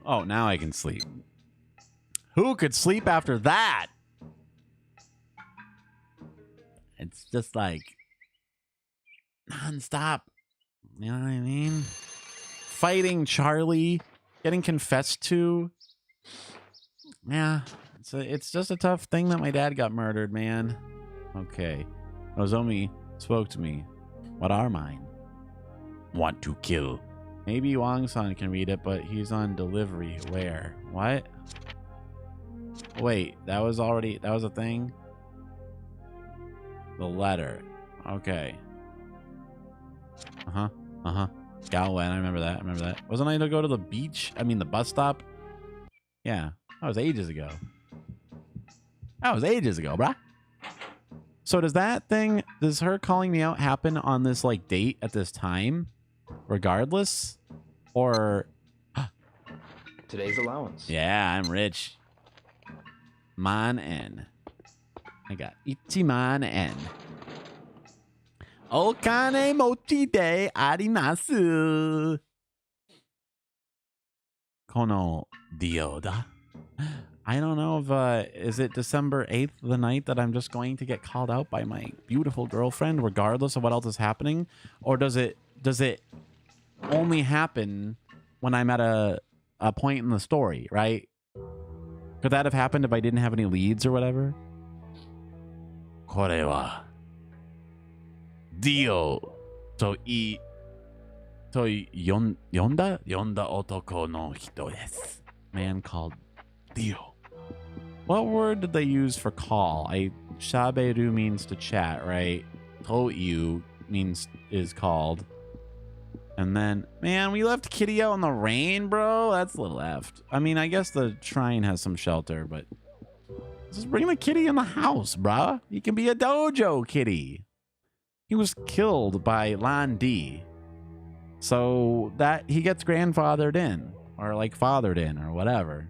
Oh, now I can sleep. Who could sleep after that? It's just like non-stop. You know what I mean? Fighting Charlie, getting confessed to. Yeah, it's just a tough thing that my dad got murdered, man. Okay. Nozomi spoke to me. What are mine? Want to kill. Maybe Wang-san can read it, but he's on delivery. Where? What? Wait, that was a thing? The letter. Okay. Galwen, I remember that. Wasn't I to go to the beach? I mean, the bus stop? Yeah, that was ages ago. Bruh. So does her calling me out happen on this, like, date at this time? Regardless? Or... Today's allowance. Yeah, I'm rich. Man en. I got Ichiman en. Okane mochi de arimasu. Kono dioda. I don't know if, is it December 8th, the night that I'm just going to get called out by my beautiful girlfriend, regardless of what else is happening? Or does it only happen when I'm at a point in the story, right? Could that have happened if I didn't have any leads or whatever? Kore wa Dio to yonda otoko no hito desu. Man called Dio. What word did they use for call? Shaberu means to chat, right? Toyu means is called. And then, man, we left Kitty out in the rain, bro. That's a little effed. I mean, I guess the shrine has some shelter, but just bring the kitty in the house, bruh. He can be a dojo kitty. He was killed by Lan Di. So that he gets grandfathered in, or like fathered in, or whatever.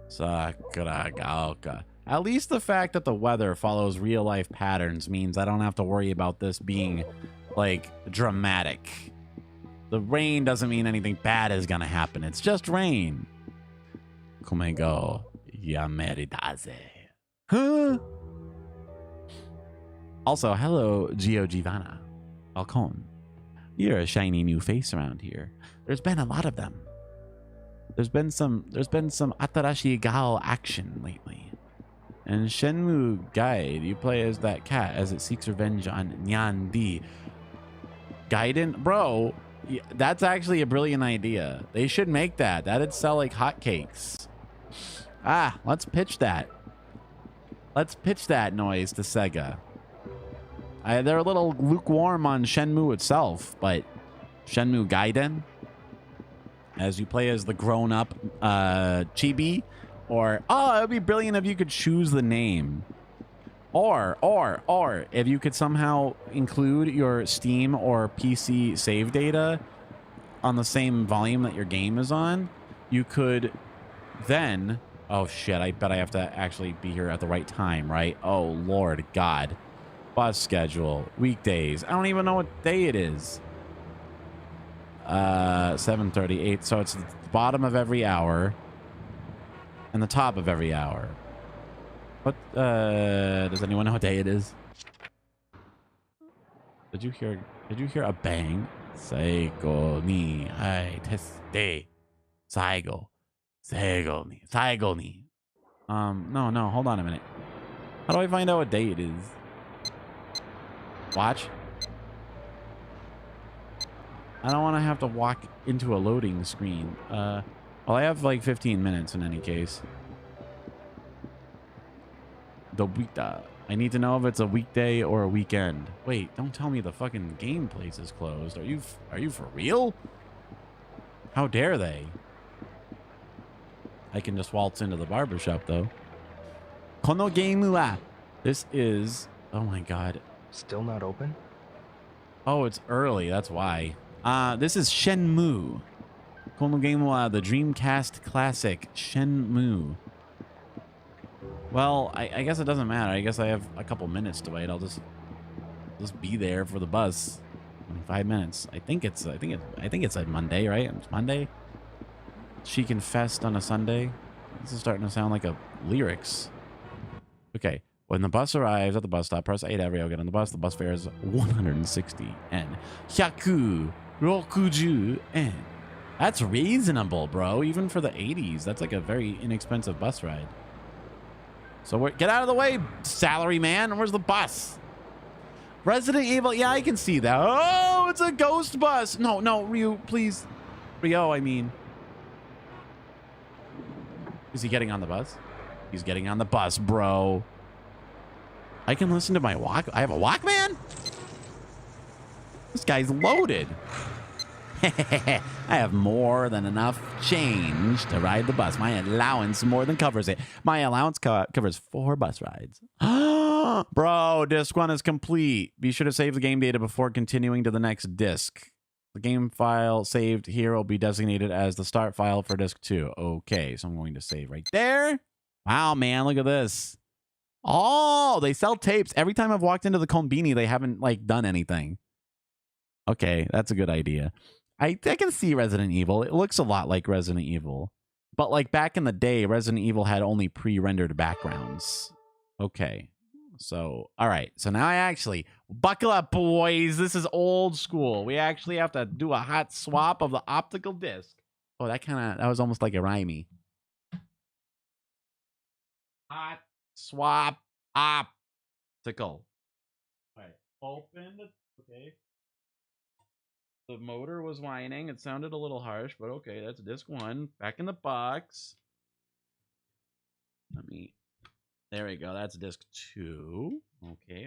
Sakura Gaoka. At least the fact that the weather follows real life patterns means I don't have to worry about this being like dramatic. The rain doesn't mean anything bad is gonna happen. It's just rain. Komego Yameridaze. Huh? Also, hello, Gio Giovanna. Welcome. You're a shiny new face around here. There's been a lot of them. There's been some Atarashi Gao action lately. And Shenmue Guide, you play as that cat as it seeks revenge on Nyan Di. Gaiden? Bro, that's actually a brilliant idea. They should make that. That'd sell like hotcakes. Let's pitch that. Let's pitch that noise to Sega. They're a little lukewarm on Shenmue itself, but Shenmue Gaiden, as you play as the grown-up chibi, or it would be brilliant if you could choose the name, or if you could somehow include your Steam or PC save data on the same volume that your game is on. You could then, oh shit, I bet I have to actually be here at the right time, right? Oh Lord God. Bus schedule, weekdays. I don't even know what day it is. 7:38. So it's the bottom of every hour and the top of every hour. What? Does anyone know what day it is? Did you hear a bang? Saigo ni hai teste. Saigo ni. No. Hold on a minute. How do I find out what day it is? Watch. I don't want to have to walk into a loading screen. Well, I have like 15 minutes in any case. Dobita. I need to know if it's a weekday or a weekend. Wait, don't tell me the fucking game place is closed. Are you for real? How dare they? I can just waltz into the barbershop though. Kono game wa. This is, oh my god. Still not open? Oh, it's early. That's why. This is Shenmue. Kono game wa the Dreamcast classic Shenmue. Well, I guess it doesn't matter. I guess I have a couple minutes to wait. I'll just be there for the bus. 5 minutes. I think it's a Monday, right? It's Monday. She confessed on a Sunday. This is starting to sound like a lyrics. Okay. When the bus arrives at the bus stop, press 8 every. I'll get on the bus. The bus fare is 160 yen. 160 yen. That's reasonable, bro. Even for the 80s, that's like a very inexpensive bus ride. So get out of the way, salary man. Where's the bus? Resident Evil. Yeah, I can see that. Oh, it's a ghost bus. No, Ryu, please. Rio, I mean. Is he getting on the bus? He's getting on the bus, bro. I can listen to my walk. I have a Walkman? This guy's loaded. I have more than enough change to ride the bus. My allowance more than covers it. My allowance covers 4 bus rides. Bro, disc 1 is complete. Be sure to save the game data before continuing to the next disc. The game file saved here will be designated as the start file for disc 2. Okay, so I'm going to save right there. Wow, man, look at this. Oh, they sell tapes. Every time I've walked into the Konbini, they haven't like done anything. Okay, that's a good idea. I can see Resident Evil. It looks a lot like Resident Evil. But like back in the day, Resident Evil had only pre-rendered backgrounds. Okay. So, all right. So now I actually, buckle up, boys. This is old school. We actually have to do a hot swap of the optical disc. Oh, that was almost like a rhymey. Hot swap optical. All right. Open the, okay. The motor was whining. It sounded a little harsh, but okay, that's disc 1. Back in the box. There we go. That's disc 2. Okay.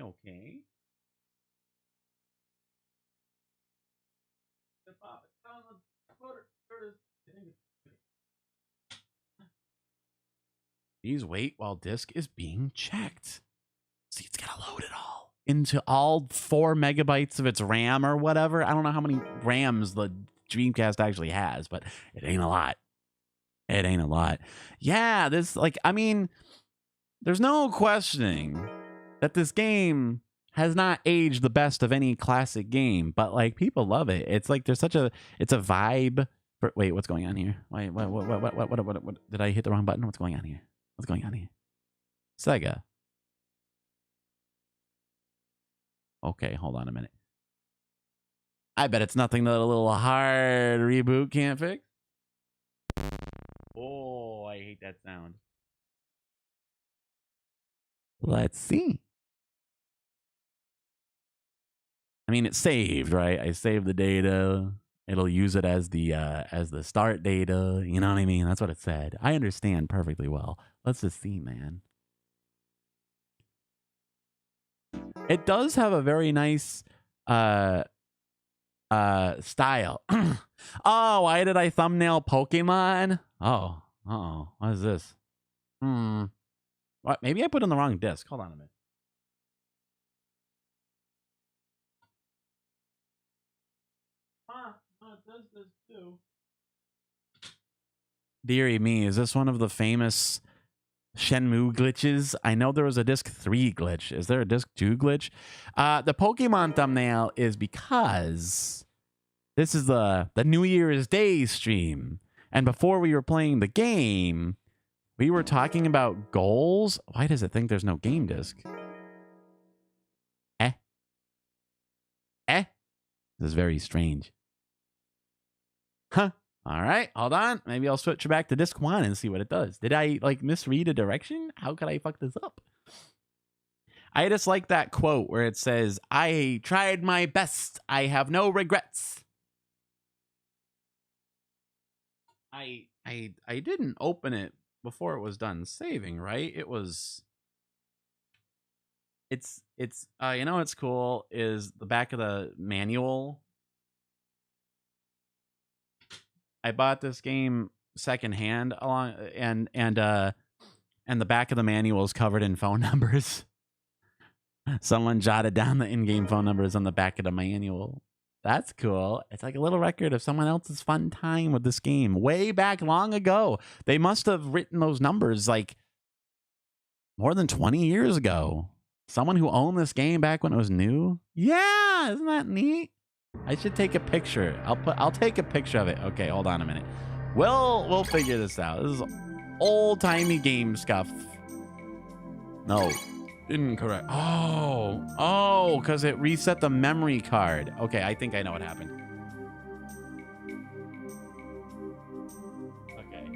Please wait while disc is being checked. See, it's gotta load it all into all 4 megabytes of its RAM or whatever. I don't know how many RAMs the Dreamcast actually has, but it ain't a lot. It ain't a lot. Yeah, this, like, I mean, there's no questioning that this game has not aged the best of any classic game, but like people love it. It's like there's such a, it's a vibe. Wait, what's going on here? Wait, what? Did I hit the wrong button? What's going on here? What's going on here? Sega. Okay, hold on a minute. I bet it's nothing that a little hard reboot can't fix. Oh, I hate that sound. Let's see. I mean, it's saved, right? I saved the data. It'll use it as the start data. You know what I mean? That's what it said. I understand perfectly well. Let's just see, man. It does have a very nice style. Oh, why did I thumbnail Pokemon? Oh, what is this? What? Maybe I put in the wrong disc. Hold on a minute. It does this too. Dearie me, is this one of the famous Shenmue glitches? I know there was a disc 3 glitch. Is there a disc 2 glitch? The Pokemon thumbnail is because this is the New Year's Day stream. And before we were playing the game, we were talking about goals. Why does it think there's no game disc? This is very strange. Huh. All right, hold on. Maybe I'll switch back to disc 1 and see what it does. Did I like misread a direction? How could I fuck this up? I just like that quote where it says, "I tried my best. I have no regrets." I didn't open it before it was done saving, right? It was. It's you know what's cool is the back of the manual. I bought this game secondhand and the back of the manual is covered in phone numbers. Someone jotted down the in-game phone numbers on the back of the manual. That's cool. It's like a little record of someone else's fun time with this game way back long ago. They must have written those numbers like More than 20 years ago. Someone who owned this game back when it was new? Yeah, isn't that neat? I should take a picture. I'll take a picture of it. Okay, hold on a minute. We'll figure this out. This is old-timey game stuff. No, incorrect. Oh, because it reset the memory card. Okay, I think I know what happened. Okay,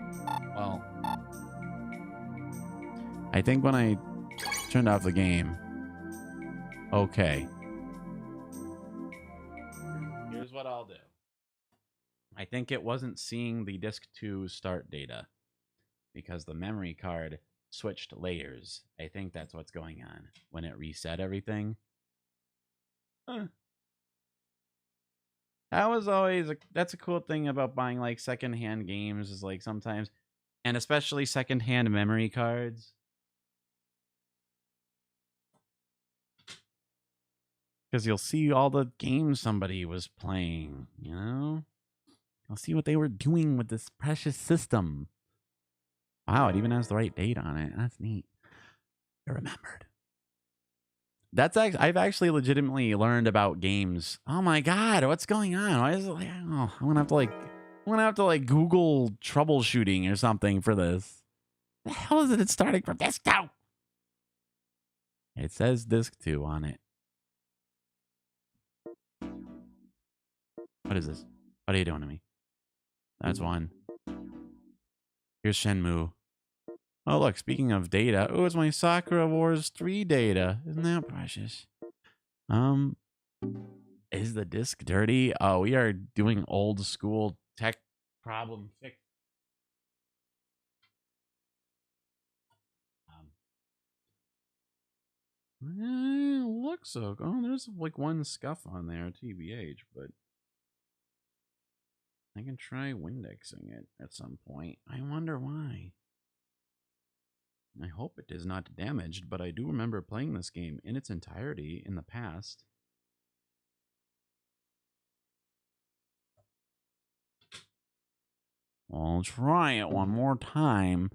well, I think when I turned off the game. Okay. Here's what I'll do. I think it wasn't seeing the disk 2 start data because the memory card switched layers. I think that's what's going on when it reset everything. That was always that's a cool thing about buying like secondhand games is like sometimes, and especially secondhand memory cards. Because you'll see all the games somebody was playing, you know? You'll see what they were doing with this precious system. Wow, it even has the right date on it. That's neat. I remembered. That's actually, I've actually legitimately learned about games. Oh my god, what's going on? Why is it like, oh, I'm gonna have to like Google troubleshooting or something for this. The hell is it? It's starting from disk 2. It says disk 2 on it. What is this? What are you doing to me? That's one. Here's Shenmue. Oh, look, speaking of data. Oh, it's my Sakura Wars 3 data. Isn't that precious? Is the disk dirty? Oh, we are doing old school tech problem fix. Looks so. Oh, there's like one scuff on there, TBH, but I can try Windexing it at some point. I wonder why. I hope it is not damaged, but I do remember playing this game in its entirety in the past. I'll try it one more time.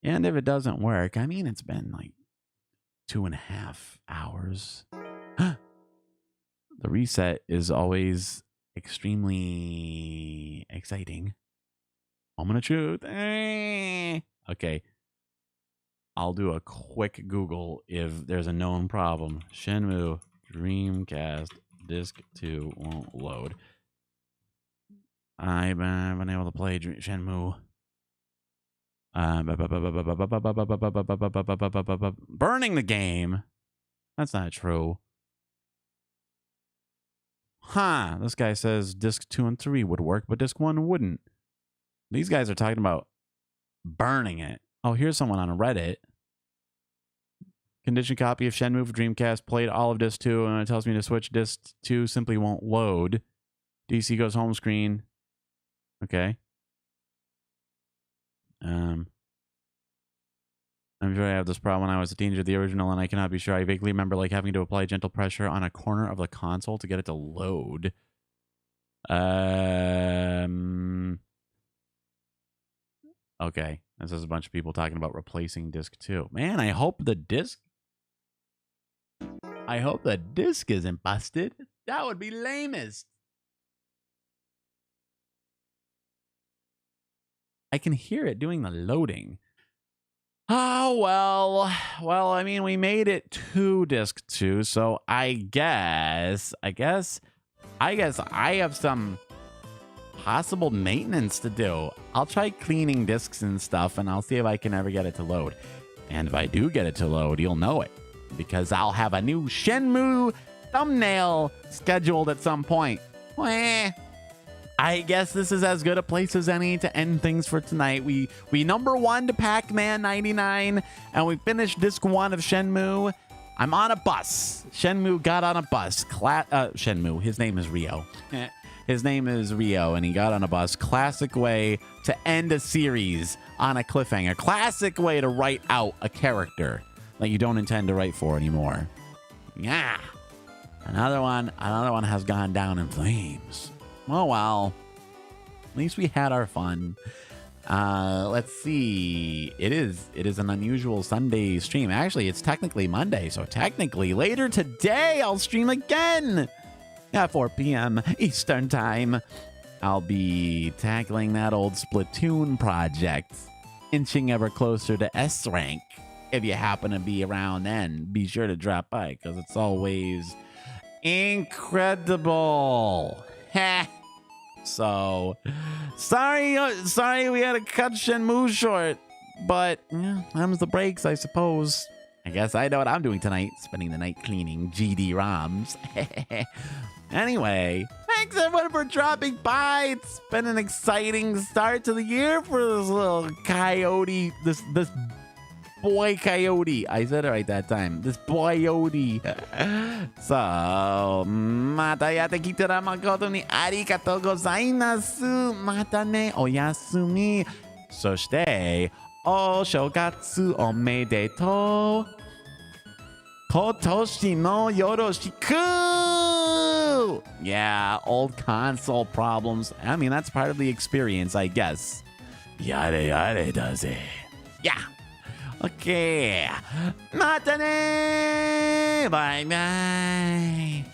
And if it doesn't work, I mean, it's been like 2.5 hours. The reset is always extremely exciting. Moment of truth. Okay. I'll do a quick Google if there's a known problem. Shenmue Dreamcast Disc 2 won't load. I've been able to play Shenmue. Burning the game. That's not true. Huh. This guy says disc 2 and 3 would work, but disc 1 wouldn't. These guys are talking about burning it. Oh, here's someone on Reddit. Condition copy of Shenmue for Dreamcast. Played all of disc 2, and it tells me to switch disc 2 simply won't load. DC goes home screen. Okay. I'm sure I have this problem when I was a teenager, the original, and I cannot be sure. I vaguely remember like having to apply gentle pressure on a corner of the console to get it to load. Okay. This is a bunch of people talking about replacing disc 2. Man, I hope the disc isn't busted. That would be lamest. I can hear it doing the loading. Oh, well, I mean, we made it to disc 2, so I guess I have some possible maintenance to do. I'll try cleaning discs and stuff, and I'll see if I can ever get it to load. And if I do get it to load, you'll know it, because I'll have a new Shenmue thumbnail scheduled at some point. I guess this is as good a place as any to end things for tonight. We number 1 to Pac-Man 99, and we finished disc 1 of Shenmue. I'm on a bus. Shenmue got on a bus. Shenmue, his name is Ryo. His name is Ryo, and he got on a bus. Classic way to end a series on a cliffhanger. Classic way to write out a character that you don't intend to write for anymore. Yeah. Another one has gone down in flames. Oh, well. At least we had our fun. Let's see. It is an unusual Sunday stream. Actually, it's technically Monday, so technically later today I'll stream again at 4 p.m. Eastern Time. I'll be tackling that old Splatoon project, inching ever closer to S rank. If you happen to be around then, be sure to drop by because it's always incredible. Heh. So, sorry we had to cut Shenmue short, but them's the breaks, I suppose. I guess I know what I'm doing tonight, spending the night cleaning GD ROMs. Anyway, thanks everyone for dropping by. It's been an exciting start to the year for this little coyote, this boy coyote. I said it right that time. This boyote. So, またやってきてら誠にありがとうございます。またね、おやすみ。そして、お正月おめでとう。今年もよろしく。Yeah, old console problems. I mean, that's part of the experience, I guess. Yare yare da ze. Yeah. Okay. またね。バイバイ。